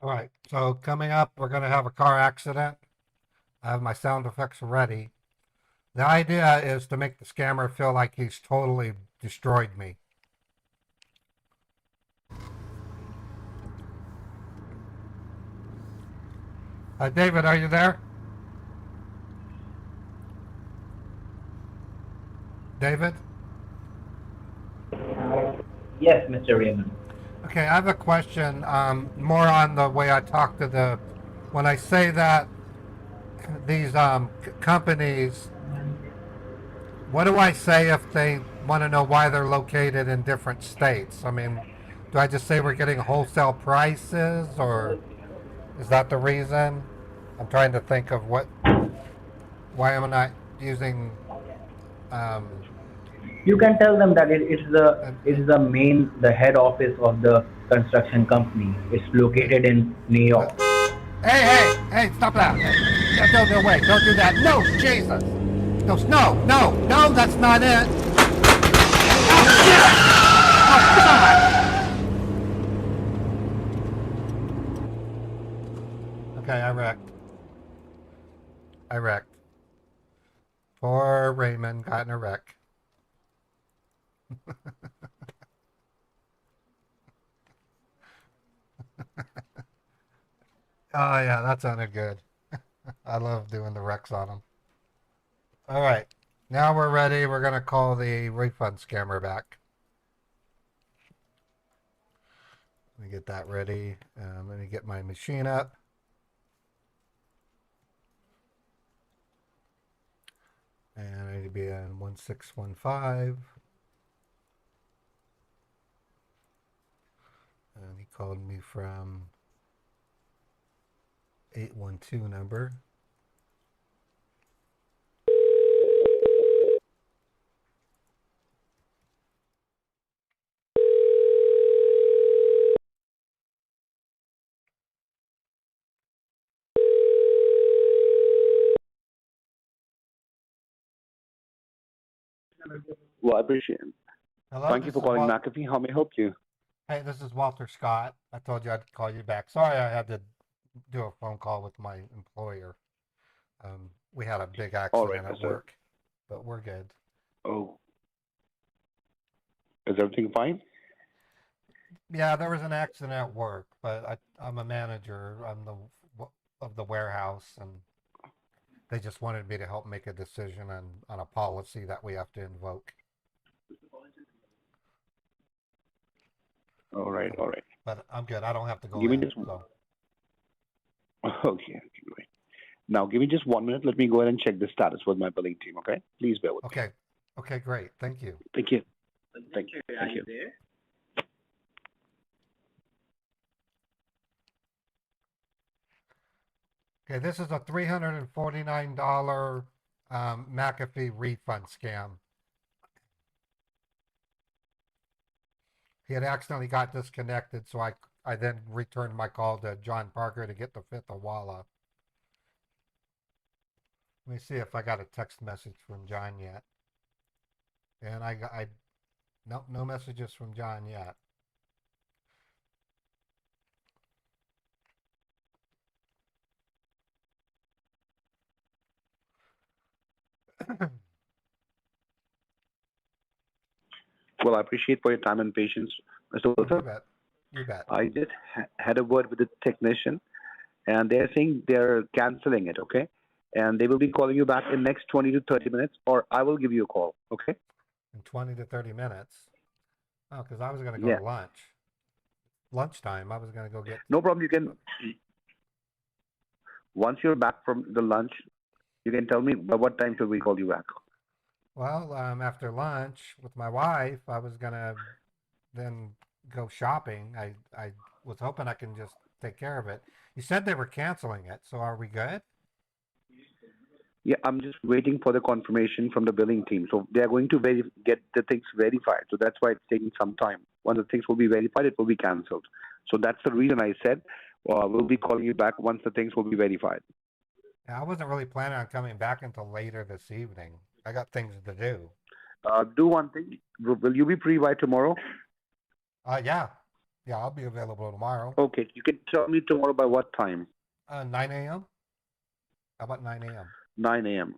All right, so coming up, we're going to have a car accident. I have my sound effects ready. The idea is to make the scammer feel like he's totally destroyed me. David, are you there? David? Yes, Mr. Raymond. Okay, I have a question, more on the way I talk to when I say that these companies, what do I say if they want to know why they're located in different states? I mean, do I just say we're getting wholesale prices, or is that the reason? I'm trying to think of why am I not using, You can tell them that it's the head office of the construction company. It's located in New York. Hey, stop that. No, wait, don't do that. No, Jesus. No, that's not it. Okay, I wrecked. Poor Raymond got in a wreck. Oh, yeah, that sounded good. I love doing the wrecks on them. All right, now we're ready. We're going to call the refund scammer back. Let me get that ready. Let me get my machine up. And I need to be on 1615. And he called me from 812 number. Well, I appreciate it. Hello, Thank you for calling McAfee. How may I help you? Hey, this is Walter Scott. I told you I'd call you back. Sorry, I had to do a phone call with my employer. We had a big All right, accident at yes, sir. work, but we're good. Oh, is everything fine? Yeah, there was an accident at work, but I'm a manager. Of the warehouse, and they just wanted me to help make a decision on a policy that we have to invoke. All right, So, all right. but I'm good. I don't have to go Give me in. just So okay, great. Now, give me just 1 minute. Let me go ahead and check the status with my billing team. Okay, please bear with me. okay, great. Thank you. Thank you. Thank you. Thank you. Okay, this is a $349 McAfee refund scam. He had accidentally got disconnected, so I then returned my call to John Parker to get the fifth Awala. Let me see if I got a text message from John yet. And nope, no messages from John yet. Well, I appreciate for your time and patience, Mr. You Wilson. bet. You bet. I just had a word with the technician, and they're saying they're canceling it. Okay, and they will be calling you back in next 20 to 30 minutes, or I will give you a call. Okay? In 20 to 30 minutes. Oh, because I was going to go Yeah. to lunch. Lunchtime, I was going to go get. No problem. You can once you're back from the lunch, you can tell me by what time should we call you back. Well, after lunch with my wife, I was going to then go shopping. I was hoping I can just take care of it. You said they were canceling it, so are we good? Yeah, I'm just waiting for the confirmation from the billing team. So they are going to get the things verified. So that's why it's taking some time. Once the things will be verified, it will be canceled. So that's the reason I said we'll be calling you back once the things will be verified. Yeah, I wasn't really planning on coming back until later this evening. I got things to do. Do one thing. Will you be free by tomorrow? Yeah, I'll be available tomorrow. Okay, you can tell me tomorrow by what time? 9 a.m. How about 9 a.m.? 9 a.m.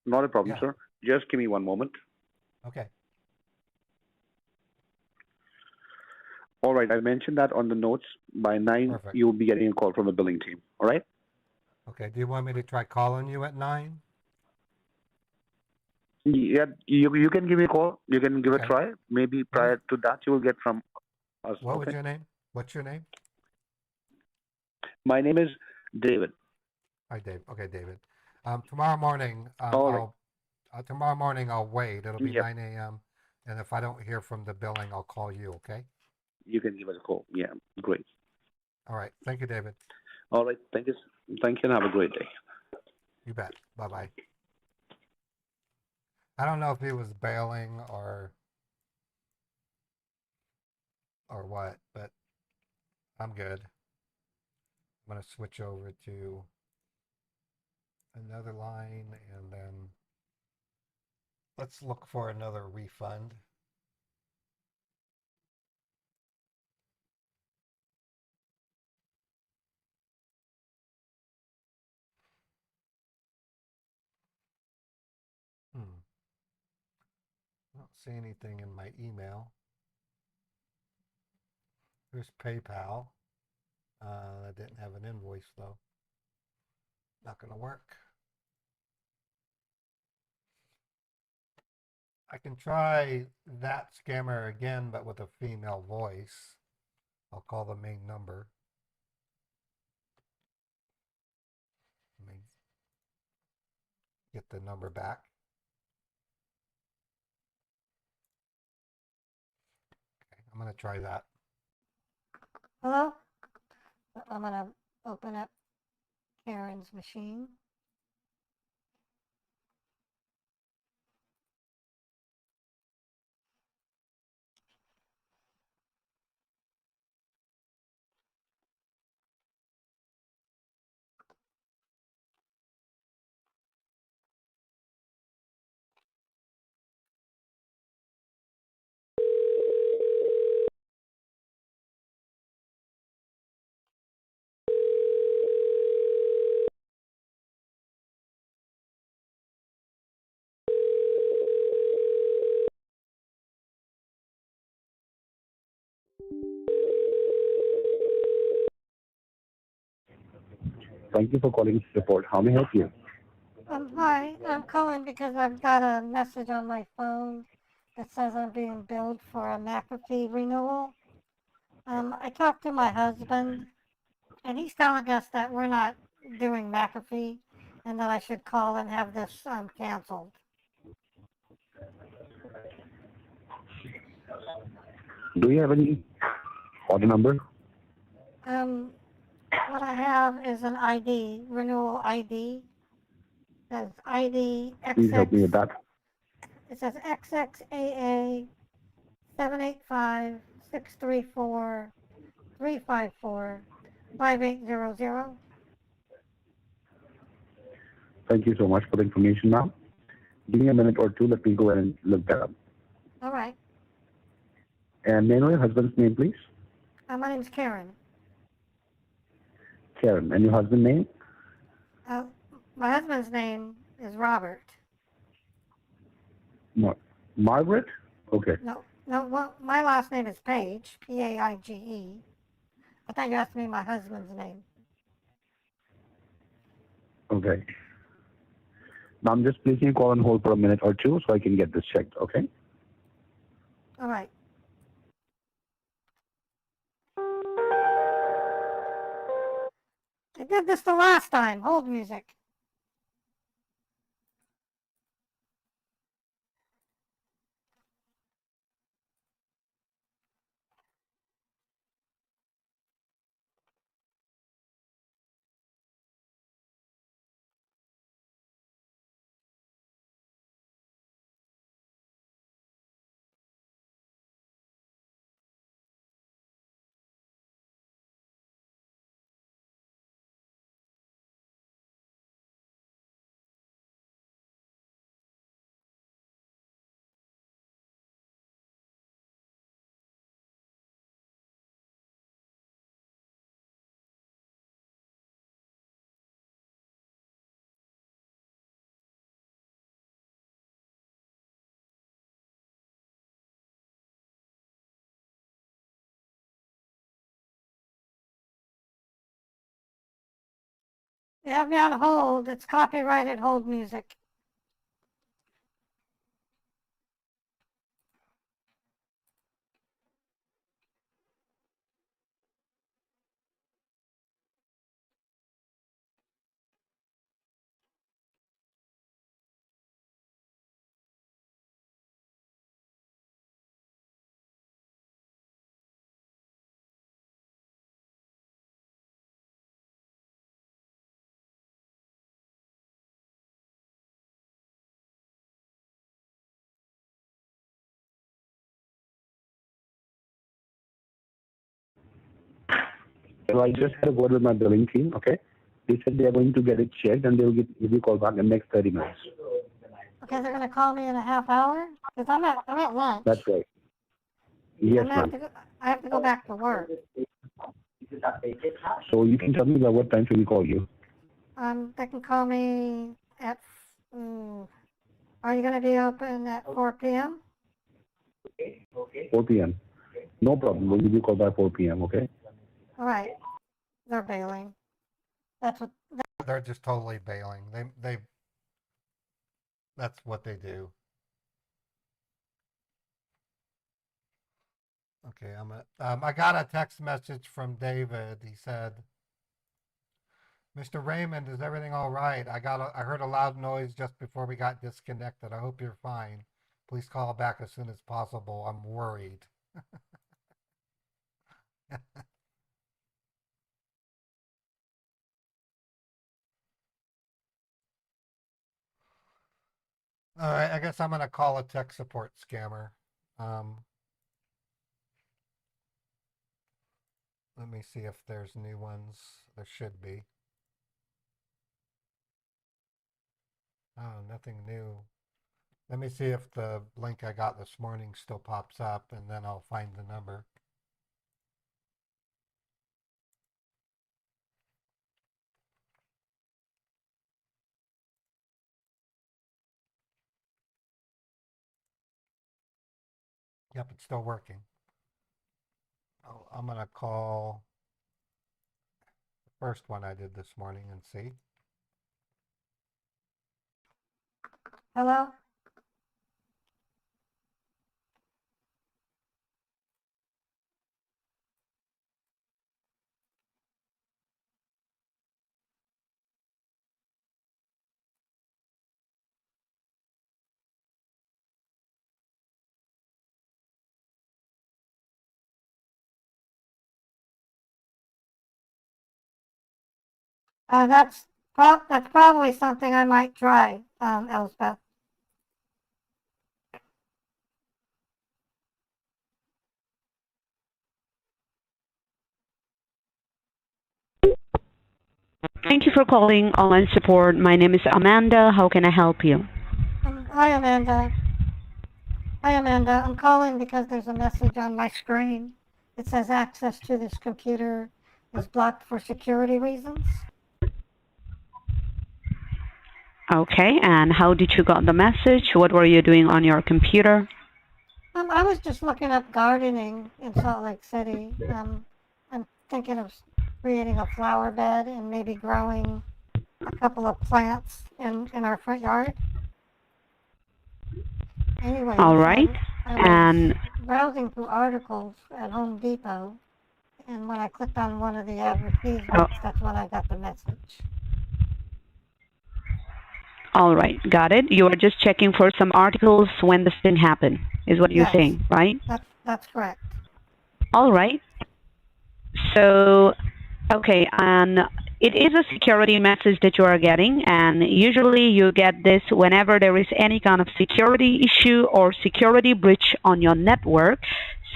Not a problem, Yeah. sir. Just give me one moment. Okay. All right, I mentioned that on the notes. By 9, Perfect. you'll be getting a call from the billing team. All right? Okay. Do you want me to try calling you at 9? Yeah, you can give me a call. You can give Okay. a try. Maybe prior to that, you will get from us. What okay? was your name? What's your name? My name is David. Hi, Dave. Okay, David. Tomorrow morning, All right. tomorrow morning I'll wait. It'll be Yep. 9 a.m. And if I don't hear from the billing, I'll call you. Okay. You can give us a call. Yeah, great. All right. Thank you, David. All right. Thank you. Thank you, and have a great day. You bet. Bye bye. I don't know if he was bailing or what, but I'm good. I'm going to switch over to another line and then let's look for another refund. I don't see anything in my email. There's PayPal. I didn't have an invoice though. Not going to work. I can try that scammer again, but with a female voice. I'll call the main number. Let me get the number back. Okay, I'm going to try that. Hello? I'm going to open up Karen's machine. Thank you for calling support. How may I help you? Hi, I'm calling because I've got a message on my phone that says I'm being billed for a McAfee renewal. I talked to my husband, and he's telling us that we're not doing McAfee, and that I should call and have this canceled. Do you have any order number? What I have is an ID, renewal ID. It says ID Please help me with XX. that. It says XXAA 785-634-354-5800. Thank you so much for the information, ma'am. Give me a minute or two. Let me go ahead and look that up. All right. And may I know your husband's name, please? My name's Karen. Karen. And your husband's name? My husband's name is Robert. Margaret? Okay. No, well, my last name is Page, Paige. I thought you asked me my husband's name. Okay. Now I'm just placing a call on hold for a minute or two so I can get this checked, okay? All right. I did this the last time. Hold music. You have me on hold. It's copyrighted hold music. So I just had a word with my billing team, okay? They said they are going to get it checked and they'll give you a call back in the next 30 minutes. Okay, they're gonna call me in a half hour? Because I'm at lunch. That's right. Yes, I ma'am. have to go back to work. So you can tell me by what time should we call you? They can call me at, are you gonna be open at 4 p.m.? 4 p.m. No problem. We'll give you a call by 4 p.m., okay? All right. They're bailing. That's what, They're just totally bailing. That's what they do. Okay, I got a text message from David. He said, "Mr. Raymond, is everything all right? I heard a loud noise just before we got disconnected. I hope you're fine. Please call back as soon as possible. I'm worried." All right, I guess I'm gonna call a tech support scammer. Um, Let me see if there's new ones. There should be. Oh, nothing new. Let me see if the link I got this morning still pops up, and then I'll find the number. Yep, it's still working. Oh, I'm gonna call the first one I did this morning and see. hello? That's probably something I might try, Elspeth. Thank you for calling online support. My name is Amanda. How can I help you? Hi, Amanda. Hi, Amanda. I'm calling because there's a message on my screen. It says access to this computer is blocked for security reasons. Okay, and how did you got the message? What were you doing on your computer? I was just looking up gardening in Salt Lake City. I'm thinking of creating a flower bed and maybe growing a couple of plants in our front yard. Anyways, All right, I was and browsing through articles at Home Depot, and when I clicked on one of the advertisements, oh, that's when I got the message. all right, got it. You are just checking for some articles when this thing happened, is what you're Yes, saying, right? that's correct. All right. So, okay, and it is a security message that you are getting, and usually you get this whenever there is any kind of security issue or security breach on your network.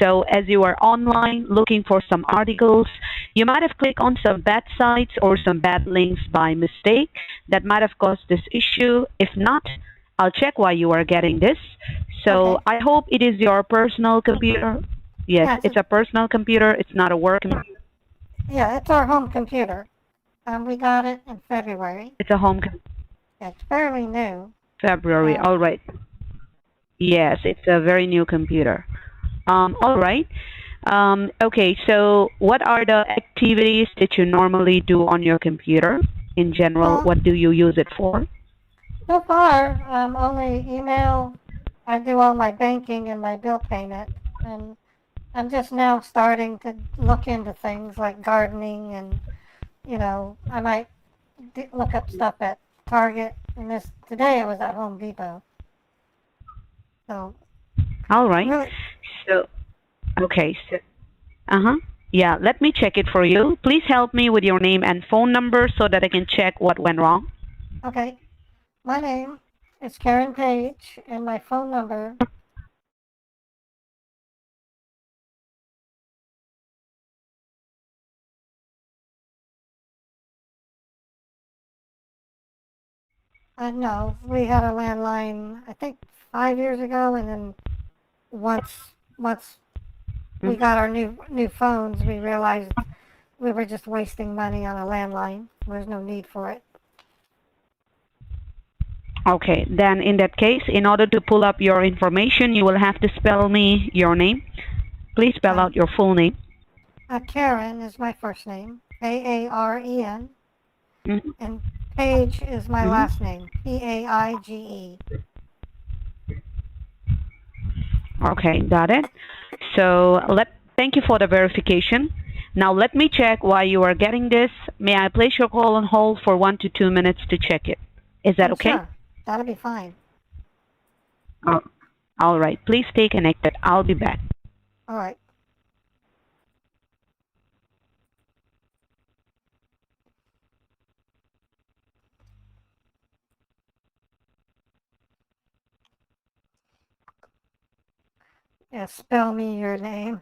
So as you are online looking for some articles, you might have clicked on some bad sites or some bad links by mistake that might have caused this issue. If not, I'll check why you are getting this. So Okay. I hope it is your personal computer. Yes, Yes, it's a personal computer. It's not a work computer. yeah, it's our home computer. We got it in February. It's a home computer. Yeah, it's fairly new. February. All right. Yes, it's a very new computer. All right. Okay, so what are the activities that you normally do on your computer in general? Well, What do you use it for? so far, only email. I do all my banking and my bill payment, and I'm just now starting to look into things like gardening, and I might look up stuff at Target. And today I was at Home Depot. So All right. really, So, okay. So, uh-huh. Yeah, let me check it for you. Please help me with your name and phone number so that I can check what went wrong. okay. My name is Karen Page, and my phone number No, we had a landline, I think 5 years ago, and then once we got our new phones, we realized we were just wasting money on a landline. There's no need for it. Okay, then in that case, in order to pull up your information, you will have to spell me your name. Please spell out your full name. Karen is my first name, Karen, and Paige is my last name, Paige. Okay, got it. So thank you for the verification. Now let me check why you are getting this. May I place your call on hold for 1 to 2 minutes to check it? Is that okay? Sure, that'll be fine. Oh, all right, please stay connected. I'll be back. All right. Yeah, spell me your name.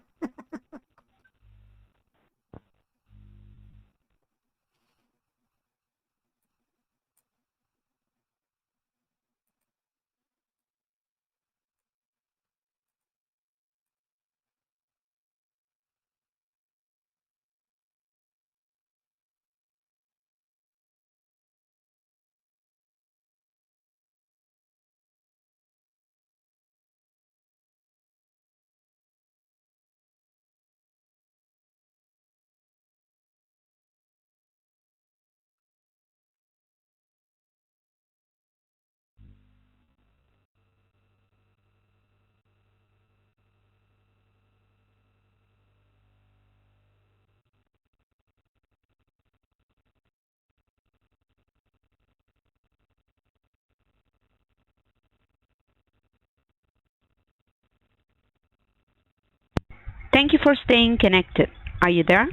Thank you for staying connected. Are you there?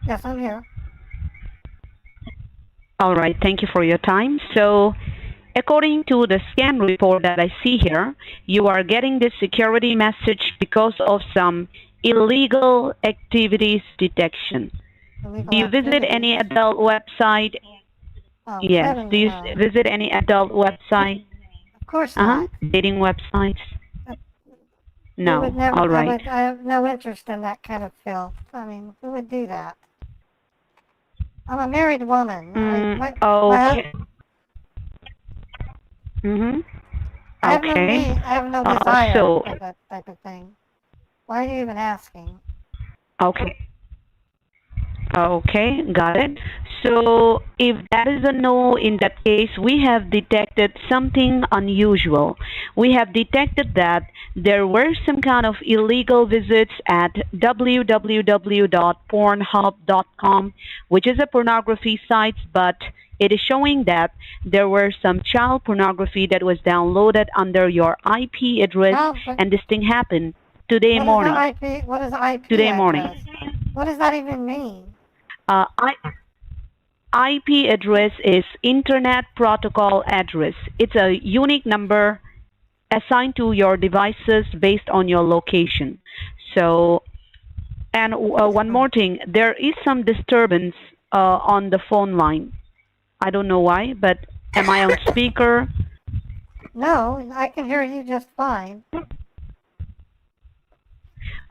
Yes, I'm here. All right, thank you for your time. So, according to the scan report that I see here, you are getting this security message because of some illegal activities detection. Do you visit any adult website? Oh, Yes. Do you no. visit any adult website? Of course not. Dating websites? We No. would never, All right. I have no interest in that kind of filth. I mean, who would do that? I'm a married woman. Okay. I have no Okay. need, I have no desire so- for that type of thing. Why are you even asking? Okay. Okay, got it. So if that is a no, in that case, we have detected something unusual. We have detected that there were some kind of illegal visits at www.pornhub.com, which is a pornography site, but it is showing that there were some child pornography that was downloaded under your IP address, and this thing happened today morning. What is IP Today address? morning. What does that even mean? IP address is Internet Protocol Address. It's a unique number assigned to your devices based on your location. So, and one more thing, there is some disturbance on the phone line. I don't know why, but am I on speaker? No, I can hear you just fine.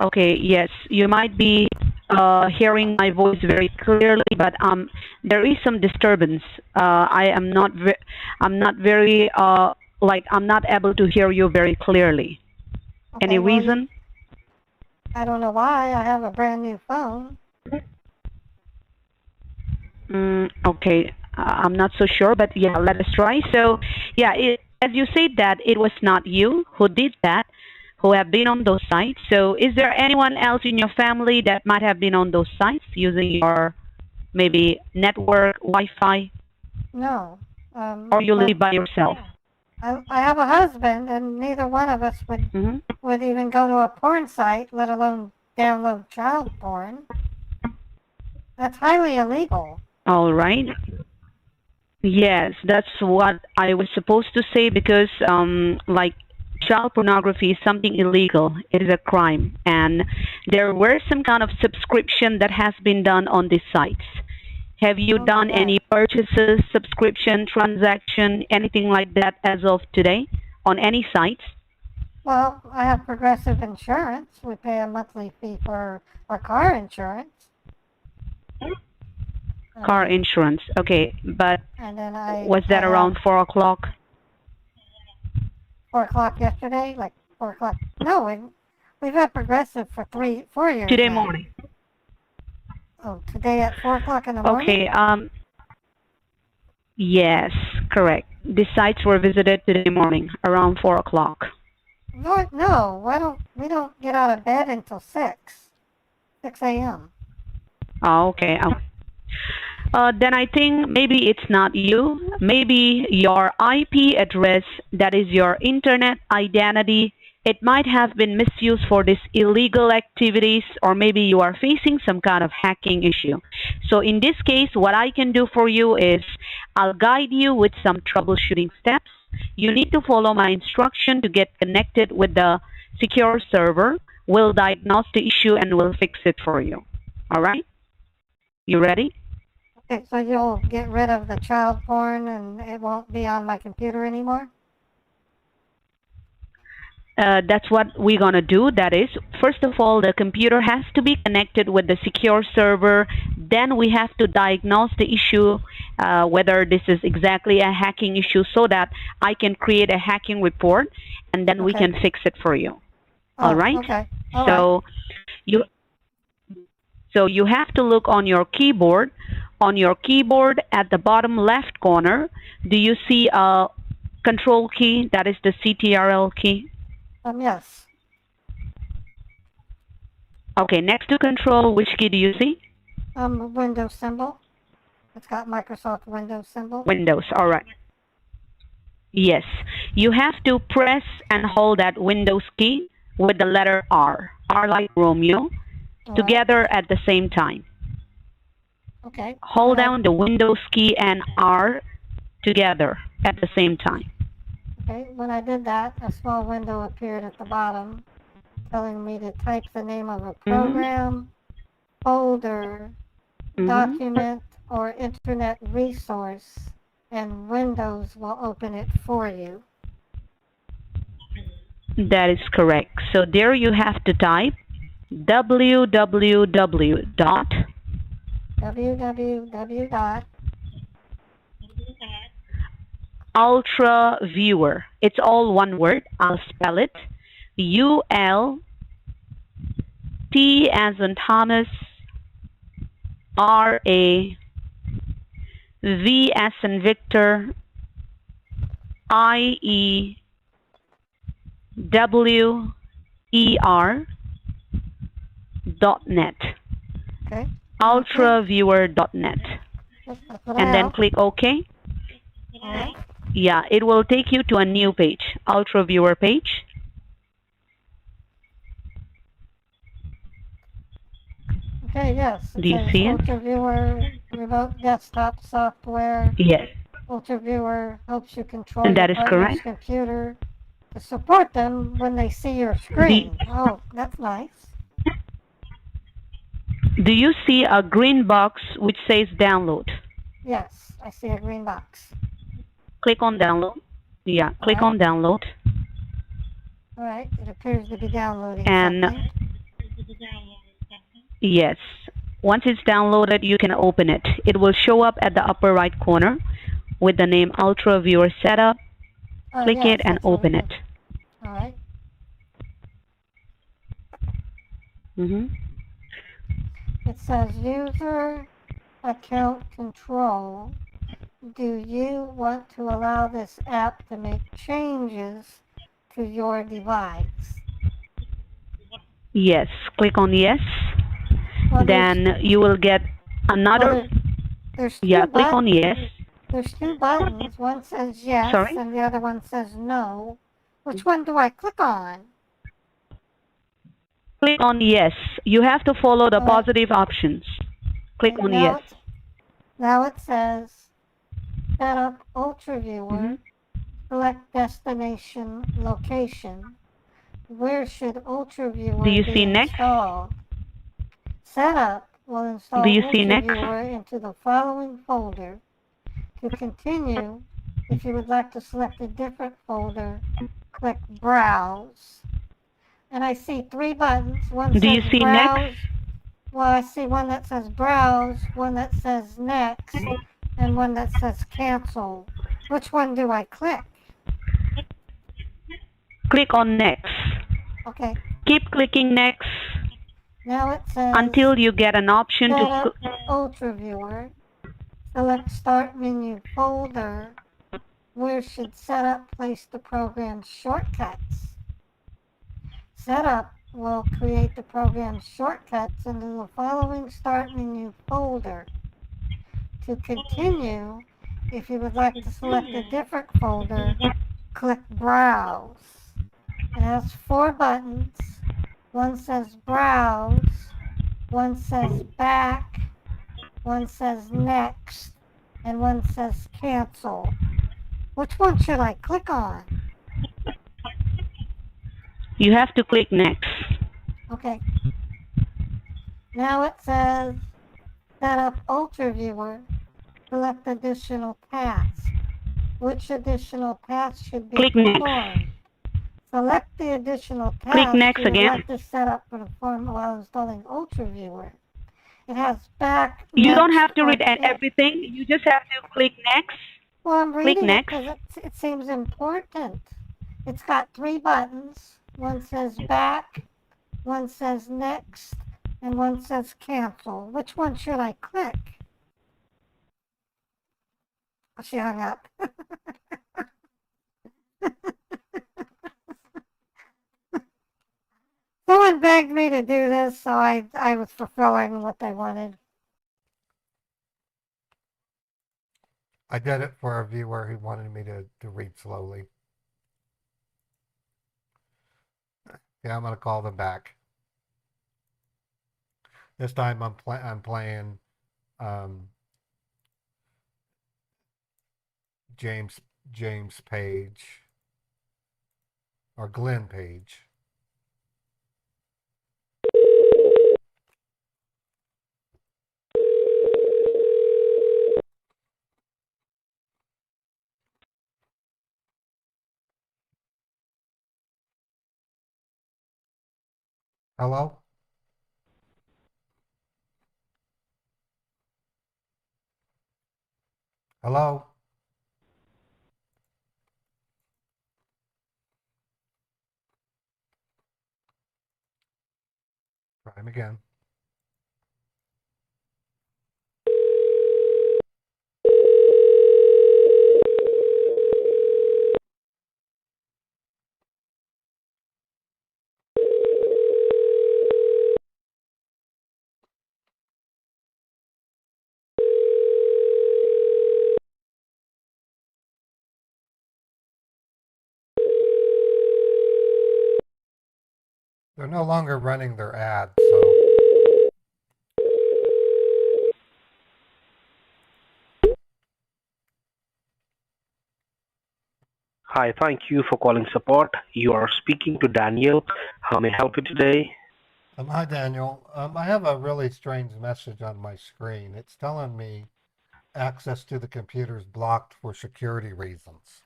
Okay, yes, you might be hearing my voice very clearly, but there is some disturbance. I'm not very I'm not able to hear you very clearly. Okay, Any well, reason? I don't know why. I have a brand new phone. Okay, I'm not so sure, but yeah, let us try. So, yeah, as you said that it was not you who did that, who have been on those sites. So is there anyone else in your family that might have been on those sites using your maybe network, Wi-Fi? No. Or you live by yourself? I have a husband, and neither one of us would even go to a porn site, let alone download child porn. That's highly illegal. All right. Yes, that's what I was supposed to say because, like, child pornography is something illegal. It is a crime. And there were some kind of subscription that has been done on these sites. Have you done Okay. any purchases, subscription, transaction, anything like that as of today on any sites? Well, I have Progressive Insurance. We pay a monthly fee for our car insurance. Car insurance. Okay, but And then was that I around have 4 o'clock? 4 o'clock yesterday, like 4 o'clock. No, we've had Progressive for 4 years Today now. morning. Oh, today at 4 o'clock in the morning? Okay, yes, correct. The sites were visited today morning around 4 o'clock. No, we don't get out of bed until 6 a.m. Oh, okay. Then I think maybe it's not you. Maybe your IP address, that is your internet identity, it might have been misused for these illegal activities, or maybe you are facing some kind of hacking issue. So in this case, what I can do for you is I'll guide you with some troubleshooting steps. You need to follow my instruction to get connected with the secure server. We'll diagnose the issue and we'll fix it for you. All right? You ready? Okay, so you'll get rid of the child porn and it won't be on my computer anymore? That's what we're going to do. That is, first of all, the computer has to be connected with the secure server. Then we have to diagnose the issue, whether this is exactly a hacking issue, so that I can create a hacking report and then we Okay. can fix it for you. Oh, All right? okay. All So you have to look on your keyboard. On your keyboard at the bottom left corner, do you see a control key? That is the CTRL key. Yes. Okay, next to control, which key do you see? Windows symbol. It's got Microsoft Windows symbol. Windows, all right. Yes, you have to press and hold that Windows key with the letter R. R like Romeo, All together at the same time. Okay. Hold down the Windows key and R together at the same time. Okay, when I did that, a small window appeared at the bottom telling me to type the name of a program, folder, document, or internet resource, and Windows will open it for you. That is correct. So there you have to type www dot Ultra Viewer. It's all one word. I'll spell it. ULT as in Thomas, RA, V as in Victor, IEWER.net. Okay. Ultraviewer.net. And then click OK. Alright. Yeah, it will take you to a new page, Ultraviewer page. Okay, yes. Do you see it? Ultraviewer, remote desktop software. Yes. Ultraviewer helps you control And that your is partner's correct. computer to support them when they see your screen. Oh, that's nice. Do you see a green box which says download? Yes, I see a green box. Click on download. Yeah, click on download. All right, it appears to be downloading And something. yes, once it's downloaded, you can open it. It will show up at the upper right corner with the name Ultra Viewer Setup. Click yes, it and that's what open it it. is. All right. It says user account control. Do you want to allow this app to make changes to your device? Yes, click on yes. Well, Then you will get another. There's two Yeah, click on buttons. yes. There's two buttons. One says yes, Sorry? and the other one says no. Which one do I click on? Click on yes. You have to follow the positive options. Click on yes. Now it says set up UltraViewer, select destination location. Where should UltraViewer Do you be see next? installed? Setup will install Do you see next? Ultraviewer into the following folder. To continue, if you would like to select a different folder, click Browse. And I see 3 buttons. One Do you says see Browse. next? Well, I see one that says Browse, one that says Next, and one that says Cancel. Which one do I click? Click on next. Okay. Keep clicking next Now it says until you get an option Set to up Ultraviewer. Select Start Menu folder. Where should Setup place the program's shortcuts? Setup will create the program's shortcuts into the following Start Menu folder. To continue, if you would like to select a different folder, click Browse. It has 4 buttons. One says Browse, one says Back, one says Next, and one says Cancel. Which one should I click on? You have to click next. Okay. Now it says Set up Ultraviewer. Select additional tasks. Which additional tasks should be Click next. performed? Select the additional Click tasks next you would again. like to set up for the form while installing Ultraviewer. It has back, You don't next, have to or read can- everything. You just have to click next. Well, I'm Click reading it next. because it seems important. It's got 3 buttons. One says back, one says next, and one says cancel. Which one should I click? Oh, she hung up. Someone begged me to do this, so I was fulfilling what they wanted. I did it for a viewer who wanted me to read slowly. Yeah, I'm gonna call them back. This time I'm playing James Page or Glenn Page. Hello? Hello? Try him again. They're no longer running their ads, so Hi, thank you for calling support. You are speaking to Daniel. How may I help you today? hi Daniel. I have a really strange message on my screen. It's telling me access to the computer is blocked for security reasons.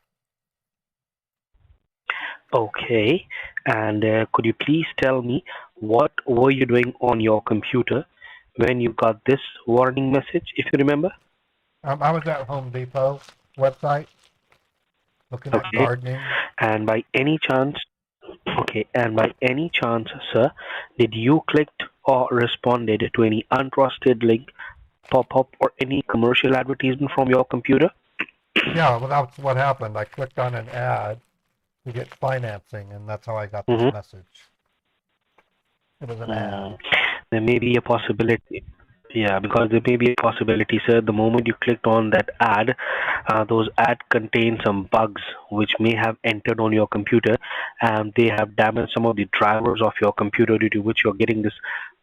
Okay, and could you please tell me what were you doing on your computer when you got this warning message, if you remember? I was at Home Depot website looking at Okay, gardening. and by any chance, sir, did you clicked or responded to any untrusted link, pop-up, or any commercial advertisement from your computer? Yeah, well, that's what happened. I clicked on an ad to get financing, and that's how I got this Mm-hmm. message. It was an ad. There may be a possibility. Yeah, because there may be a possibility, sir. The moment you clicked on that ad, those ads contain some bugs which may have entered on your computer, and they have damaged some of the drivers of your computer, due to which you're getting this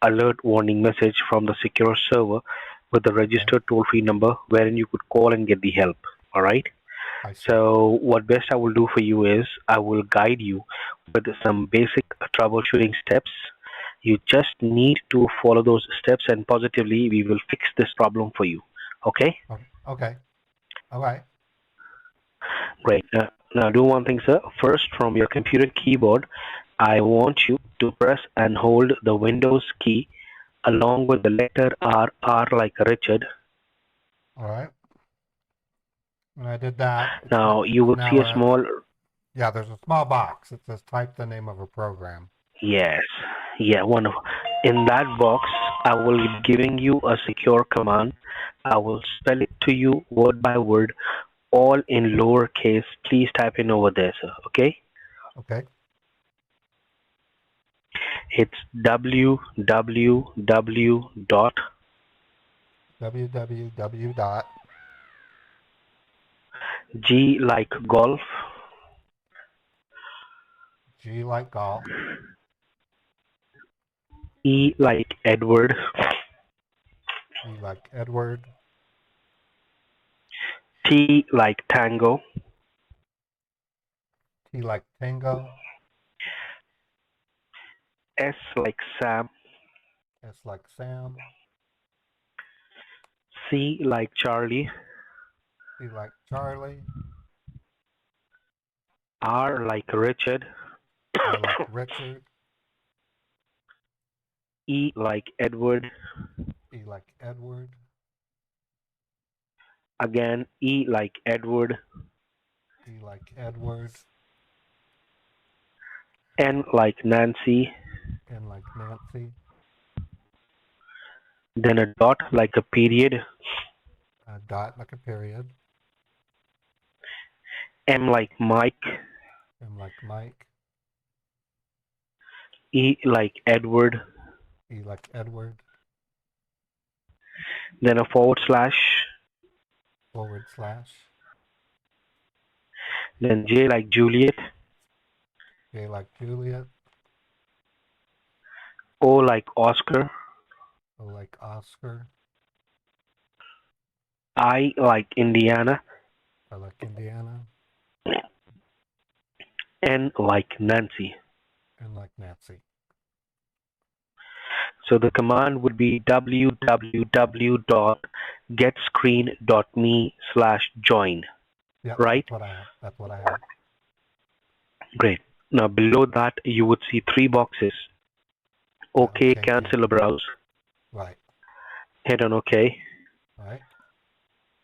alert warning message from the secure server with the registered toll-free number, wherein you could call and get the help. All right. I see. So what best I will do for you is I will guide you with some basic troubleshooting steps. You just need to follow those steps, and positively, we will fix this problem for you. Okay? Okay. All right. Great. Now, do one thing, sir. First, from your computer keyboard, I want you to press and hold the Windows key along with the letter R, R like Richard. All right. When I did that, Now, you would see a small, yeah, there's a small box. It says type the name of a program. yes, yeah, wonderful. In that box, I will be giving you a secure command. I will spell it to you word by word, all in lowercase. Please type in over there, sir. Okay? Okay. It's www dot www dot G like golf, G like golf, E like Edward, E like Edward, T like Tango, T like Tango, S like Sam, S like Sam, C like Charlie, C like Charlie, R like Richard, R like Richard, E like Edward, E like Edward, again E like Edward, E like Edward, N like Nancy, N like Nancy, then a dot like a period, a dot like a period, M like Mike, M like Mike, E like Edward, E like Edward, then a forward slash, forward slash, then J like Juliet, J like Juliet, O like Oscar, O like Oscar, I like Indiana, I like Indiana, N like Nancy. N like Nancy. So the command would be www.getscreen.me/join. Yep, Right? that's what I have. That's what I have. Great. Now below that you would see three boxes. OK, OK, cancel or browse. Right. Hit on OK. Right.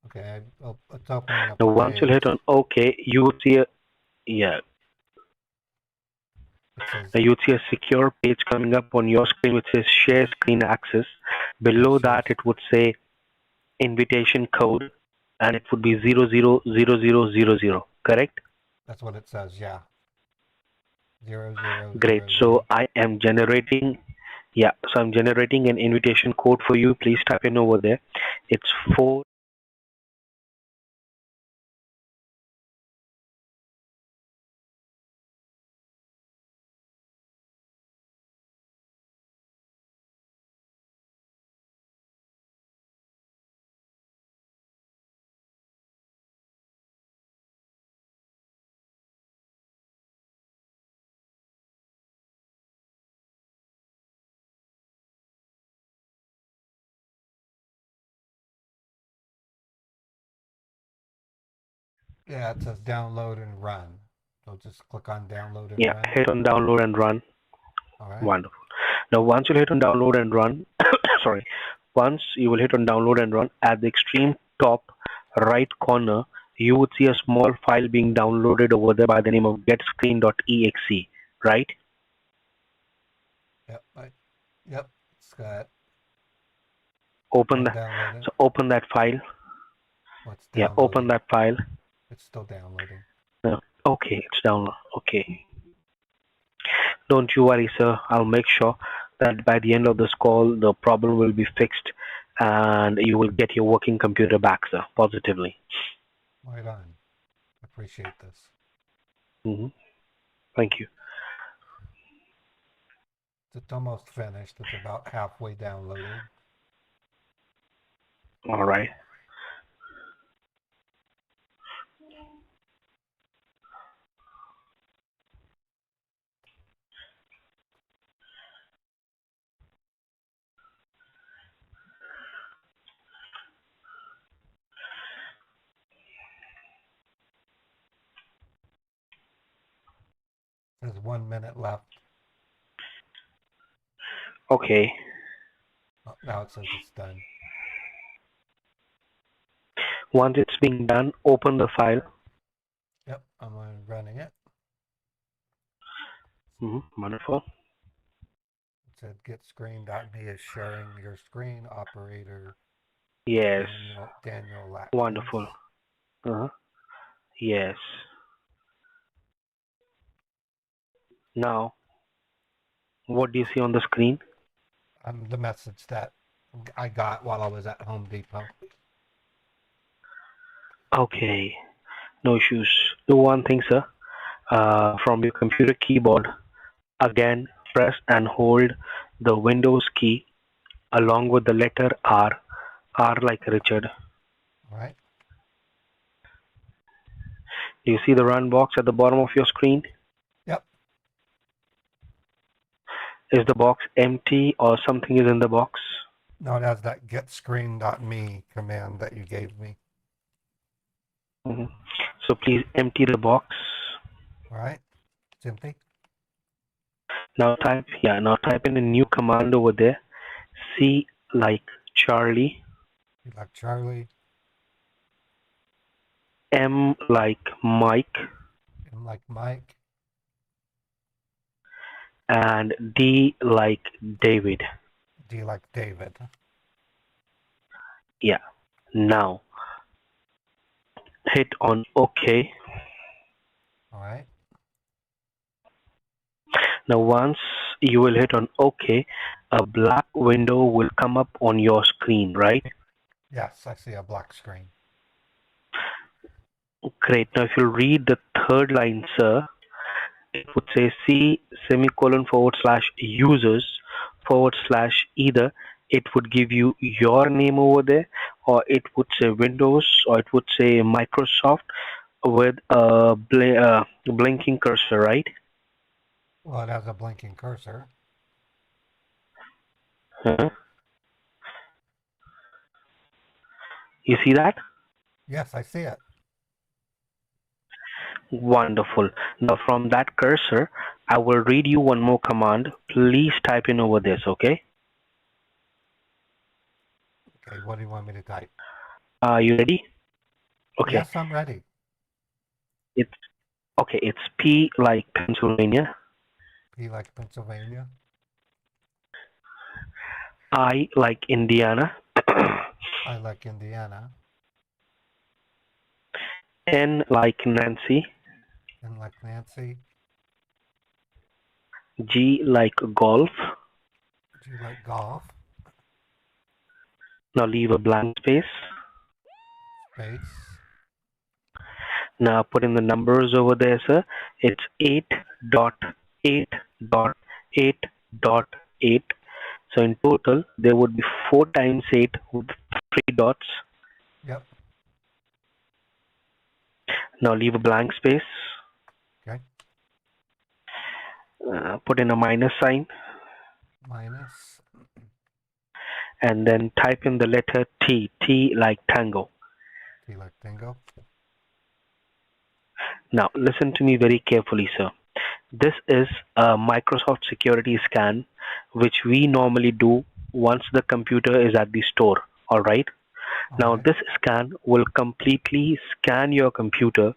Okay, it's opening up. Now once you hit on OK, you would see a Now you would see a secure page coming up on your screen which says share screen access. Below that it would say invitation code and it would be 000000. Correct? That's what it says, yeah. 0000. Great. So I am generating I'm generating an invitation code for you. Please type in over there. It's 4Yeah, it says download and run. So just click on download and Yeah, run. hit on download and run. All right. Wonderful. Now once you hit on download and run, sorry, once you will hit on download and run, at the extreme top right corner, you would see a small file being downloaded over there by the name of getscreen.exe, right? Yep. Yep. It's got. Open that. So open that file. What's Yeah, open that file. It's still downloading. Okay, it's download. Okay. Don't you worry, sir. I'll make sure that by the end of this call, the problem will be fixed and you will get your working computer back, sir, positively. Right on. Appreciate this. Thank you. It's almost finished. It's about halfway downloaded. All right. There's 1 minute left. Okay. Oh, now it says it's done. Once it's being done, open the file. Yep, I'm running it. Wonderful. It said get screen.me is sharing your screen operator. Yes. Daniel Latkins. Wonderful. Yes. Now, what do you see on the screen? The message that I got while I was at Home Depot. Okay. No issues. Do one thing, sir. From your computer keyboard, again, press and hold the Windows key along with the letter R. R like Richard. All right. Do you see the run box at the bottom of your screen? Yep. Is the box empty or something is in the box? No, it has that get screen.me command that you gave me. So please empty the box. All right. It's empty. Now type in a new command over there. C like Charlie. C like Charlie. M like Mike. M like Mike. And D like David. D like David. Yeah. Now hit on OK. All right. Now once you will hit on OK, a black window will come up on your screen, right? Yes, I see a black screen. Great. Now if you read the third line, sir, it would say C semicolon / users / either it would give you your name over there, or it would say Windows, or it would say Microsoft with a blinking cursor, right? Well, it has a blinking cursor. You see that? Yes, I see it. Wonderful. Now from that cursor, I will read you one more command. Please type in over this, okay? Okay, what do you want me to type? Are you ready? Okay. Yes, I'm ready. It's P like Pennsylvania. P like Pennsylvania. I like Indiana. I like Indiana. N like Nancy. N like Nancy. G like golf. G like golf. Now leave a blank space. Space. Now put in the numbers over there, sir. It's 8.8.8.8. So in total, there would be 4 times 8 with 3 dots. Yep. Now leave a blank space. Okay. Put in a minus sign. Minus. And then type in the letter T. T like tango. T like tango. Now listen to me very carefully, sir. This is a Microsoft security scan, which we normally do once the computer is at the store. All right. Now this scan will completely scan your computer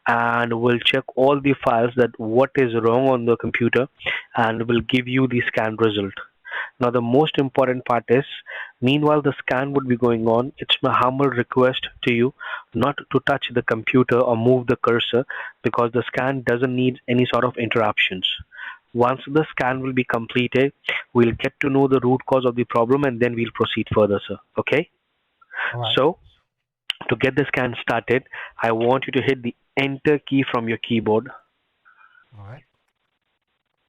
and will check all the files that what is wrong on the computer and will give you the scan result. Now the most important part is, meanwhile the scan would be going on, it's my humble request to you not to touch the computer or move the cursor, because the scan doesn't need any sort of interruptions. Once the scan will be completed, we'll get to know the root cause of the problem and then we'll proceed further, sir. Okay? Right. So, to get the scan started, I want you to hit the enter key from your keyboard. All right.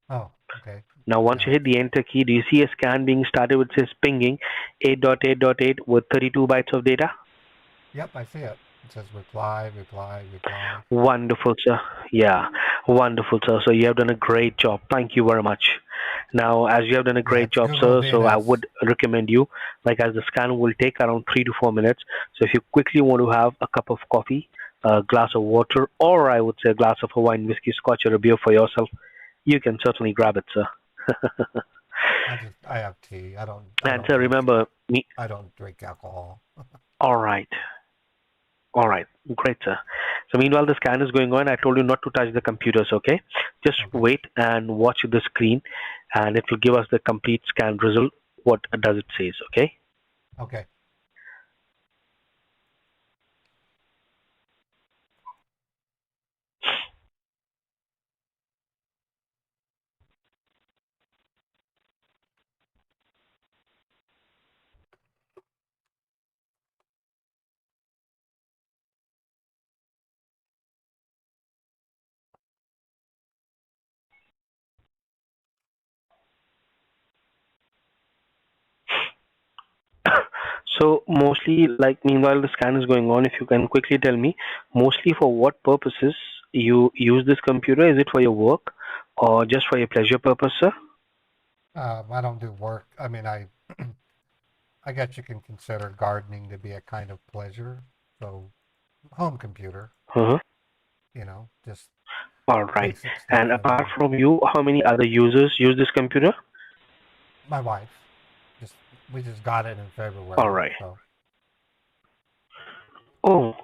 Oh, okay. Now, once you hit the enter key, do you see a scan being started which says pinging 8.8.8 with 32 bytes of data? Yep, I see it. It says reply, reply, reply. Wonderful, sir. Yeah, wonderful, sir. So you have done a great job. Thank you very much. Now, as you have done a great job, sir, so I would recommend you, like as the scan will take around 3 to 4 minutes. So if you quickly want to have a cup of coffee, a glass of water, or I would say a glass of a wine, whiskey, scotch, or a beer for yourself, You can certainly grab it, sir. I have tea. And sir, remember me. I don't drink alcohol. All right. All right. Great, sir. So meanwhile, the scan is going on. I told you not to touch the computers, okay? Just Okay. wait and watch the screen, and it will give us the complete scan result. What does it says, okay? Okay. So mostly, like meanwhile the scan is going on, if you can quickly tell me, mostly for what purposes you use this computer? Is it for your work or just for your pleasure purpose, sir? I don't do work. I mean, I guess you can consider gardening to be a kind of pleasure. So, home computer, Uh-huh. just All right. basic stuff And at apart home. from you, how many other users use this computer? My wife, we just got it in All February, right. so Oh,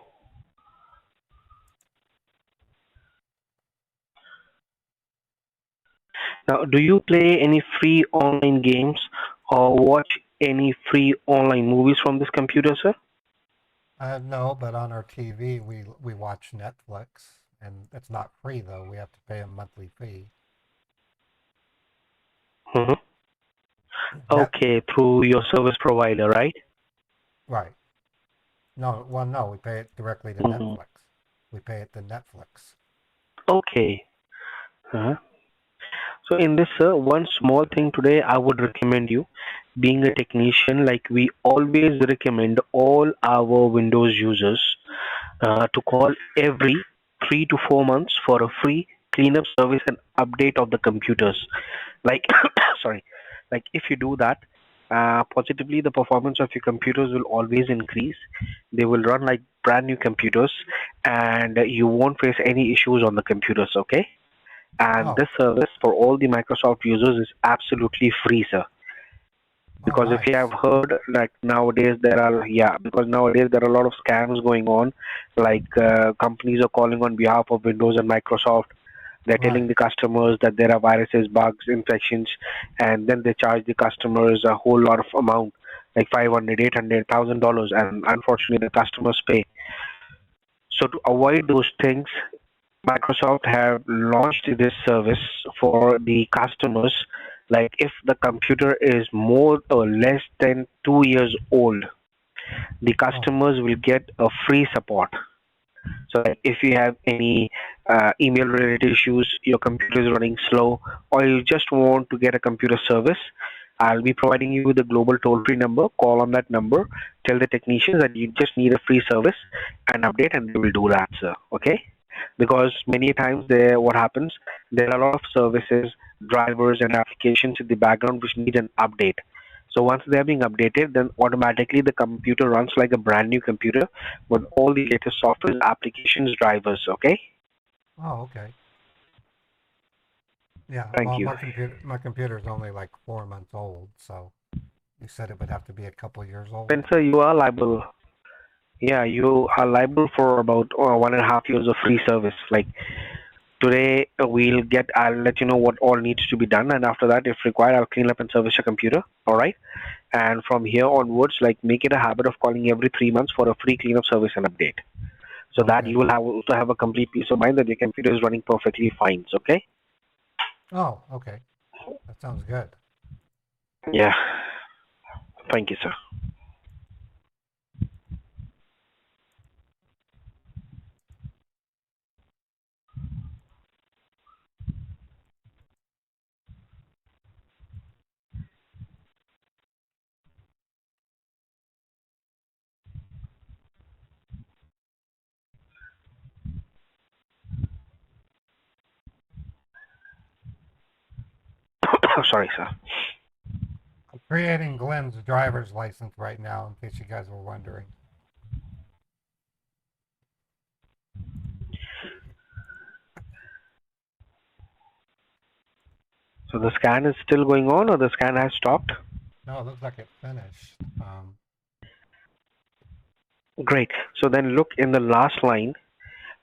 now do you play any free online games or watch any free online movies from this computer, sir? no, but on our TV we watch Netflix, and it's not free though. We have to pay a monthly fee. Mm-hmm. Net Okay, through your service provider, right? Right. No, well, no, we pay it directly to Mm-hmm. Netflix. We pay it to Netflix. Okay. Uh-huh. So in this, one small thing today I would recommend you, being a technician, like we always recommend all our Windows users to call every 3 to 4 months for a free cleanup service and update of the computers. Like, sorry, like if you do that, positively the performance of your computers will always increase. They will run like brand new computers, and you won't face any issues on the computers. Okay, and Oh, this service for all the Microsoft users is absolutely free, sir. oh, Because if you have nice. heard, like nowadays there are, yeah, because nowadays there are a lot of scams going on. Like companies are calling on behalf of Windows and Microsoft. They're telling Right, the customers that there are viruses, bugs, infections, and then they charge the customers a whole lot of amount, like 500, 800, $1,000, and unfortunately the customers pay. So to avoid those things, Microsoft have launched this service for the customers. Like if the computer is more or less than 2 years old, the oh, customers will get a free support. So like if you have any email related issues, your computer is running slow, or you just want to get a computer service, I'll be providing you with a global toll free number. Call on that number, tell the technicians that you just need a free service and update, and they will do that, sir. Okay? Because many times there, what happens, there are a lot of services, drivers, and applications in the background which need an update. So once they're being updated, then automatically the computer runs like a brand new computer with all the latest software, applications, drivers. Okay? oh, okay. Yeah, Thank well, you. my computer is only like 4 months old, so you said it would have to be a couple years old. Spencer, you are liable. Yeah, you are liable for about 1.5 years of free service. Like today, I'll let you know what all needs to be done, and after that, if required, I'll clean up and service your computer. All right? And from here onwards, like make it a habit of calling every 3 months for a free cleanup service and update. So that Okay. you will also have a complete peace of mind that your computer is running perfectly fine. Okay? Oh, okay. That sounds good. Yeah. Thank you, sir. Sorry, sir. I'm creating Glenn's driver's license right now, in case you guys were wondering. So the scan is still going on, or the scan has stopped? No, it looks like it finished. Great. So then look in the last line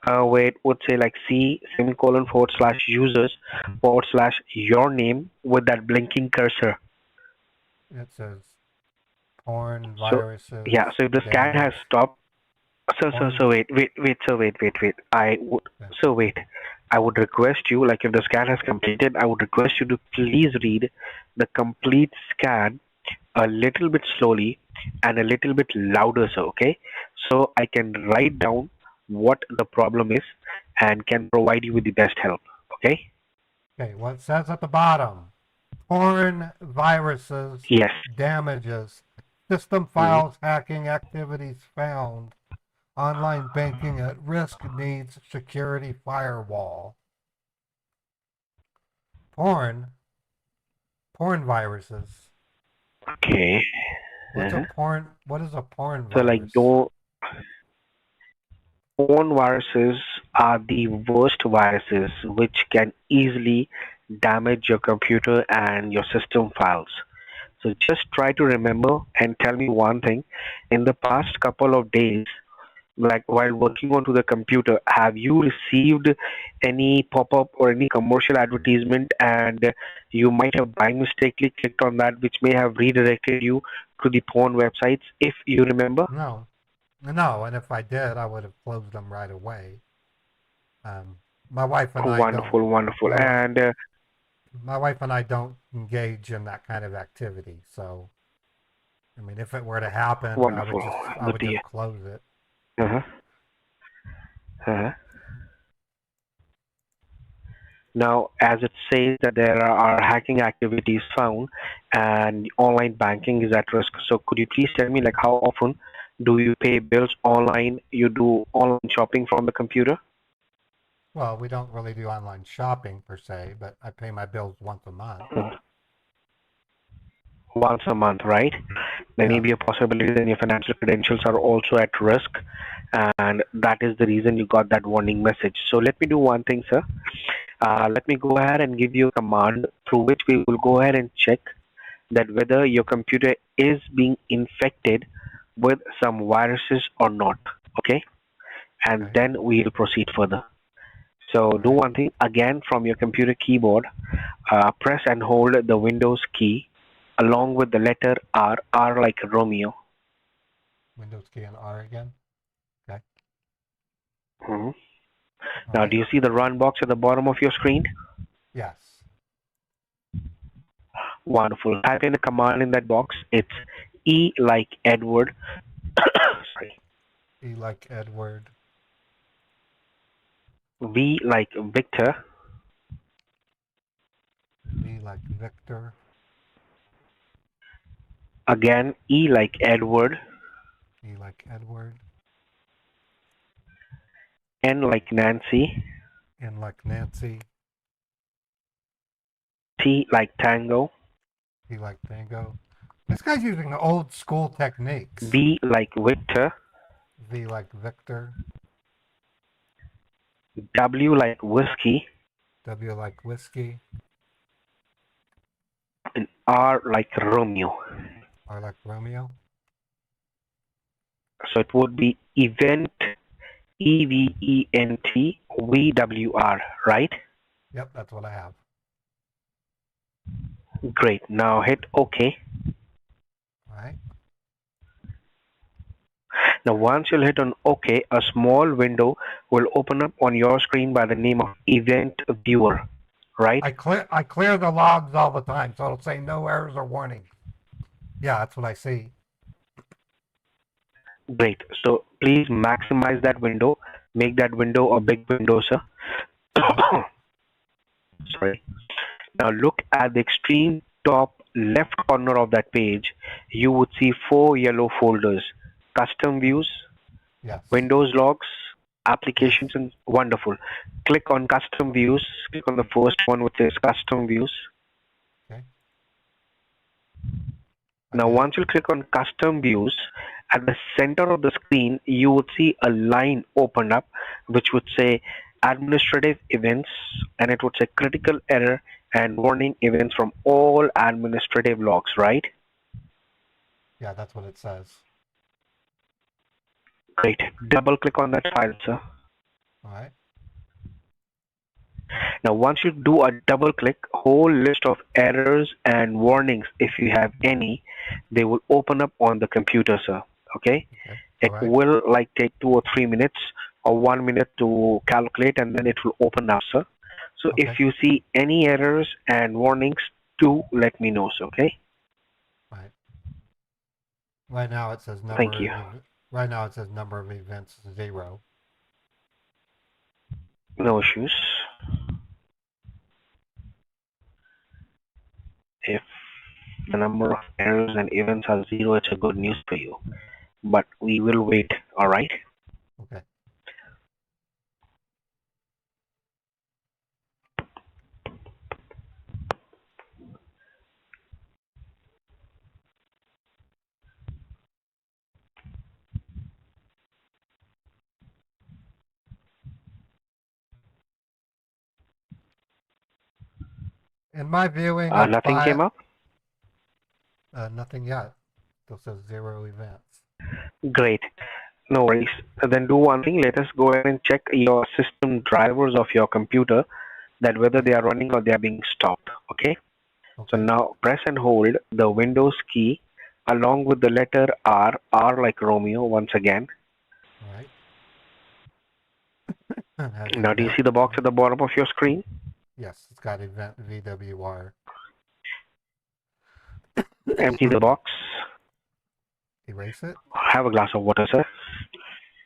where it would say like C semicolon forward slash users forward slash your name with that blinking cursor. It says porn, So viruses, yeah, so if the scan has damage. stopped, Porn. so wait. Okay. So wait. I would request you, like if the scan has completed, I would request you to please read the complete scan a little bit slowly and a little bit louder, sir, okay? So I can write down what the problem is and can provide you with the best help, okay? Okay, well, it says at the bottom, porn, viruses, Yes. damages, system files, hacking activities found, online banking at risk needs security firewall. Porn viruses. Okay. What is a porn So like virus? porn viruses are the worst viruses which can easily damage your computer and your system files. So just try to remember and tell me one thing. In the past couple of days, like while working onto the computer, have you received any pop-up or any commercial advertisement and you might have by mistakenly clicked on that, which may have redirected you to the porn websites, if you remember? No, and if I did, I would have closed them right away. My wife and I don't. Wonderful. And My wife and I don't engage in that kind of activity. So, I mean, if it were to happen, I wonderful. would Good to hear. just close it. Uh-huh. Uh-huh. Now, as it says that there are hacking activities found and online banking is at risk. So could you please tell me like how often do you pay bills online? You do online shopping from the computer? Well, we don't really do online shopping per se, but I pay my bills once a month. Once a month, right? There may be a possibility that your financial credentials are also at risk, and that is the reason you got that warning message. So let me do one thing, sir. Let me go ahead and give you a command through which we will go ahead and check that whether your computer is being infected with some viruses or not. Okay? And then we'll proceed further. So do one thing again from your computer keyboard, press and hold the Windows key along with the letter R, R like Romeo. Windows key and R again. Okay. Mhm. Now, do you see the run box at the bottom of your screen? Yes. Wonderful. Type in a command in that box. It's E like Edward. Sorry. E like Edward. V like Victor. V like Victor. Again, E like Edward. E like Edward. N like Nancy. N like Nancy. T like Tango. T like Tango. This guy's using the old school techniques. V like Victor. V like Victor. W like Whiskey. W like Whiskey. And R like Romeo. R like Romeo. So it would be event, EVENT, VWR, right? Yep, that's what I have. Great. Now hit OK. Alright. Now once you'll hit on OK, a small window will open up on your screen by the name of Event Viewer, right? I clear the logs all the time, so it'll say no errors or warnings. Yeah, that's what I see. Great. So please maximize that window. Make that window a big window, sir. Sorry. Now look at the extreme top left corner of that page. You would see 4 yellow folders. Custom views, yes. Windows logs, applications, and wonderful. Click on custom views. Click on the first one which says custom views. Okay. Now once you click on custom views, at the center of the screen you would see a line open up which would say administrative events, and it would say critical error and warning events from all administrative logs, right? Yeah, that's what it says. Great. Double click on that file, sir. All right. Now, once you do a double click, whole list of errors and warnings, if you have any, they will open up on the computer, sir. Okay? Okay. It All right. will like take 2 or 3 minutes or 1 minute to calculate, and then it will open up, sir. So Okay. if you see any errors and warnings, do let me know, sir. Okay? Right. Right now it says Thank number you. of right now it says number of events 0. No issues. If the number of errors and events are 0, it's a good news for you. But we will wait, alright? Okay. In my viewing of Nothing came up? nothing yet. Still says 0 events. Great. No worries. Then do one thing. Let us go ahead and check your system drivers of your computer, that whether they are running or they are being stopped. Okay? Okay. So now press and hold the Windows key along with the letter R, R like Romeo once again. All right. Now do you see the box at the bottom of your screen? Yes, it's got event VWR. Empty the box. Erase it. Have a glass of water, sir.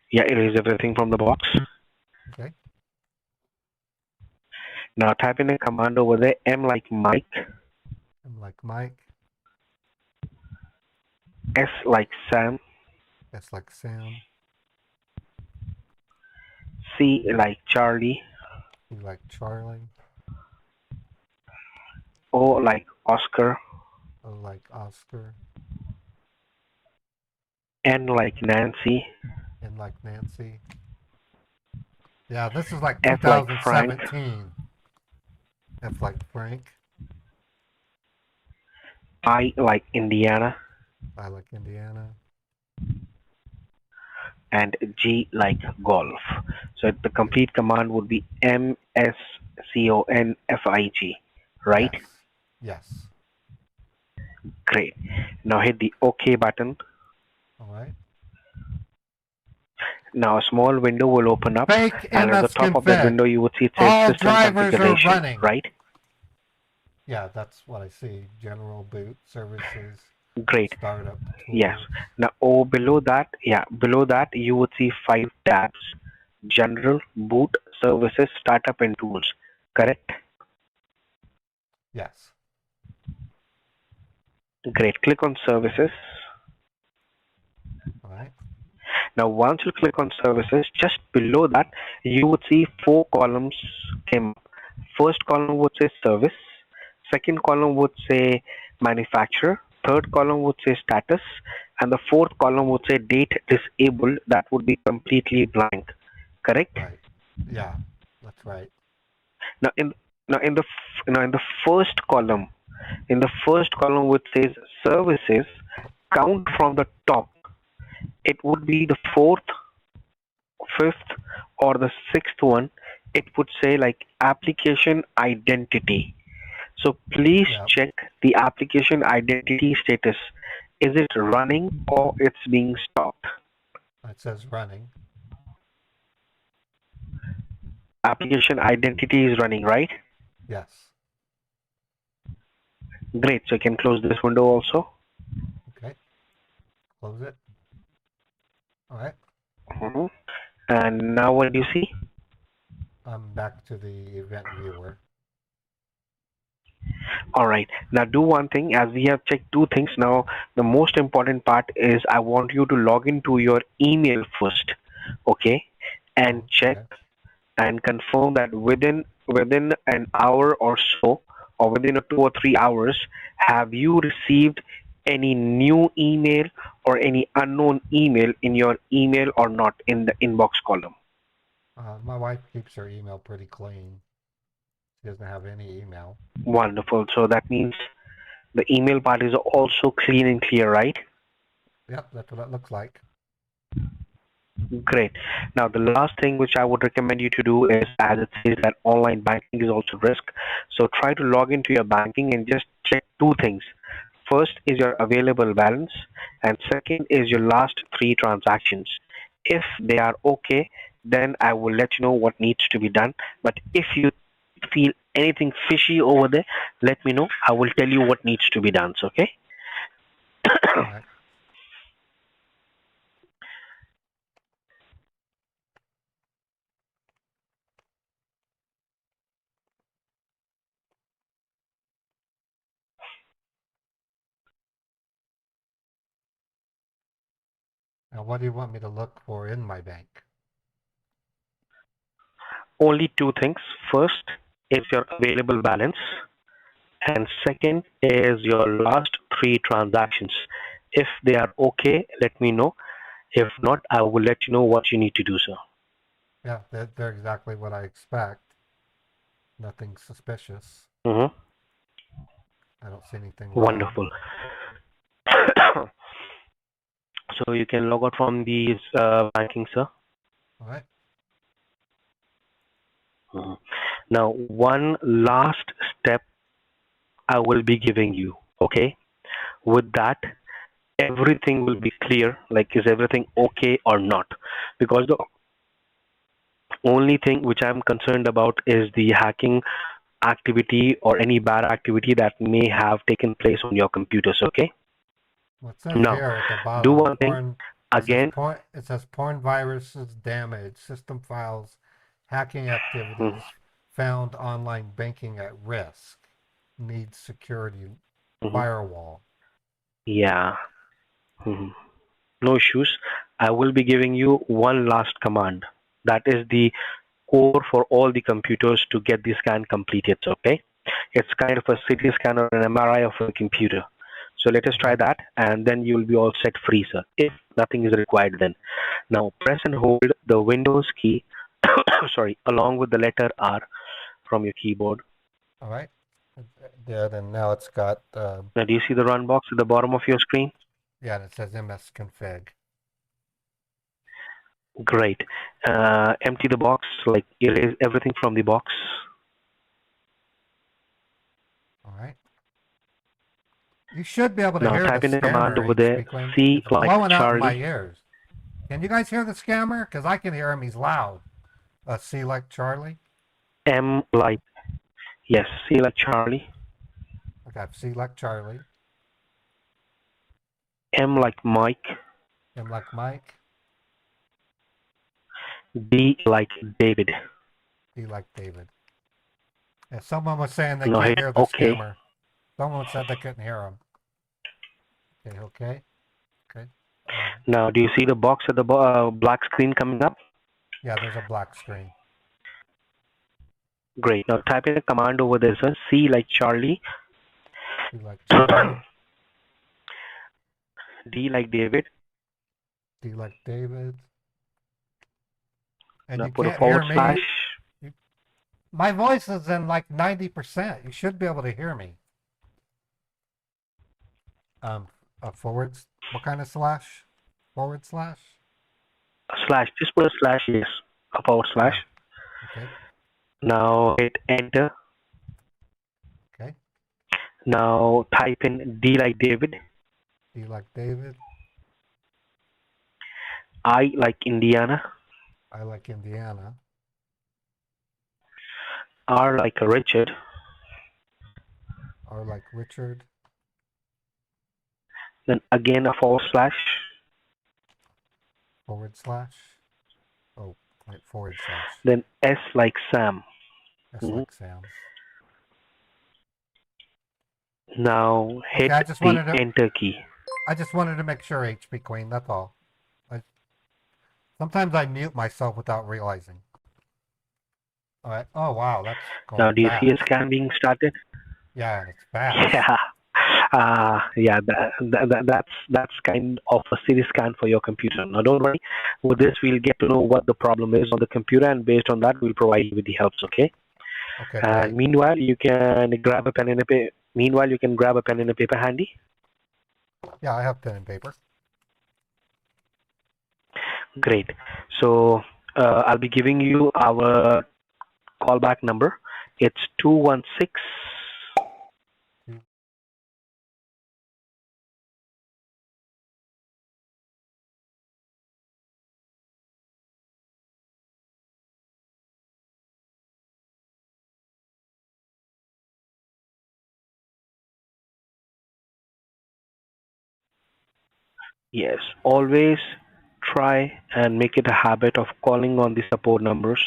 Yeah, erase everything from the box. Okay. Now type in a command over there, M like Mike, I'm like Mike. S like Sam, S like Sam. C like Charlie, C like Charlie. O like Oscar, O like Oscar. N like Nancy, N like Nancy. Yeah, this is like F like Frank, 2017. F like Frank. I like Indiana, I like Indiana. and G like golf. So the complete command would be MSCONFIG, right? Yes. Yes. Great. Now hit the OK button. All right. Now a small window will open up, Fake and at the MS top of that config. window you would see it says All system drivers are configuration, running. right? Yeah, that's what I see. General boot services. Great. Startup tools. Yes. Now, below that, you would see 5 tabs: General, Boot, Services, Startup, and Tools. Correct? Yes. Great. Click on Services. All right. Now, once you click on Services, just below that, you would see 4 columns came up. First column would say Service. Second column would say Manufacturer. Third column would say Status. And the fourth column would say Date Disabled. That would be completely blank. Correct? Right. Yeah, that's right. Now, in the first column, which says Services, count from the top. It would be the 4th, 5th, or the 6th one. It would say like Application Identity. So please check the application identity status. Is it running or it's being stopped? It says running. Application identity is running, right? Yes. Great. So you can close this window also. Okay. Close it. All right. And now what do you see? I'm back to the event viewer. All right. Now do one thing. As we have checked 2 things, now the most important part is I want you to log into your email first, okay? And check and confirm that within an hour or so, or within 2 or 3 hours, have you received any new email or any unknown email in your email or not in the inbox column? My wife keeps her email pretty clean. She doesn't have any email. Wonderful. So that means the email part is also clean and clear, right? Yep, that's what it looks like. Great. Now, the last thing which I would recommend you to do is, as it says that online banking is also risk. So try to log into your banking and just check two things. First is your available balance, and second is your last three transactions. If they are okay, then I will let you know what needs to be done. But if you feel anything fishy over there, let me know. I will tell you what needs to be done. Okay? All right. Now, what do you want me to look for in my bank? Only two things. First is your available balance, and second is your last three transactions. If they are okay, let me know. If not, I will let you know what you need to do, sir. Yeah, they're exactly what I expect. Nothing suspicious. Mm-hmm. I don't see anything wrong. Wonderful. So you can log out from the banking, sir. All right. Mhm. Now, one last step I will be giving you. Okay. With that, everything will be clear. Like, is everything okay or not? Because the only thing which I'm concerned about is the hacking activity or any bad activity that may have taken place on your computers. Okay. Well, it says Now, here at the do bottom, one thing porn. again. It says porn viruses damage system files, hacking Mhm. activities, found online banking at risk, needs security Mhm. firewall. Yeah. Mhm. No issues. I will be giving you one last command. That is the core for all the computers to get the scan completed. Okay. It's kind of a CT scan or an MRI of a computer. So let us try Okay. that, and then you will be all set free, sir. If nothing is required, then now press and hold the Windows key, sorry, along with the letter R from your keyboard. All right. Did, and now it's got Now, do you see the run box at the bottom of your screen? yeah, and it says MS config. Great. Empty the box, like erase everything from the box. All right. You should be able to Now hear the type in a command scammer, over there, HP Queen. C It's like blowing out in my Charlie, ears. Can you guys hear the scammer? Because I can hear him. He's loud. C like Charlie. M like, yes, C like Charlie, Okay, C like Charlie. M like Mike, M like Mike. D like David. D like David. And someone was saying they Now can't hit hear the OK. scammer. Someone said they couldn't hear him. Okay, okay. Okay. Now do you see the box at the black screen coming up? Yeah, there's a black screen. Great. Now type in a command over there, sir. C like Charlie, C like Charlie. D like David. D like David. And Now you put a can't forward hear me. slash. My voice is in like 90%. You should be able to hear me. A forward. What kind of slash? Forward slash? Slash. Just put a slash, yes. A forward slash. Okay. Now hit enter. Okay. Now type in D like David, D like David. I like Indiana, I like Indiana. R like Richard, R like Richard. then again a forward slash, Forward slash. Oh, right, forward slash. then S like Sam. S like Sam. Now hit Okay, the enter key. I just wanted to make sure, HP Queen. That's all. Sometimes I mute myself without realizing. All right. Oh wow, that's going Now do you fast. see a scan being started? Yeah, it's fast. Yeah, Yeah, that's kind of a serious scan for your computer. Now, don't worry. With this, we'll get to know what the problem is on the computer, and based on that, we'll provide you with the helps. Okay. Okay, And great. meanwhile, you can grab a pen and a paper. Meanwhile, you can grab a pen and a paper handy. Yeah, I have pen and paper. Great. So I'll be giving you our callback number. It's 216. Yes, always try and make it a habit of calling on the support numbers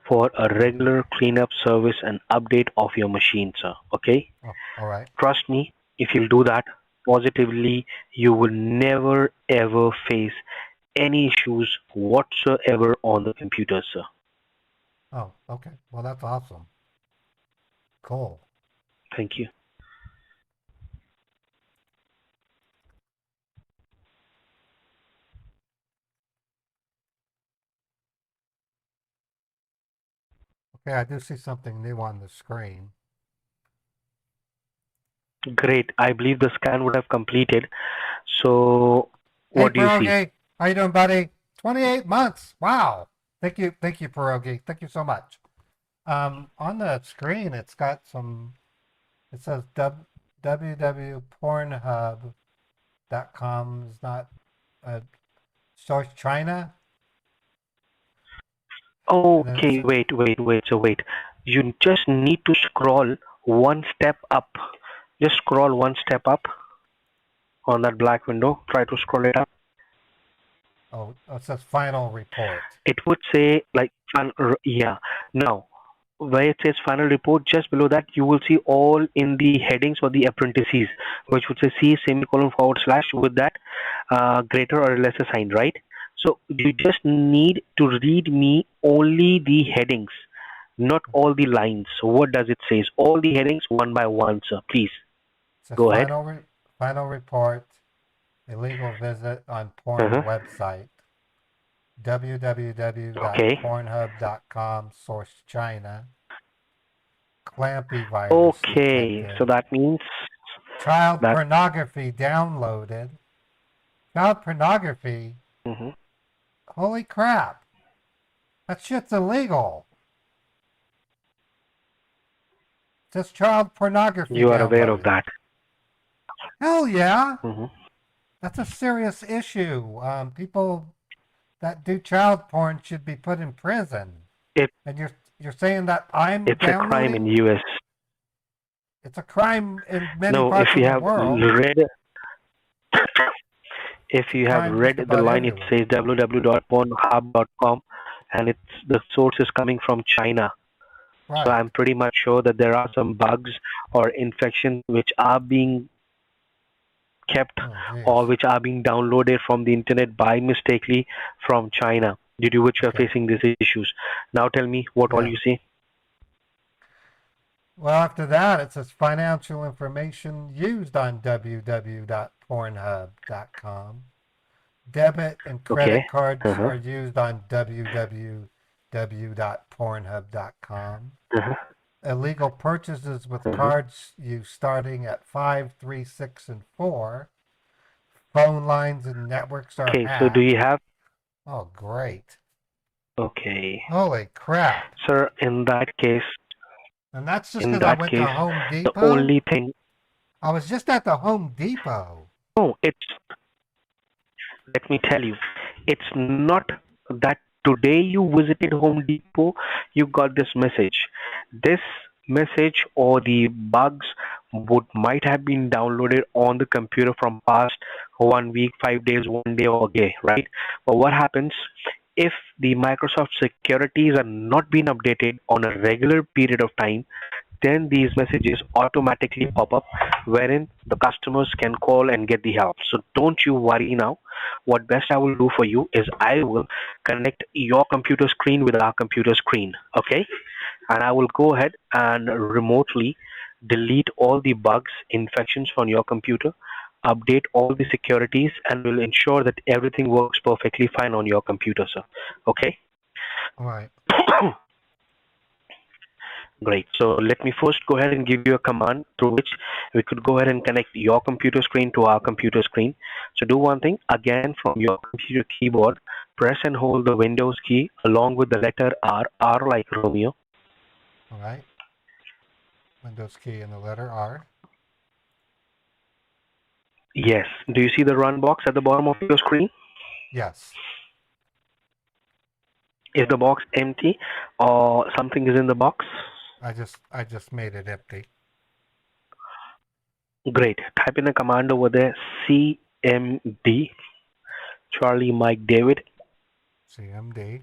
for a regular cleanup service and update of your machine, sir. Okay? Oh, all right. Trust me, if you'll do that positively, you will never ever face any issues whatsoever on the computer, sir. Oh, okay. Well, that's awesome. Cool. Thank you. Okay, I do see something new on the screen. Great. I believe the scan would have completed. So, Hey, what do you see? Pierogi. How you doing, buddy? 28 months. Wow. Thank you, Pierogi. Thank you so much. On the screen, it's got some. It says www.pornhub.com is not source China. Okay, wait. So wait. You just need to scroll one step up. Just scroll one step up on that black window. Try to scroll it up. Oh, it says final report. It would say like yeah. Now, where it says final report, just below that you will see all in the headings for the apprentices, which would say C semicolon forward slash with that greater or lesser sign, right? So you just need to read me only the headings, not all the lines. So what does it say? All the headings one by one, sir. Please It says go ahead. final report, illegal visit on porn Uh-huh. website, Okay. www.pornhub.com source China, Clampy virus Okay. detected, So that means child that. pornography downloaded. Child pornography? Mhm. Holy crap. That shit's illegal. It says child pornography You are aware of downloaded. that. Hell yeah. Mhm. That's a serious issue. People that do child porn should be put in prison. It And you're saying that I'm it's a crime in downloading? US. It's a crime in many No, parts of the world. If you have Crime just read the about line, it everywhere. says www.pornhub.com, and the source is coming from China. Right. So I'm pretty much sure that there are some bugs or infections which are being kept or which are being downloaded from the internet by mistakenly from China, due to which you are facing these issues. Now tell me what all Yeah. you see. Well, after that, it says financial information used on www.pornhub.com. Debit and credit cards are used on www.pornhub.com. Illegal purchases with cards used starting at 5, 3, 6, and 4. Phone lines and networks are hacked. So do you have? Oh, great. Okay. Holy crap. Sir, in that case. And that's just In because I that went case, to Home Depot? the only thing. I was just at the Home Depot. No, let me tell you, it's not that today you visited Home Depot, you got this message. This message or the bugs might have been downloaded on the computer from past 1 week, 5 days, 1 day or day, right? But what happens if the Microsoft securities are not being updated on a regular period of time? Then these messages automatically pop up wherein the customers can call and get the help. So don't you worry now. What best I will do for you is I will connect your computer screen with our computer screen, okay? And I will go ahead and remotely delete all the bugs, infections on your computer, update all the securities, and will ensure that everything works perfectly fine on your computer, sir. Okay? All right. Great. So let me first go ahead and give you a command through which we could go ahead and connect your computer screen to our computer screen. So do one thing, again from your computer keyboard, press and hold the Windows key along with the letter R, R like Romeo. All right. Windows key and the letter R. Yes. Do you see the run box at the bottom of your screen? Yes. Is the box empty or something is in the box? I just made it empty. Great. Type in a command over there, CMD, Charlie Mike David. CMD.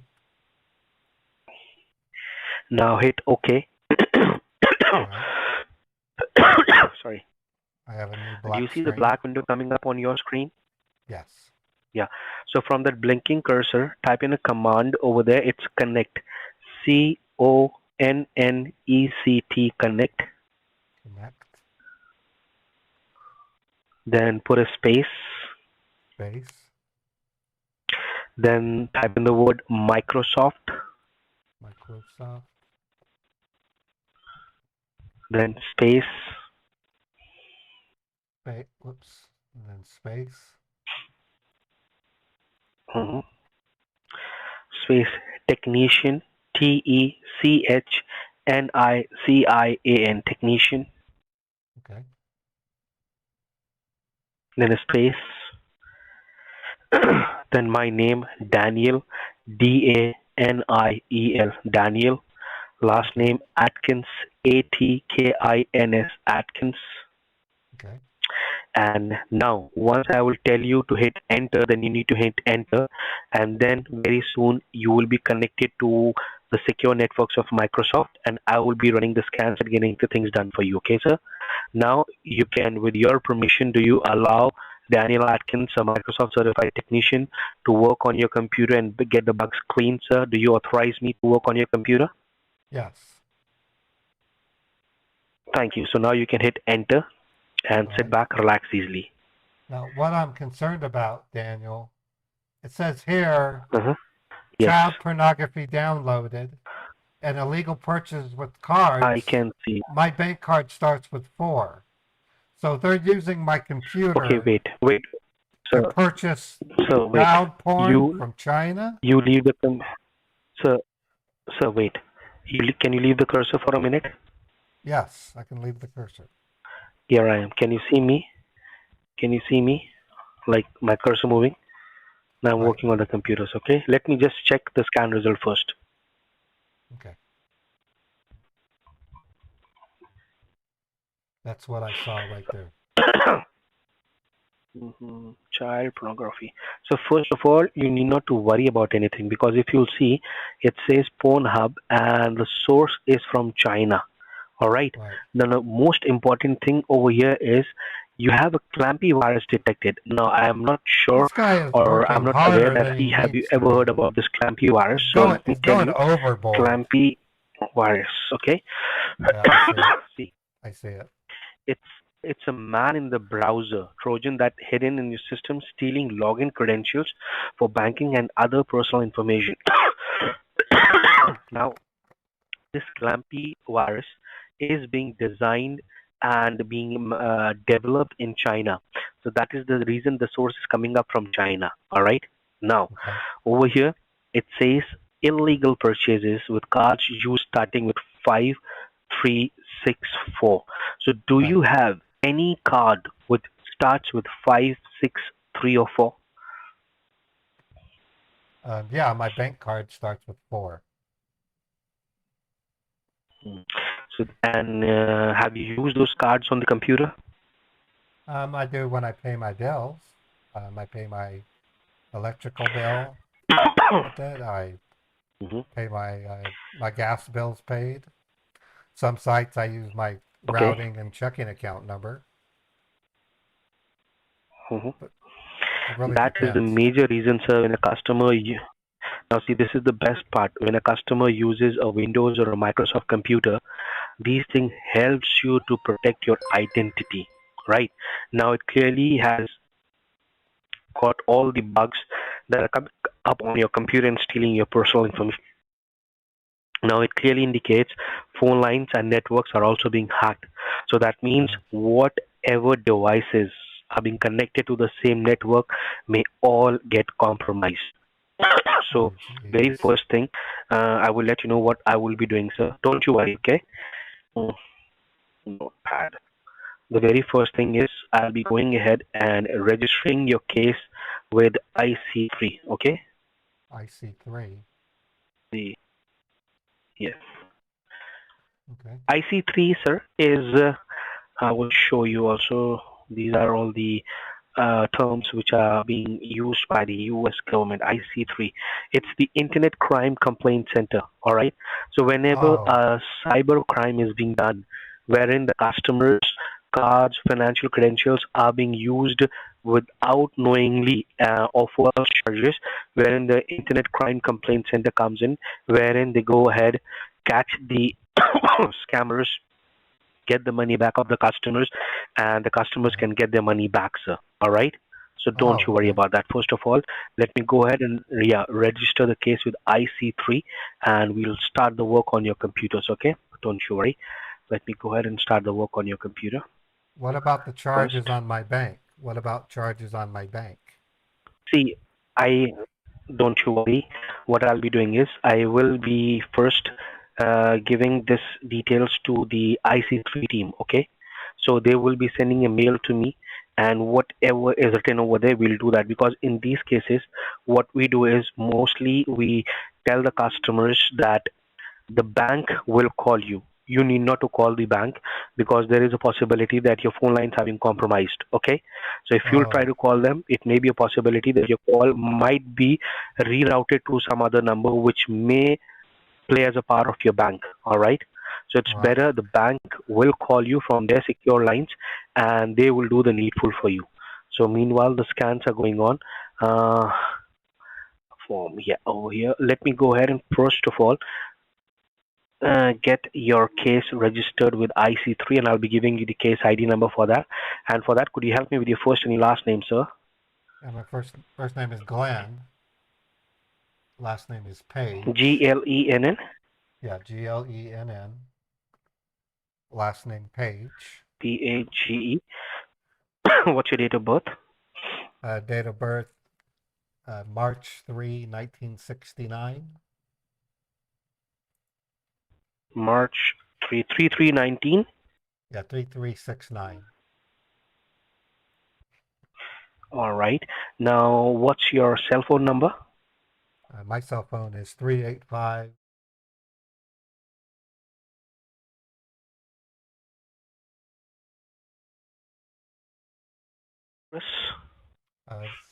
Now hit OK. Right. Sorry. I have a new black Do you see screen. the black window coming up on your screen? Yes. Yeah. So from that blinking cursor, type in a command over there. It's connect. CONNECT, connect. Connect. Then put a space. Space. Then type in the word Microsoft. Microsoft. Then space. Whoops. And then space. Space technician. TECHNICIAN, technician. Okay. Then a space. Then my name, Daniel, DANIEL, Daniel. Last name, Atkins, ATKINS, Atkins. Okay. And now, once I will tell you to hit enter, then you need to hit enter. And then very soon you will be connected to the secure networks of Microsoft, and I will be running the scans and getting the things done for you. Okay, sir? Now you can, with your permission, do you allow Daniel Atkins, a Microsoft certified technician, to work on your computer and get the bugs cleaned, sir? Do you authorize me to work on your computer? Yes. Thank you. So now you can hit enter and sit back, relax easily. Now, what I'm concerned about, Daniel, it says here, Yes. child pornography downloaded, and illegal purchase with cards. I can see. My bank card starts with 4. So they're using my computer. Okay, wait. To purchase child porn from China? You leave the... Sir, wait. Can you leave the cursor for a minute? Yes, I can leave the cursor. Here I am. Can you see me? Can you see me? Like my cursor moving? Now I'm working on the computers, okay? Let me just check the scan result first. Okay. That's what I saw right there. Child pornography. So first of all, you need not to worry about anything, because if you'll see, it says Pornhub and the source is from China. All right. Now, the most important thing over here is you have a Clampy virus detected. Now, I am not sure, or I'm not aware that have you ever heard about this Clampy virus? So let me tell you, overboard. Clampy virus. Okay. See. I see it. It's a man in the browser Trojan that hidden in your system, stealing login credentials for banking and other personal information. Now, this Clampy virus is being designed and being developed in China. So that is the reason the source is coming up from China. All right. Now, over here, it says illegal purchases with cards used starting with 5364. So do you have any card which starts with 5, 6, 3, or 4? Yeah, my bank card starts with 4. So, and have you used those cards on the computer? I do when I pay my bills. I pay my electrical bill. I pay my gas bills paid. Some sites I use my routing and checking account number. Really that is the major reason, sir, when a customer... Now see, this is the best part. When a customer uses a Windows or a Microsoft computer, These things helps you to protect your identity, right? Now it clearly has got all the bugs that are coming up on your computer and stealing your personal information. Now it clearly indicates phone lines and networks are also being hacked. So that means whatever devices are being connected to the same network may all get compromised. So, very first thing, I will let you know what I will be doing, sir. Don't you worry, okay? Mm, Notepad. The very first thing is I'll be going ahead and registering your case with IC3, okay? IC3. The yes. Okay. IC3, sir, is I will show you also. These are all the terms which are being used by the U.S. government. IC3. It's the Internet Crime Complaint Center. All right. So whenever Oh, a cyber crime is being done, wherein the customers' cards, financial credentials are being used without knowingly or for charges, wherein the Internet Crime Complaint Center comes in, wherein they go ahead, catch the scammers, get the money back of the customers, and the customers can get their money back, sir. All right. So don't oh, you worry okay. about that. First of all, let me go ahead and register the case with IC3, and we'll start the work on your computers. Okay. Don't you worry. Let me go ahead and start the work on your computer What about the charges first. on my bank? What about charges on my bank? See, I don't you worry. What I'll be doing is I will be first giving this details to the IC3 team. Okay, so they will be sending a mail to me, and whatever is written over there, we'll do that. Because in these cases, what we do is mostly we tell the customers that the bank will call you. You need not to call the bank because there is a possibility that your phone lines have been compromised. Okay, so if you'll try Oh, to call them, it may be a possibility that your call might be rerouted to some other number which may play as a part of your bank. All right, so it's right. better the bank will call you from their secure lines and they will do the needful for you. So meanwhile, the scans are going on. Uh, Form, yeah, over here. Let me go ahead and first of all get your case registered with IC3, and I'll be giving you the case ID number for that. And for that, could you help me with your first and your last name, sir? And my first name is Glenn. Last name is Page. Glenn. Yeah, Glenn. Last name Page. Page. What's your date of birth? Date of birth March 3, 1969. March 3 Yeah, 3369. All right. Now, what's your cell phone number? My cell phone is 385.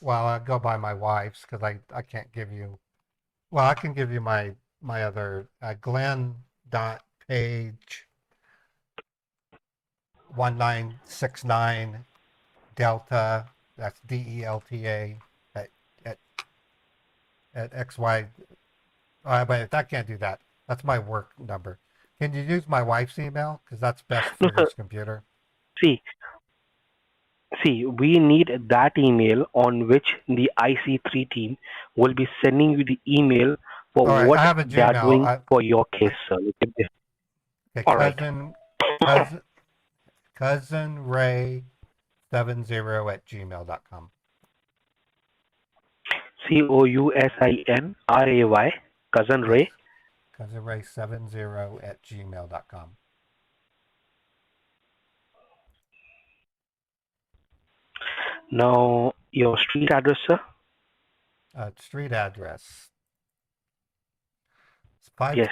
Well, I go by my wife's because I can't give you. Well, I can give you my other Glenn dot Page 1969 Delta. That's DELTA at at at XY. But I can't do that. That's my work number. Can you use my wife's email? Because that's best No, for sir. this computer. See, we need that email on which the IC3 team will be sending you the email for All right, I what have a they are Gmail. doing for your case, I sir. okay, All right. cousin Ray70 at gmail.com. COUSINRAY, cousin Yes, Ray. cousin Ray70 at gmail.com. Now, your street address, sir? Street address. It's Yes.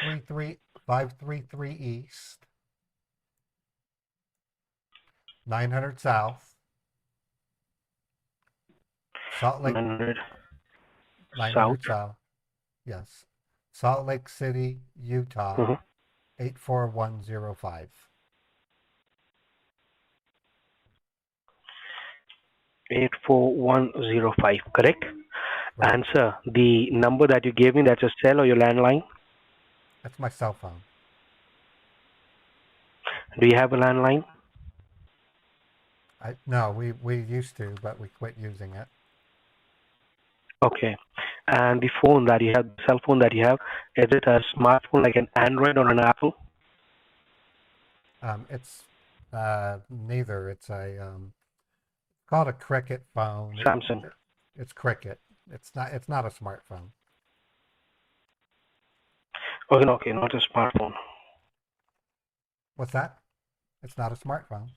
533 East, 900 South, Salt Lake, 900 South. 900 South, yes, Salt Lake City, Utah, Mhm. 84105. 84105, correct? Right. And, sir, the number that you gave me, that's your cell or your landline? That's my cell phone. Do you have a landline? No, we used to, but we quit using it. Okay. And the phone that you have, the cell phone that you have, is it a smartphone like an Android or an Apple? It's neither. It's called a Cricket phone. Samsung. It's Cricket. It's not a smartphone. Okay, no, okay, not a smartphone. What's that? It's not a smartphone.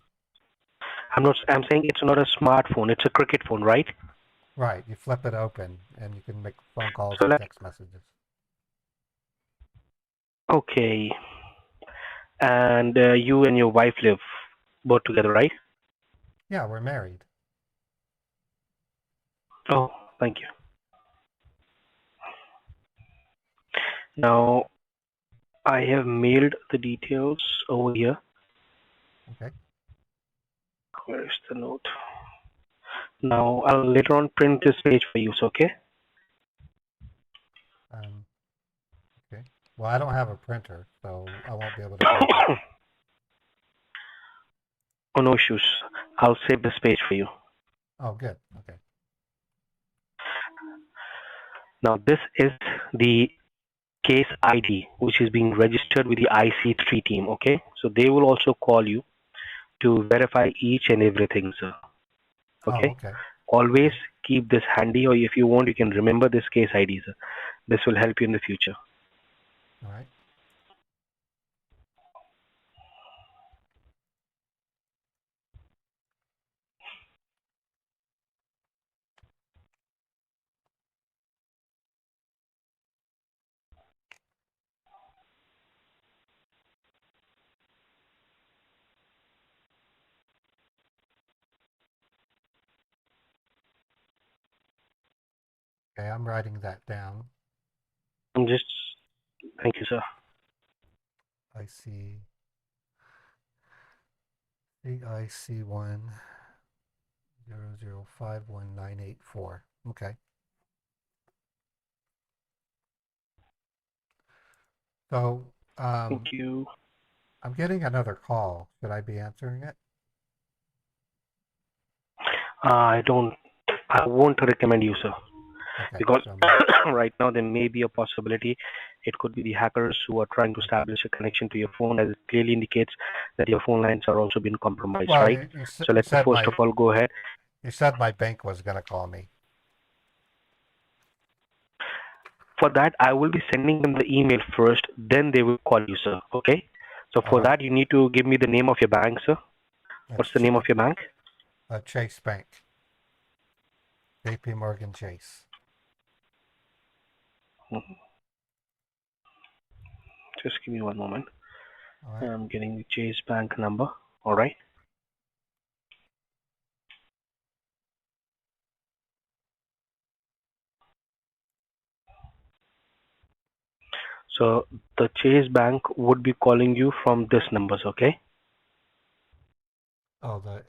I'm saying it's not a smartphone. It's a Cricket phone, right? Right. You flip it open and you can make phone calls So and let text messages. okay. And you and your wife live both together, right? Yeah, we're married. Oh, thank you. Now I have mailed the details over here. Okay. Where is the note? Now I'll later on print this page for you, so okay? Okay. Well, I don't have a printer, so I won't be able to print it. Oh, no issues. I'll save this page for you. Oh, good. Okay. Now this is the case ID, which is being registered with the IC3 team, okay? So they will also call you to verify each and everything, sir. Oh, Okay? okay. Always keep this handy, or if you want, you can remember this case ID, sir. This will help you in the future. All right. Okay, I'm writing that down. Thank you, sir. CIC1 00519884. Okay. So, Thank you. I'm getting another call. Should I be answering it? I won't recommend you, sir. Okay. Because So right now there may be a possibility it could be the hackers who are trying to establish a connection to your phone, as it clearly indicates that your phone lines are also being compromised, well, right? So let me first of all go ahead. You said my bank was going to call me. For that, I will be sending them the email first, then they will call you, sir. Okay? So for that, you need to give me the name of your bank, sir. What's the name of your bank? Chase Bank. JP Morgan Chase. Just give me one moment. All right. I'm getting the Chase Bank number. All right. So the Chase Bank would be calling you from this numbers, okay? Oh, the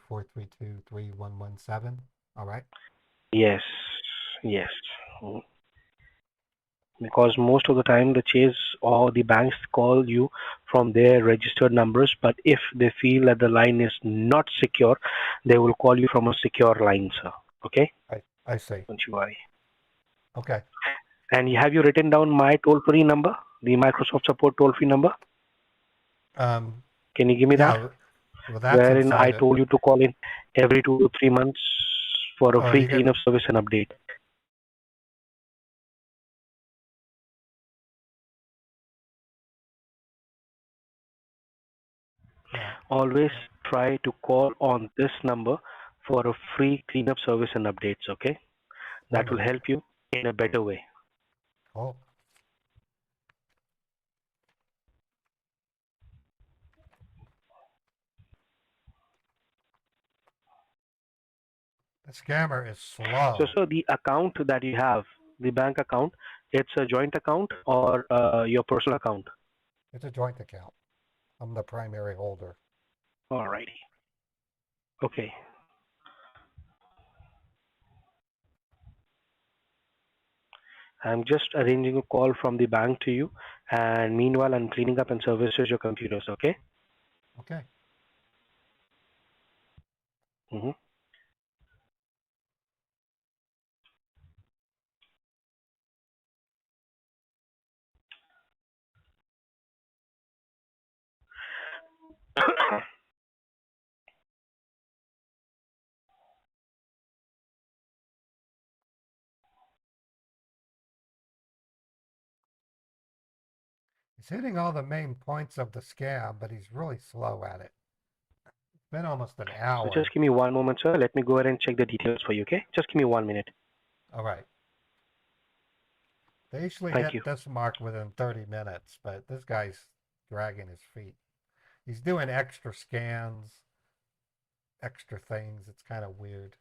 800-432-3117. All right. Yes, yes. Because most of the time the Chase or the banks call you from their registered numbers, but if they feel that the line is not secure, they will call you from a secure line, sir. Okay? I see. Don't you worry. Okay. And have you written down my toll-free number, the Microsoft support toll-free number? Can you give me that? Well, that's Wherein I inside it. told you to call in every 2 to 3 months for a free cleanup service and update. Yeah. Always try to call on this number for a free cleanup service and updates, okay? That will help you in a better way. Oh. The scammer is slow. So the account that you have, the bank account, it's a joint account or your personal account? It's a joint account. I'm the primary holder. Alrighty. Okay. I'm just arranging a call from the bank to you, and meanwhile I'm cleaning up and services your computers, okay? Okay. Hmm. He's hitting all the main points of the scam, but he's really slow at it. It's been almost an So just hour. give me one moment, sir. Let me go ahead and check the details for you, okay? Just give me 1 minute. All right. They usually Thank you. hit this mark within 30 minutes, but this guy's dragging his feet. He's doing extra scans, extra things. It's kind of weird.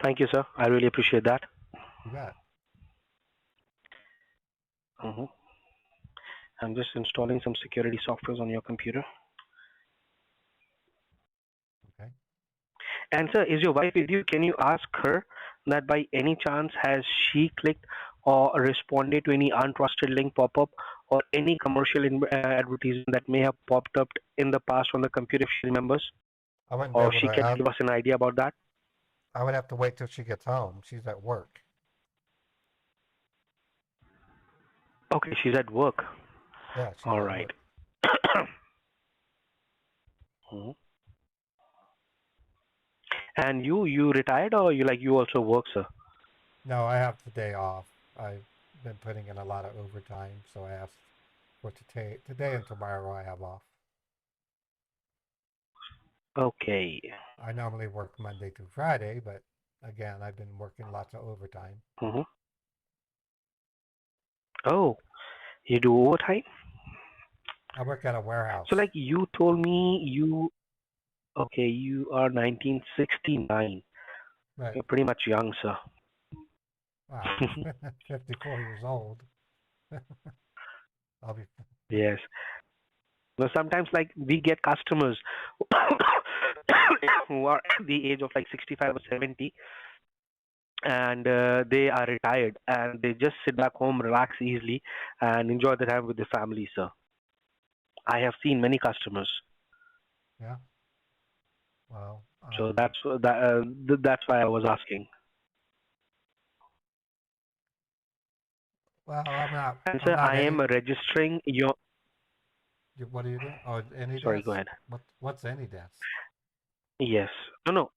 Thank you, sir. I really appreciate that. You bet. Hmm. I'm just installing some security softwares on your computer. Okay. And sir, is your wife with you? Can you ask her that by any chance has she clicked or responded to any untrusted link pop-up or any commercial advertisement that may have popped up in the past on the computer if she remembers? I wouldn't be Or able she to can ask. give us an idea about that? I would have to wait till she gets home. She's at work. Okay, she's at work. Yeah, she's All at right. work. Mhm. And you retired or you also work, sir? No, I have the day off. I've been putting in a lot of overtime, so I asked for today and tomorrow I have off. Okay. I normally work Monday through Friday, but again, I've been working lots of overtime. Hmm. Oh, you do overtime? I work at a So warehouse. like you told me okay, you are 1969. Right. You're pretty much young, sir. Wow. 54 years old. I'll be. Yes. Now sometimes like we get customers who are at the age of like 65 or 70 and they are retired and they just sit back home, relax easily and enjoy the time with their family, sir. I have seen many customers. Yeah. Well, So that's why I was asking. well, I'm not. And I'm sir, not I am any. registering your. What are you doing? Oh, any Sorry, go desk? ahead. What's any desk? Yes. No, no.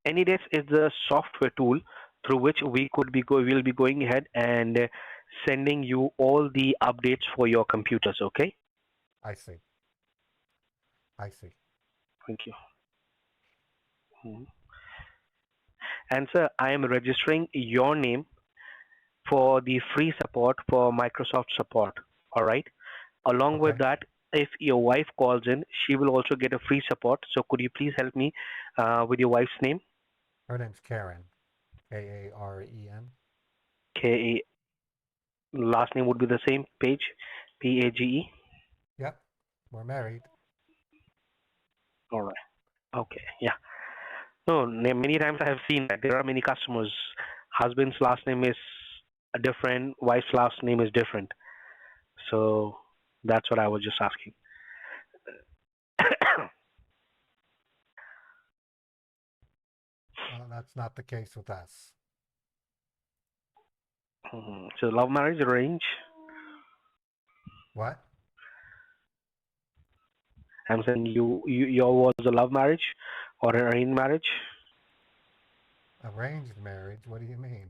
AnyDesk is the software tool through which we'll be going ahead and sending you all the updates for your computers. Okay. I see. I see. Thank you. Mhm. And sir, I am registering your name for the free support for Microsoft support. All right. Along with Okay. that, if your wife calls in, she will also get a free support. So could you please help me with your wife's name? Her name's Karen. Karen. K A. Last name would be the same. Page. Page. Yep. We're married. All right. Okay. Yeah. No, many times I have seen that there are many customers. Husband's last name is different, wife's last name is different. So that's what I was just asking. That's not the case with us. So love marriage, arrange. What? I'm saying your was a love marriage or an arranged marriage. Arranged marriage? What do you mean?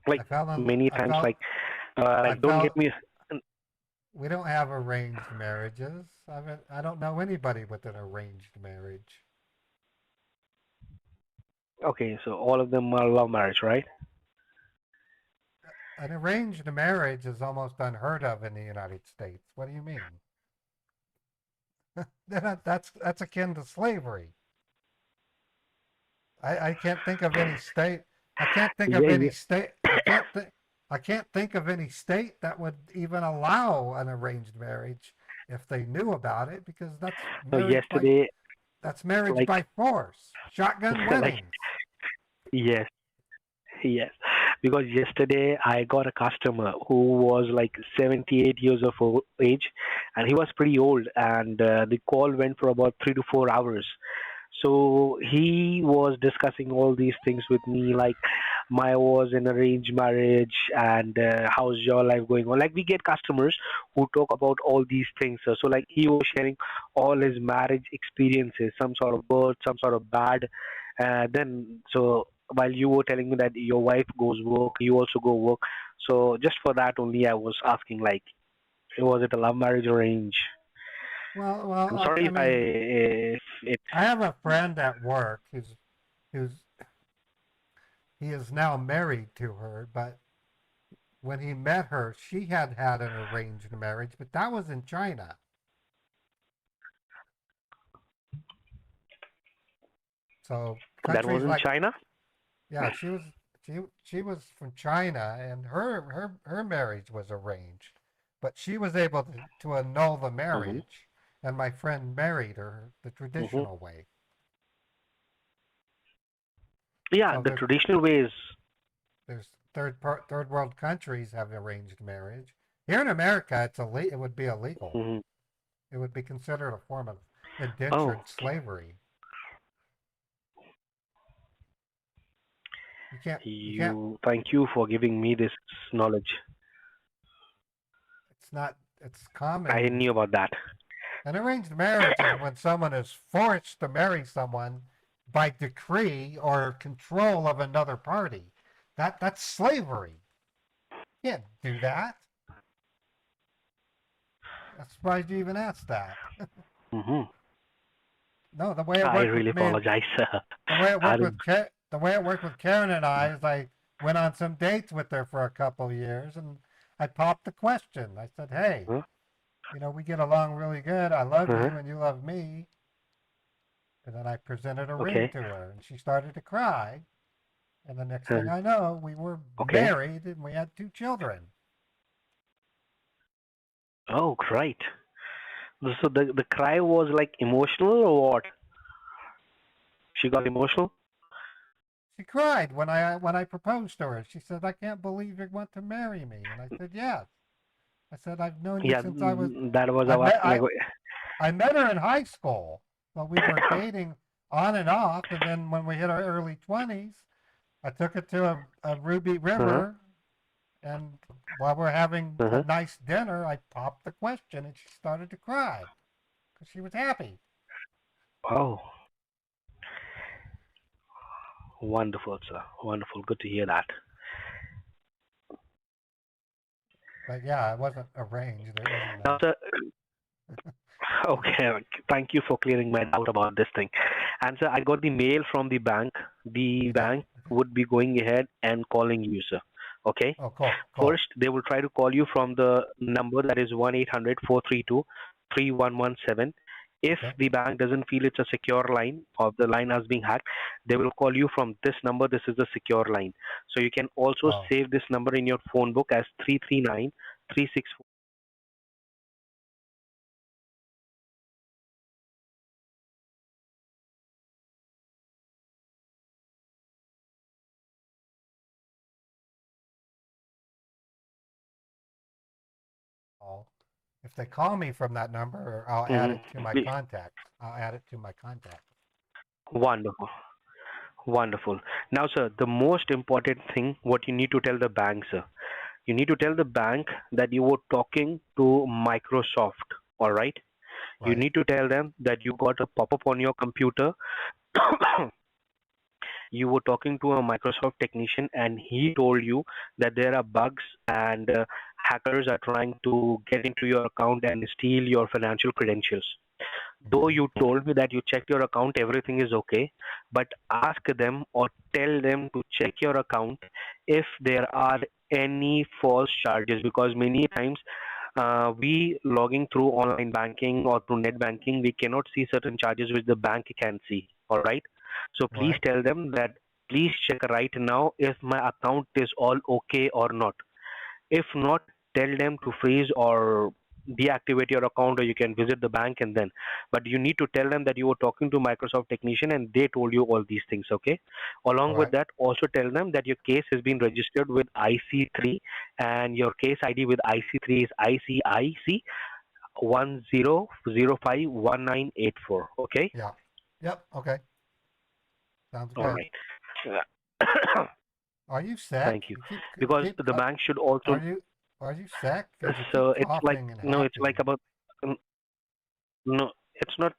Like I fell in. many I times, felt. I don't get felt. me. We don't have arranged marriages. I don't know anybody with an arranged marriage. Okay, so all of them are love marriage, right? An arranged marriage is almost unheard of in the United States. What do you mean? That's akin to slavery. I can't think of any state. I can't think of Yeah, any yeah. state. I can't think of any state that would even allow an arranged marriage if they knew about it, because No, yesterday, that's marriage like, by force, shotgun like, weddings. yes, yes. Because yesterday I got a customer who was like 78 years of age, and he was pretty old, and the call went for about 3 to 4 hours. So he was discussing all these things with me, like my was an arranged marriage, and how's your life going on. Like we get customers who talk about all these things. So like he was sharing all his marriage experiences, some sort of good, some sort of bad. Then so while you were telling me that your wife goes work, you also go work. So just for that only, I was asking like, was it a love marriage or arrange? I'm Well, sorry I if I mean, if it. I have a friend at work who's he is now married to her, but when he met her, she had had an arranged marriage, but that was in China. So That was countries in like, China. yeah, she was from China, and her marriage was arranged, but she was able to annul the Hmm. marriage, and my friend married her the Hmm. traditional way. Yeah, So the traditional way is. there's third world countries have arranged marriage. Here in America, it would be illegal. Hmm. It would be considered a form of indentured Oh, slavery. You can't. you. Thank you for giving me this knowledge. It's not. It's I didn't common. knew about that. An arranged marriage is when someone is forced to marry someone by decree or control of another party. That's slavery. You can't do that. I'm surprised you even asked that. Hmm. No, the way it I worked with really me, apologize. the way it I worked don't. with the way it worked with Karen and I is I went on some dates with her for a couple of years, and I popped the question. I said, "Hey, Huh? we get along really good. I love Uh-huh. you, and you love me." And then I presented a ring Okay. to her, and she started to cry. And the next thing Uh, I know, we were okay. married and we had 2 children. Oh, great. So the cry was like emotional or what? She got emotional. She cried when I proposed to her. She said, "I can't believe you want to marry me." And I said, "Yes." I said, "I've known you Yeah, since I was that was I our met I met her in high school. Well, we were dating on and off, and then when we hit our early 20s, I took her to a Ruby Uh-huh. River, and while we're having a Uh-huh. nice dinner, I popped the question, and she started to cry because she was happy. Oh, wonderful, sir. Wonderful. Good to hear that. But yeah, it wasn't arranged. It wasn't Now, a. sir, okay, thank you for clearing my doubt about this thing. And sir, I got the mail from the bank. The You did? bank Okay. would be going ahead and calling you, sir. Okay? Oh, cool, cool. First, they will try to call you from the number that is 1-800-432-3117. If Okay. the bank doesn't feel it's a secure line or the line has been hacked, they will call you from this number. This is the secure line. So you can also Oh, save this number in your phone book as 339-364. oh. If they call me from that number, I'll add it to my Mm-hmm. contacts. I'll add it to my contacts. Wonderful. Wonderful. Now, sir, the most important thing what you need to tell the bank, sir, you need to tell the bank that you were talking to Microsoft. All right. You Right. need to tell them that you got a pop up on your computer. You were talking to a Microsoft technician, and he told you that there are bugs and hackers are trying to get into your account and steal your financial credentials. Though you told me that you checked your account, everything is okay, but ask them or tell them to check your account if there are any false charges, because many times we logging through online banking or through net banking, we cannot see certain charges which the bank can see. All right. So please Right. tell them that please check right now if my account is all okay or not. If not, tell them to freeze or deactivate your account, or you can visit the bank and then. But you need to tell them that you were talking to Microsoft technician and they told you all these things, okay? Along with Right. that, also tell them that your case has been registered with IC3 and your case ID with IC3 is ICIC 10051984, okay? Yeah. Yep. Okay. Sounds All good. right. Yeah. Are you sick? Thank you. You keep Because the bank should also, are you sick? Because you keep so it's like, coughing and no, it's like hacking. about, no, it's not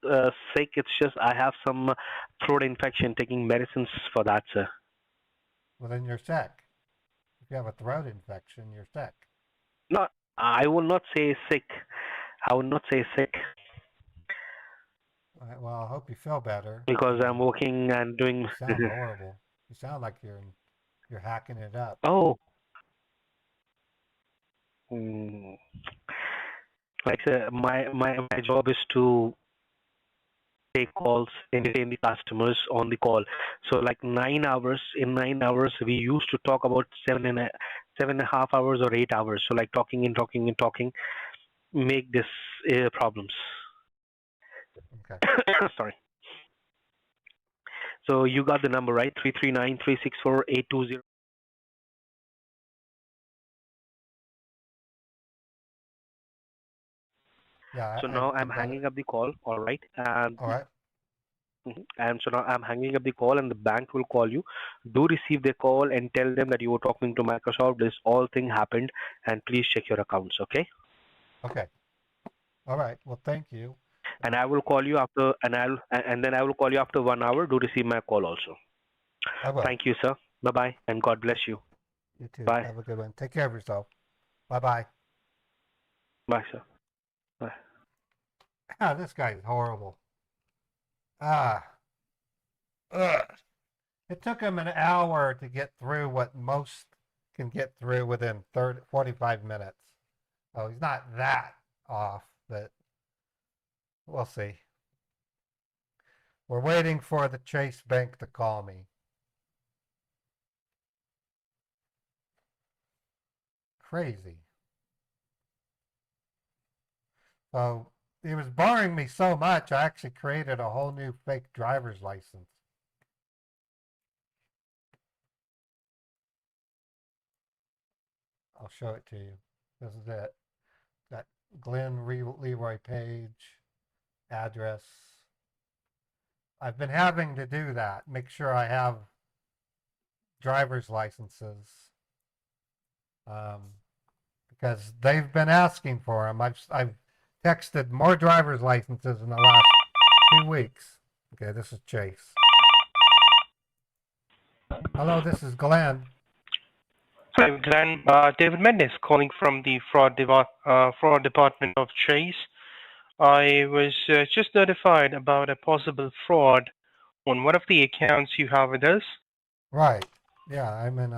sick. It's just I have some throat infection, taking medicines for that, sir. Well, then you're sick. If you have a throat infection, you're sick. No, I will not say sick. I will not say sick All right, well, I hope you feel better. because I'm working and doing. You sound horrible. You sound like you're hacking it up. Oh, mm, like my job is to take calls, entertain the customers on the call. So like 9 hours. In 9 hours, we used to talk about 7.5 hours or 8 hours. So like talking and talking and talking make this problems. Okay. Sorry. So you got the number right, 339-364-820. Yeah, So I now I'm got it. hanging up the call, all right, and All right. and so now I'm hanging up the call, and the bank will call you. Do receive the call and tell them that you were talking to Microsoft. This all thing happened, and please check your accounts, okay? Okay. All right. Well, thank you. And I will call you after, and then I will call you after 1 hour. Do receive my call also. I will. Thank you, sir. Bye bye, and God bless you. You too. Bye. Have a good one. Take care of yourself. Bye bye. Bye, sir. Bye. Ah, this guy's horrible. Ah. Ugh. It took him an hour to get through what most can get through within 45 minutes. Oh, he's not that off, but we'll see. We're waiting for the Chase Bank to call me. Crazy. So he was barring me so much, I actually created a whole new fake driver's license. I'll show it to you. This is it. Got Glenn Leroy Page, address. I've been having to do that. Make sure I have driver's licenses. Because they've been asking for them. I've texted more driver's licenses in the last 2 weeks. Okay, this is Chase. Hello, this is Glenn. Hi, Glenn. David Mendes calling from the fraud department of Chase. I was just notified about a possible fraud on one of the accounts you have with us. Right. Yeah, I'm in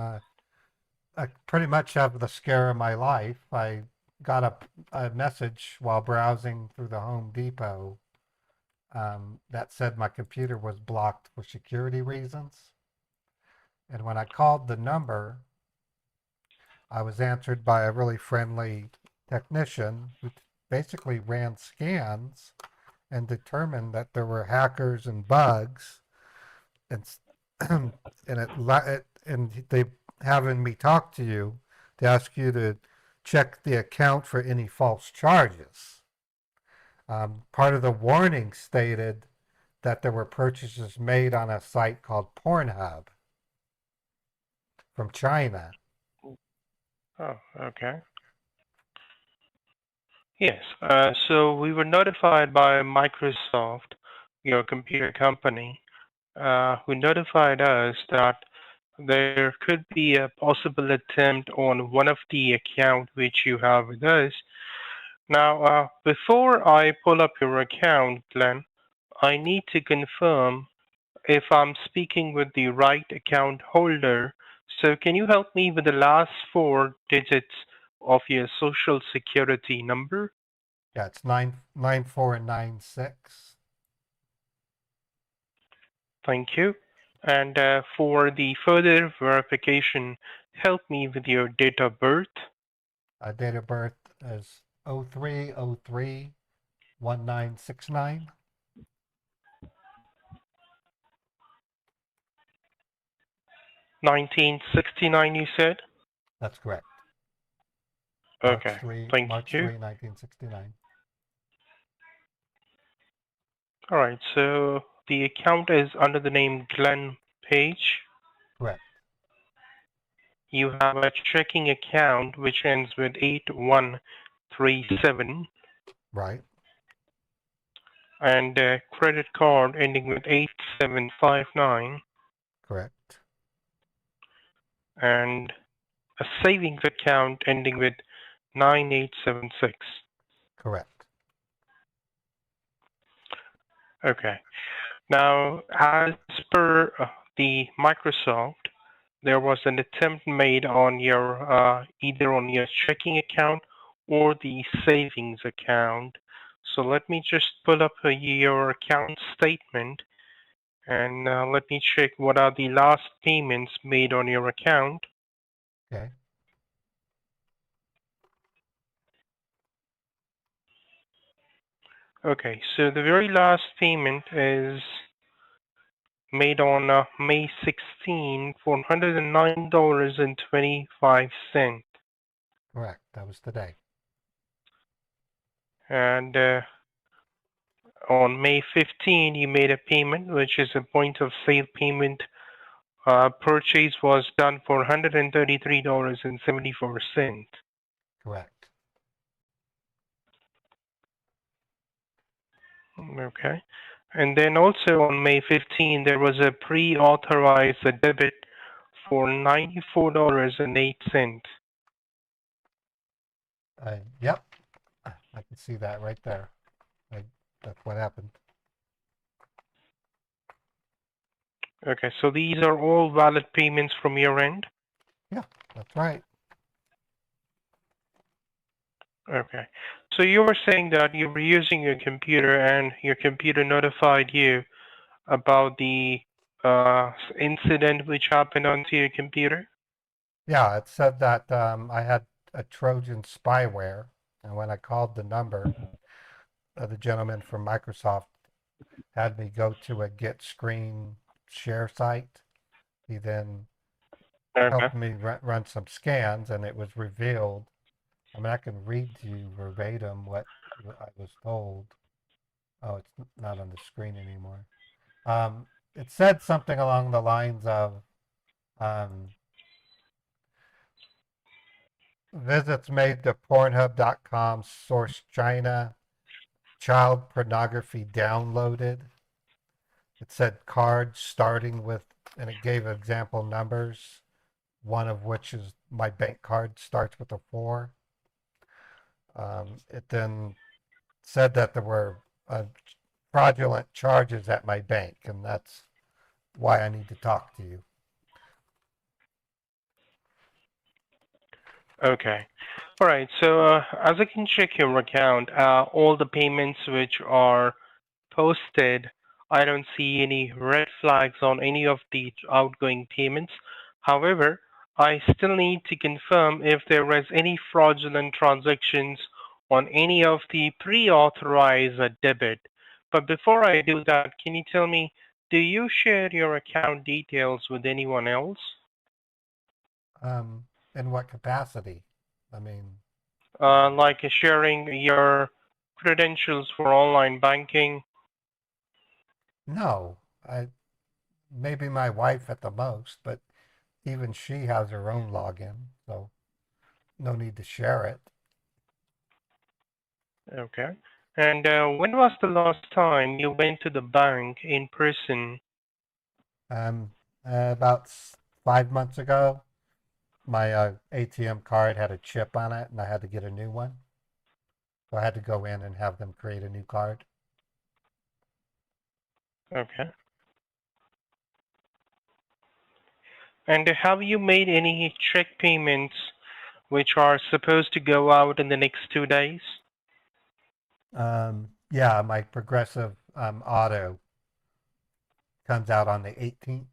I pretty much have the scare of my life. I got a message while browsing through the Home Depot that said my computer was blocked for security reasons. And when I called the number, I was answered by a really friendly technician who basically ran scans and determined that there were hackers and bugs, and and they having me talk to you to ask you to check the account for any false charges. Part of the warning stated that there were purchases made on a site called Pornhub from China. Oh, okay. Yes. So we were notified by Microsoft, your computer company, who notified us that there could be a possible attempt on one of the account which you have with us, Now, before I pull up your account, Glenn, I need to confirm if I'm speaking with the right account holder. So can you help me with the last four digits of your social security number? Yeah, it's 9496. Thank you. And for the further verification, help me with your date of birth. Date of birth is 0303 1969. 1969, you said? That's correct. Okay, thank March you. 3, 1969. All right, so the account is under the name Glenn Page. Correct. You have a checking account which ends with 8137 Right. and a credit card ending with 8759 Correct. and a savings account ending with 9876. Correct. Okay. Now, as per the Microsoft, there was an attempt made on your either on your checking account or the savings account. So let me just pull up your account statement and let me check what are the last payments made on your account. Okay. Okay, so the very last payment is made on May 16 for $109.25. Correct. That was today. And on May 15, you made a payment, which is a point of sale payment. Purchase was done for $133.74. Correct. Okay. And then also on May 15, there was a pre-authorized debit for $94.08. Yep. I can see that right there. That's what happened. Okay, so these are all valid payments from your end? Yeah, that's right. Okay. So you were saying that you were using your computer and your computer notified you about the incident which happened onto your computer? Yeah, it said that I had a Trojan spyware, and when I called the number, the gentleman from Microsoft had me go to a get screen share site. He then Okay. helped me run some scans, and it was revealed. I mean, I can read to you verbatim what I was told. Oh, it's not on the screen anymore. It said something along the lines of um, visits made to Pornhub.com, source China, child pornography downloaded. It said cards starting with, and it gave example numbers, one of which is my bank card starts with a 4. It then said that there were fraudulent charges at my bank, and that's why I need to talk to you. Okay. All right. So as I can check your account, all the payments which are posted, I don't see any red flags on any of the outgoing payments. However, I still need to confirm if there was any fraudulent transactions on any of the pre-authorized debit. But before I do that, can you tell me, do you share your account details with anyone else? In what capacity? I mean, Like sharing your credentials for online banking? no. Maybe my wife at the most, but even she has her own login, so no need to share it. Okay. And when was the last time you went to the bank in person? Um, about 5 months ago, my ATM card had a chip on it, and I had to get a new one. So I had to go in and have them create a new card. Okay. And have you made any check payments which are supposed to go out in the next 2 days? Yeah, my progressive auto comes out on the 18th.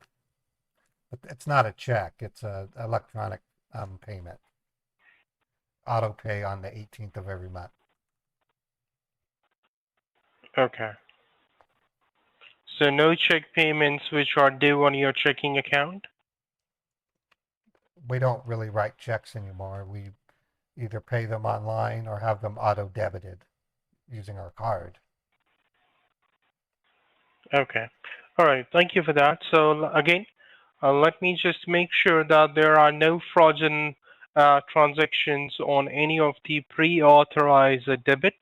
But it's not a check, it's a electronic payment. Auto pay on the 18th of every month. Okay. So no check payments which are due on your checking account? We don't really write checks anymore. We either pay them online or have them auto debited using our card. Okay. All right. Thank you for that. So again, let me just make sure that there are no fraudulent transactions on any of the pre-authorized debit.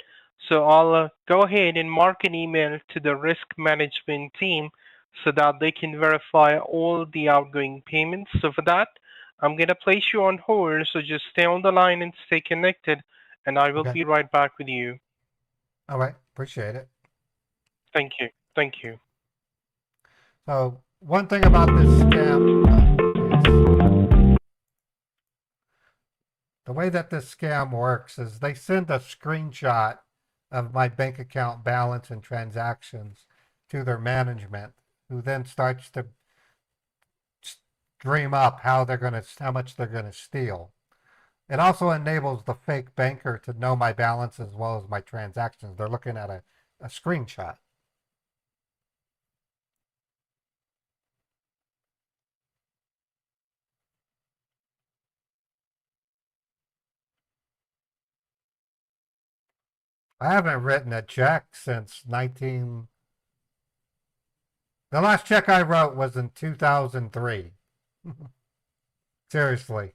So I'll go ahead and mark an email to the risk management team so that they can verify all the outgoing payments. So for that, I'm going to place you on hold. So just stay on the line and stay connected, and I will Okay. be right back with you. All right. Appreciate it. Thank you. Thank you. So one thing about this scam, the way that this scam works is they send a screenshot of my bank account balance and transactions to their management, who then starts to dream up how much they're gonna steal. It also enables the fake banker to know my balance as well as my transactions. They're looking at a screenshot. I haven't written a check since 19. The last check I wrote was in 2003. Seriously.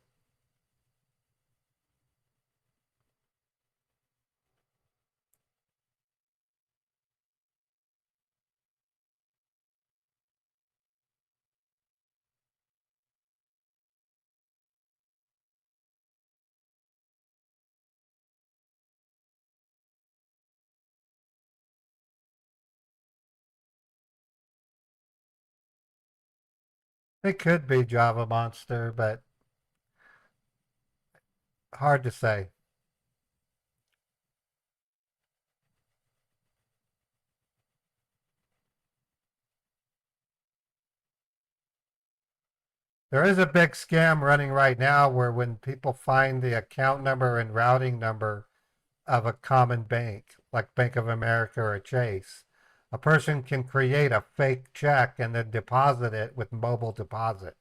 It could be Java Monster, but hard to say. There is a big scam running right now where when people find the account number and routing number of a common bank, like Bank of America or Chase, a person can create a fake check and then deposit it with mobile deposit.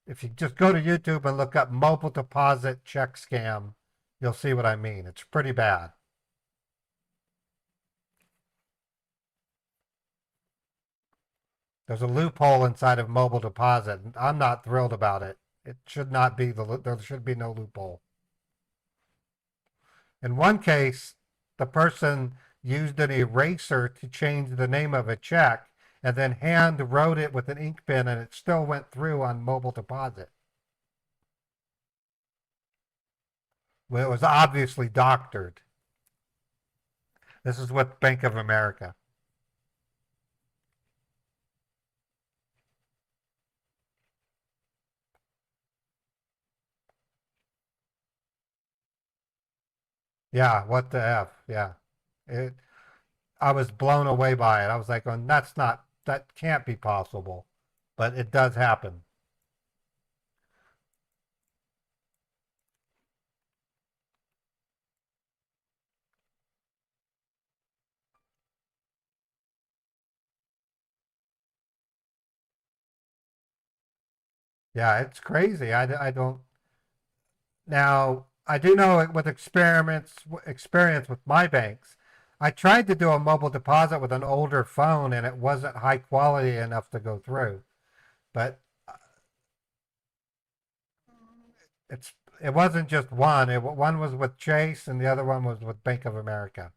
If you just go to YouTube and look up mobile deposit check scam, you'll see what I mean. It's pretty bad. There's a loophole inside of mobile deposit, and I'm not thrilled about it. It should not be there should be no loophole. In one case, the person used an eraser to change the name of a check and then hand wrote it with an ink pen, and it still went through on mobile deposit. Well, it was obviously doctored. This is with Bank of America. Yeah, what the F? Yeah. It, I was blown away by it. I was like, oh, that can't be possible. But it does happen. Yeah, it's crazy. I don't. Now, I do know with experience with my banks, I tried to do a mobile deposit with an older phone and it wasn't high quality enough to go through. But it's it wasn't just one. One was with Chase and the other one was with Bank of America.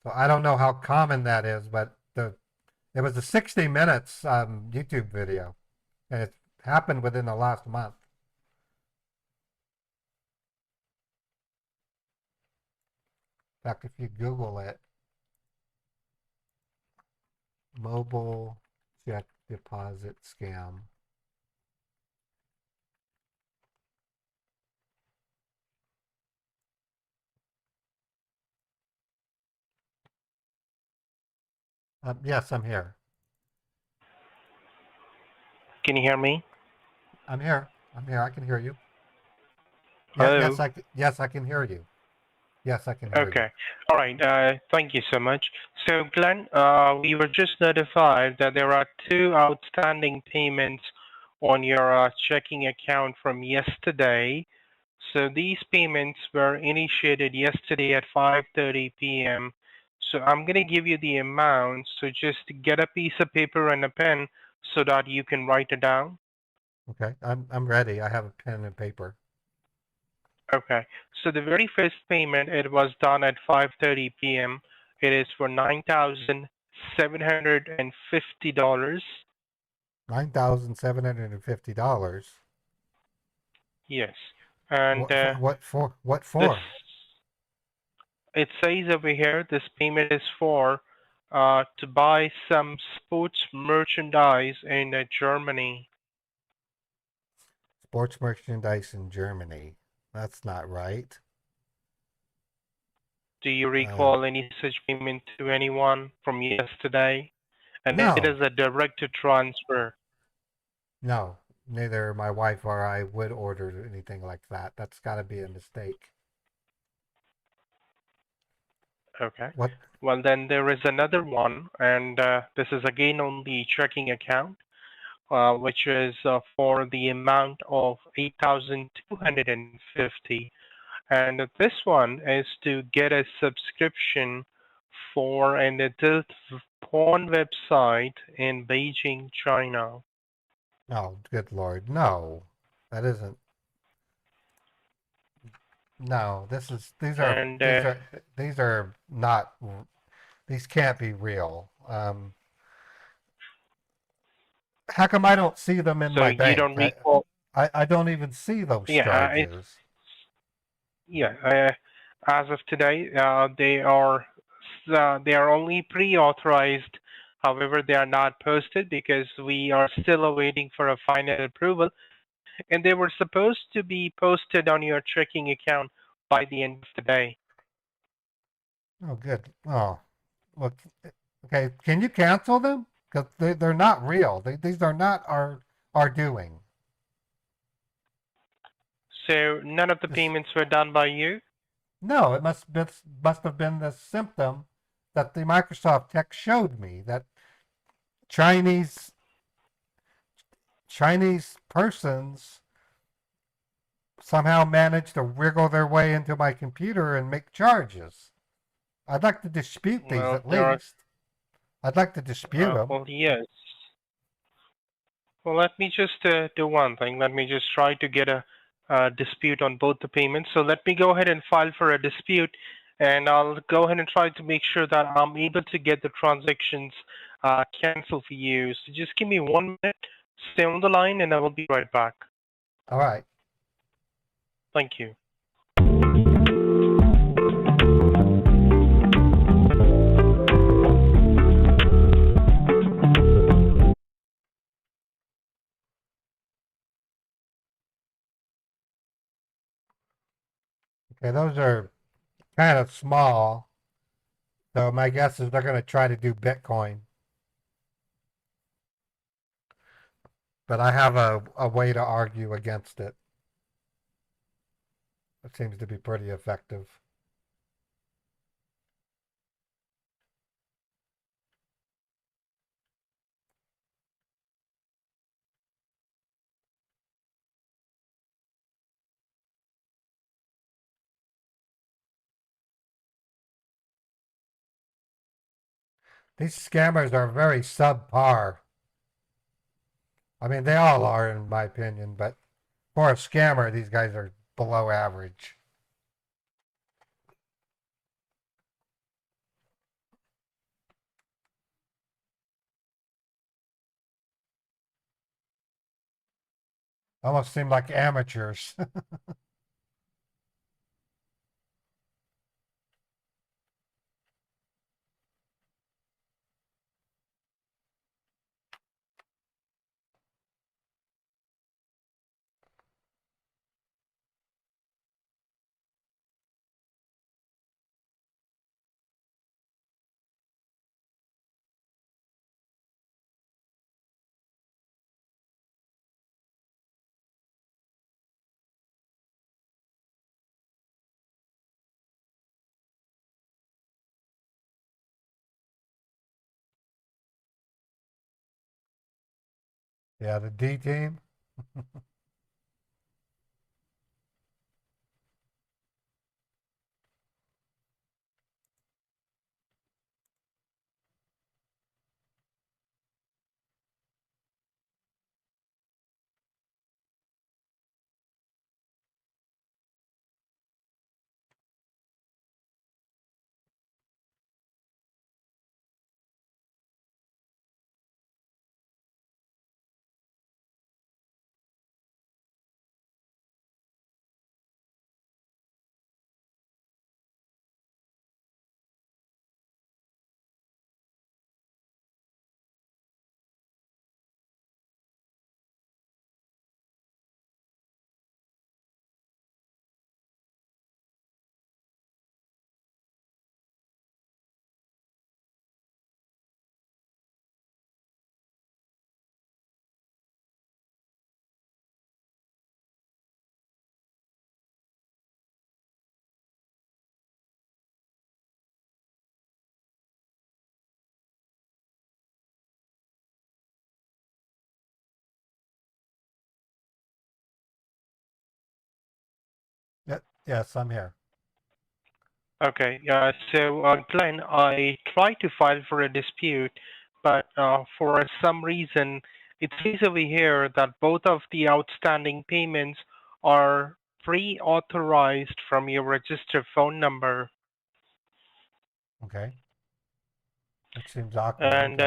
So I don't know how common that is, but it was a 60 minutes YouTube video, and happened within the last month. In fact, if you Google it, mobile check deposit scam. Yes, I'm here. Can you hear me? I'm here. I'm here. I can hear you. Hello? Yes, I can hear you. Yes, I can hear you. Okay. All right. Thank you so much. So, Glenn, we were just notified that there are two outstanding payments on your checking account from yesterday. So these payments were initiated yesterday at 5:30 p.m. So I'm going to give you the amount. So just get a piece of paper and a pen so that you can write it down. Okay, I'm ready. I have a pen and paper. Okay. So the very first payment, it was done at 5:30 p.m. It is for $9,750. $9,750. Yes. And What for? What for? What this, for? it says over here, this payment is for to buy some sports merchandise in Germany. Sports merchandise in Germany. That's not right. Do you recall any such payment to anyone from yesterday? And it No, is a direct transfer. no. Neither my wife or I would order anything like that. That's got to be a mistake. Okay. What? Well, then there is another one, and this is again on the checking account, which is for the amount of 8,250. And this one is to get a subscription for an adult porn website in Beijing, China. Oh, good Lord. No, that isn't. No, this is. And These are not. These can't be real. How come I don't see them in so my you bank? don't recall? I don't even see those Yeah, it's charges. yeah. As of today, they are only pre-authorized. However, they are not posted because we are still awaiting for a final approval, and they were supposed to be posted on your checking account by the end of the day. Oh, good. Oh, look. Okay, can you cancel them? Because they're not real. These are not our doing. So none of the This, payments were done by you. no, it must have been the symptom that the Microsoft tech showed me that Chinese Chinese persons somehow managed to wriggle their way into my computer and make charges. I'd like to dispute these Well, at there are. least. I'd like to dispute them. Well, yes. Well, let me just do one thing. Let me just try to get a dispute on both the payments. So let me go ahead and file for a dispute, and I'll go ahead and try to make sure that I'm able to get the transactions canceled for you. So just give me 1 minute. Stay on the line, and I will be right back. All right. Thank you. Okay, those are kind of small. So my guess is they're going to try to do Bitcoin. But I have a way to argue against it. It seems to be pretty effective. These scammers are very subpar. I mean, they all are, in my opinion, but for a scammer, these guys are below average. Almost seem like amateurs. Yeah, the D team. Yes, I'm here. Okay, so Glenn, I tried to file for a dispute, but for some reason it says over here that both of the outstanding payments are pre-authorized from your registered phone number. Okay. It seems awkward. And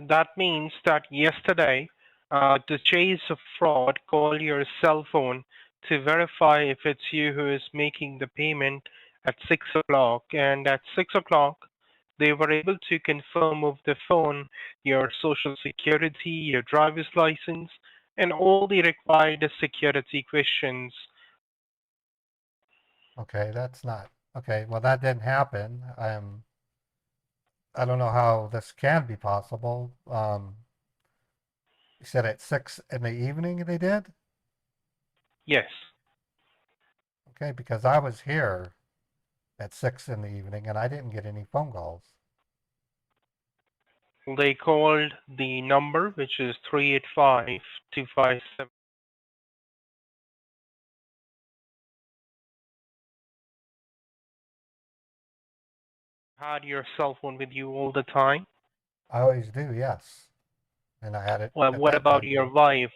that means that yesterday, to chase a fraud, call your cell phone to verify if it's you who is making the payment at 6 o'clock. And at 6 o'clock, they were able to confirm over the phone your social security, your driver's license, and all the required security questions. Okay, that's not okay. Well, that didn't happen. I don't know how this can be possible. You said at 6 in the evening they did? Yes. Okay, because I was here at 6 in the evening and I didn't get any phone calls. They called the number, which is 385-257. Had your cell phone with you all the time? I always do, yes. And I had it Well, at what that about time your too. wife?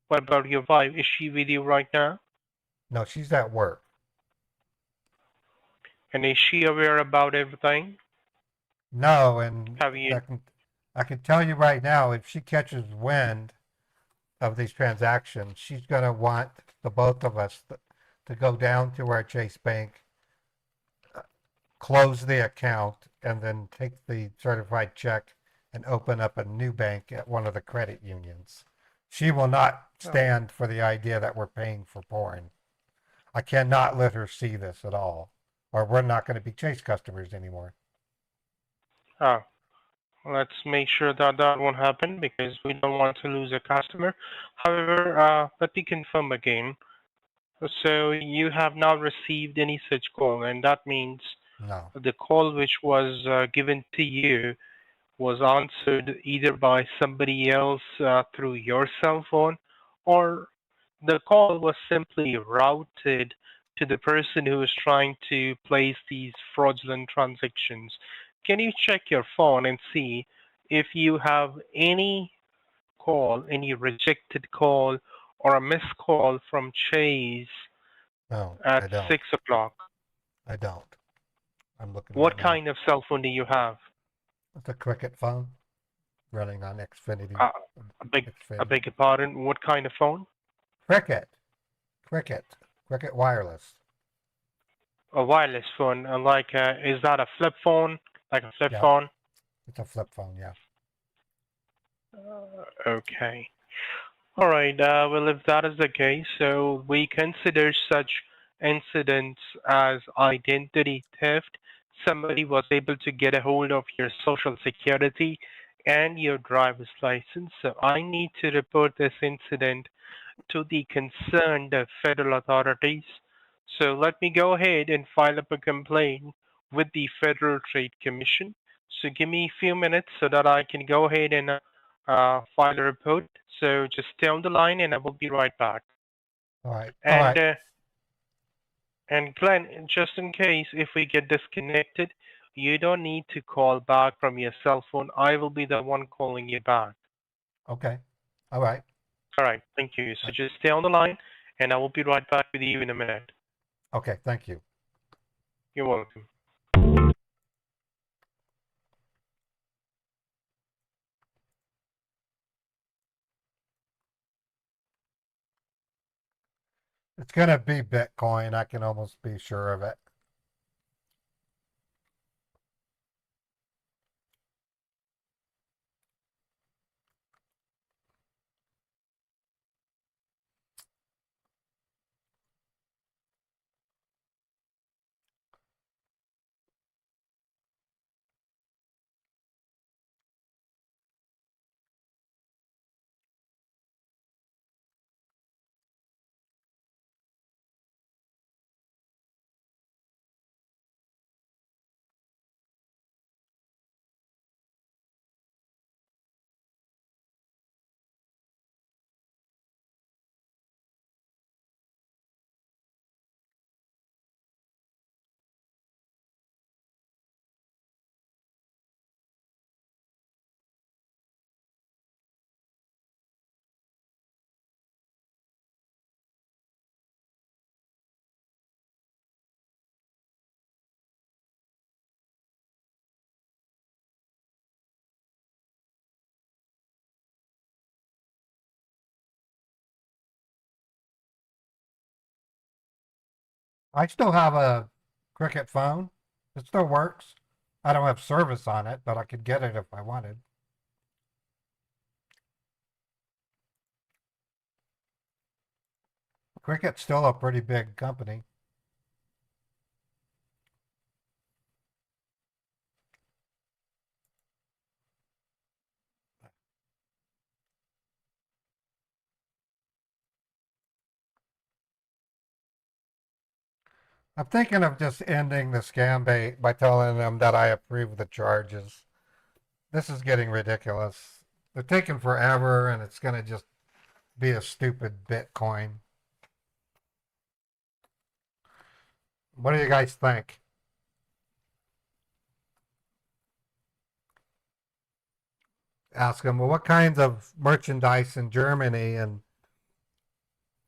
What about your wife? Is she with you right now? No, she's at work. And is she aware about everything? No, and Have you? I can tell you right now, if she catches wind of these transactions, she's going to want the both of us to go down to our Chase Bank, close the account, and then take the certified check and open up a new bank at one of the credit unions. She will not Oh, stand for the idea that we're paying for porn. I cannot let her see this at all, or we're not going to be Chase customers anymore. oh, let's make sure that that won't happen because we don't want to lose a customer. However, let me confirm again. So you have not received any such call, and that means No. the call which was given to you was answered either by somebody else through your cell phone, or the call was simply routed to the person who is trying to place these fraudulent transactions. Can you check your phone and see if you have any call, any rejected call, or a missed call from Chase No, at I don't. 6 o'clock? I don't. I'm looking right What now. kind of cell phone do you have? It's a Cricket phone. running on Xfinity. Uh, I beg your pardon. What kind of phone? Cricket. Cricket Wireless. A wireless phone. Like, is that a flip phone? Like a flip Yeah, phone? it's a flip phone. Yeah. Okay. All right. Well, if that is the case, so we consider such incidents as identity theft. Somebody was able to get a hold of your social security and your driver's license. So I need to report this incident to the concerned federal authorities. So let me go ahead and file up a complaint with the Federal Trade Commission. So give me a few minutes so that I can go ahead and file a report. So just stay on the line and I will be right back. All right. And Glenn, just in case if we get disconnected, you don't need to call back from your cell phone. I will be the one calling you back. Okay. All right. All right. Thank you. So just stay on the line and I will be right back with you in a minute. Okay. Thank you. You're welcome. It's going to be Bitcoin. I can almost be sure of it. I still have a Cricket phone. It still works. I don't have service on it, but I could get it if I wanted. Cricket's still a pretty big company. I'm thinking of just ending the scam bait by telling them that I approve the charges. This is getting ridiculous. They're taking forever and it's going to just be a stupid Bitcoin. What do you guys think? Ask them, well, what kinds of merchandise in Germany? And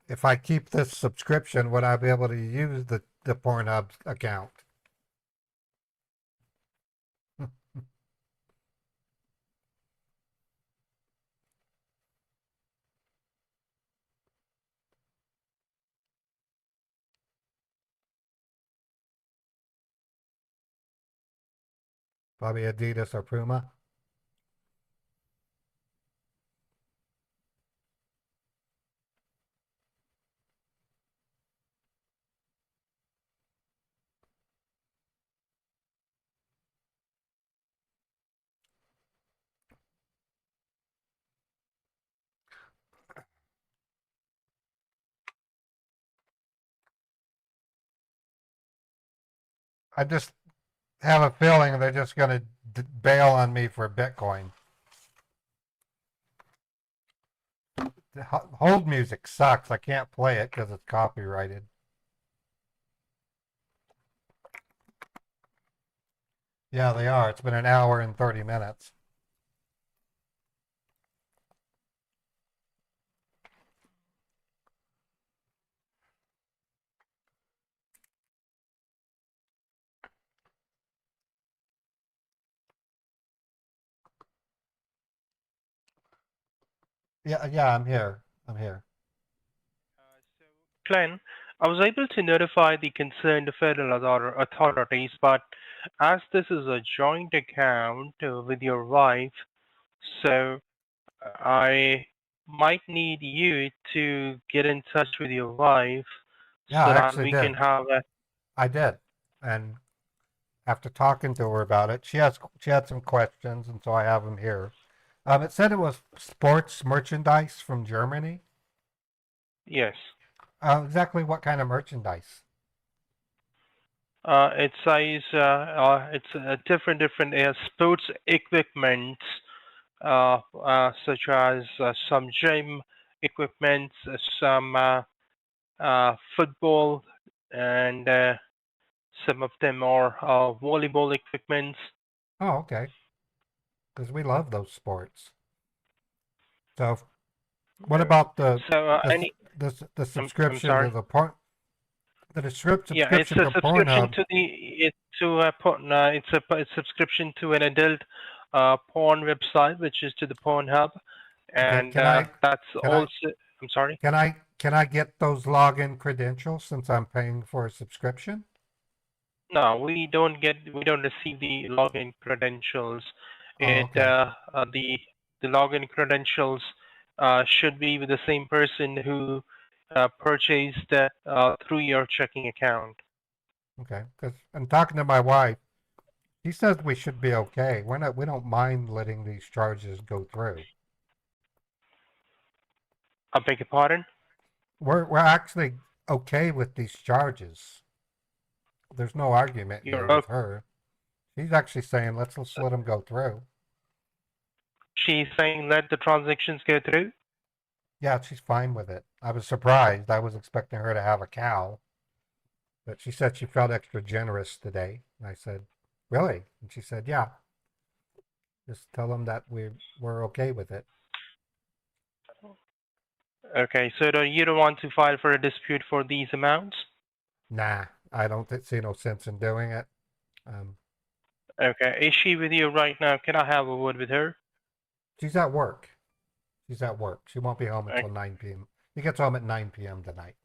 if I keep this subscription, would I be able to use the Pornhub account? Probably Adidas or Puma. I just have a feeling they're just going to bail on me for Bitcoin. The hold music sucks. I can't play it because it's copyrighted. Yeah, they are. It's been an hour and 30 minutes. Yeah, I'm here. I'm here. Glenn, I was able to notify the concerned federal authorities, but as this is a joint account with your wife, so I might need you to get in touch with your wife Yeah, so I that actually we can did. have a. I did. And after talking to her about it, she had some questions, and so I have them here. It said it was sports merchandise from Germany. Yes. Exactly what kind of merchandise? It says it's different sports equipment, such as some gym equipment, some football, and some of them are volleyball equipment. Oh, okay. Because we love those sports. So, what about So the any, the I'm subscription to sorry. the porn the Yeah, it's subscription a to subscription Pornhub? to it's a subscription to an adult porn website, which is to the Pornhub, Okay, and that's can I also. I'm sorry. can I get those login credentials since I'm paying for a subscription? No, we don't receive the login credentials. Oh, It okay. the login credentials should be with the same person who purchased through your checking account. Okay. Because I'm talking to my wife. She says we should be okay. We don't mind letting these charges go through. I beg your pardon? We're actually okay with these charges. There's no argument here You're with her. She's actually saying let's let them go through. She's saying let the transactions go through. Yeah, she's fine with it. I was surprised. I was expecting her to have a cow, but she said she felt extra generous today. And I said, "Really?" And she said, "Yeah. Just tell them that we're okay with it." Okay, so you don't want to file for a dispute for these amounts? Nah, I don't see no sense in doing it. Um, Okay, is she with you right now? Can I have a word with her? she's at work. She's at work. She won't be home Okay, until 9 p.m. She gets home at 9 p.m. tonight.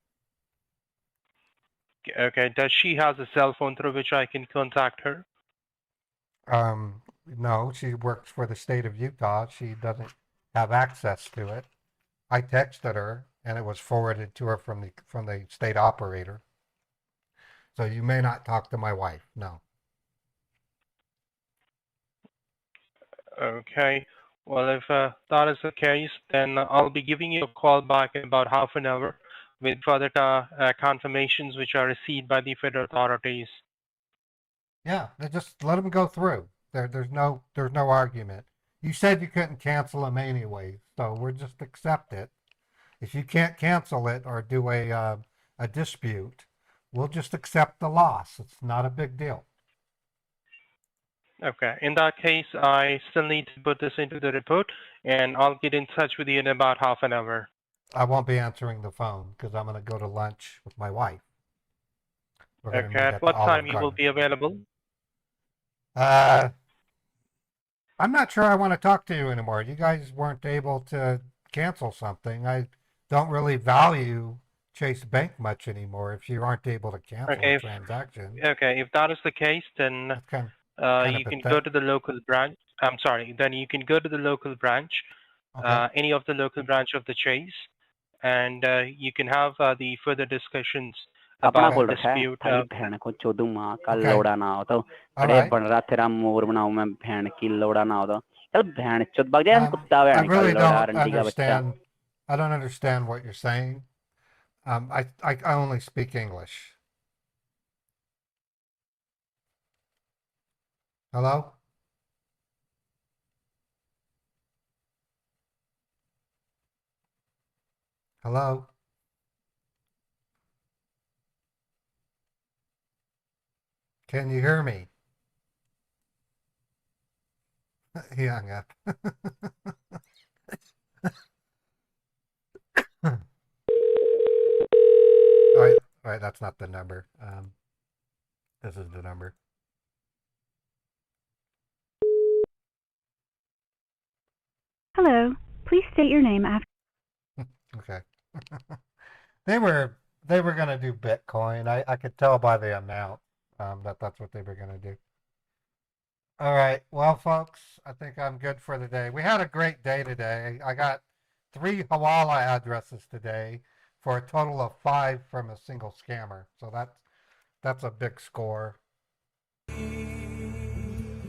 okay. Does she has a cell phone through which I can contact her? No, she works for the state of Utah. She doesn't have access to it. I texted her, and it was forwarded to her from the state operator. So you may not talk to my wife. No. Okay. Well, if that is the case, then I'll be giving you a call back in about half an hour with further confirmations which are received by the federal authorities. Yeah, they just let them go through. There's no argument. You said you couldn't cancel them anyway, so we'll just accept it. If you can't cancel it or do a dispute, we'll just accept the loss. It's not a big deal. Okay. In that case, I still need to put this into the report, and I'll get in touch with you in about half an hour. I won't be answering the phone because I'm going to go to lunch with my wife. We're going to Okay. meet At at the what time Olive you will Garden. be available? Uh, I'm not sure I want to talk to you anymore. You guys weren't able to cancel something. I don't really value Chase Bank much anymore if you aren't able to cancel a Okay. transaction. If that is the case, then That's kind of you can go pathetic. to the local branch. I'm sorry. Then you can go to the local branch, Okay. any of the local branch of the Chase, and you can have the further discussions अपना about the खोल रखा है dispute. थाली भैन को चोदू माँ का Okay. लौड़ा ना हो तो All अरे right. बन रहा तेरा मोर बनाऊ मैं भैन की लौड़ा ना हो तो चल भैन चोद भाग जाए कुत्ता I भैन का really लौड़ा don't रंडी का बच्चा understand. I don't understand what you're saying. I only speak English. Hello? Hello? Can you hear me? He hung up. All right, that's not the number. This is the number. Hello. Please state your name after Okay. They were gonna do Bitcoin. I could tell by the amount that that's what they were gonna do. All right. Well, folks, I think I'm good for the day. We had a great day today. I got 3 Hawala addresses today for a total of 5 from a single scammer. So that's a big score.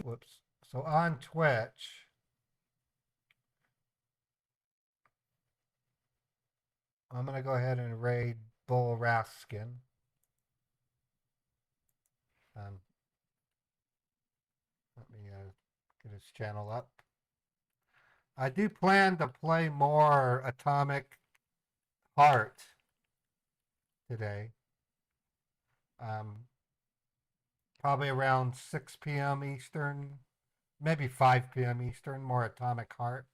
Whoops. So on Twitch, I'm gonna go ahead and raid Bull Raskin. Um, let me get his channel up. I do plan to play more Atomic Heart today. Probably around 6 p.m. Eastern, maybe 5 p.m. Eastern, more Atomic Heart.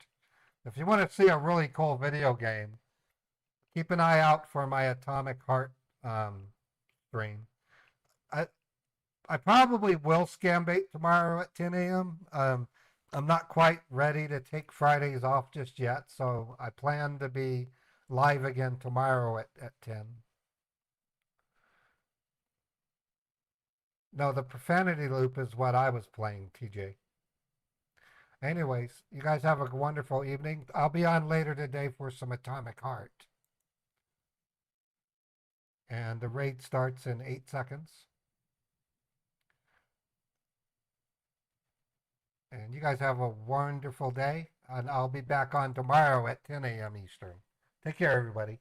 If you want to see a really cool video game, keep an eye out for my Atomic Heart stream. I probably will Scambait tomorrow at 10 a.m. I'm not quite ready to take Fridays off just yet, so I plan to be live again tomorrow at 10. No, the profanity loop is what I was playing, TJ. Anyways, you guys have a wonderful evening. I'll be on later today for some Atomic Heart. And the raid starts in 8 seconds. And you guys have a wonderful day. And I'll be back on tomorrow at 10 a.m. Eastern. Take care, everybody.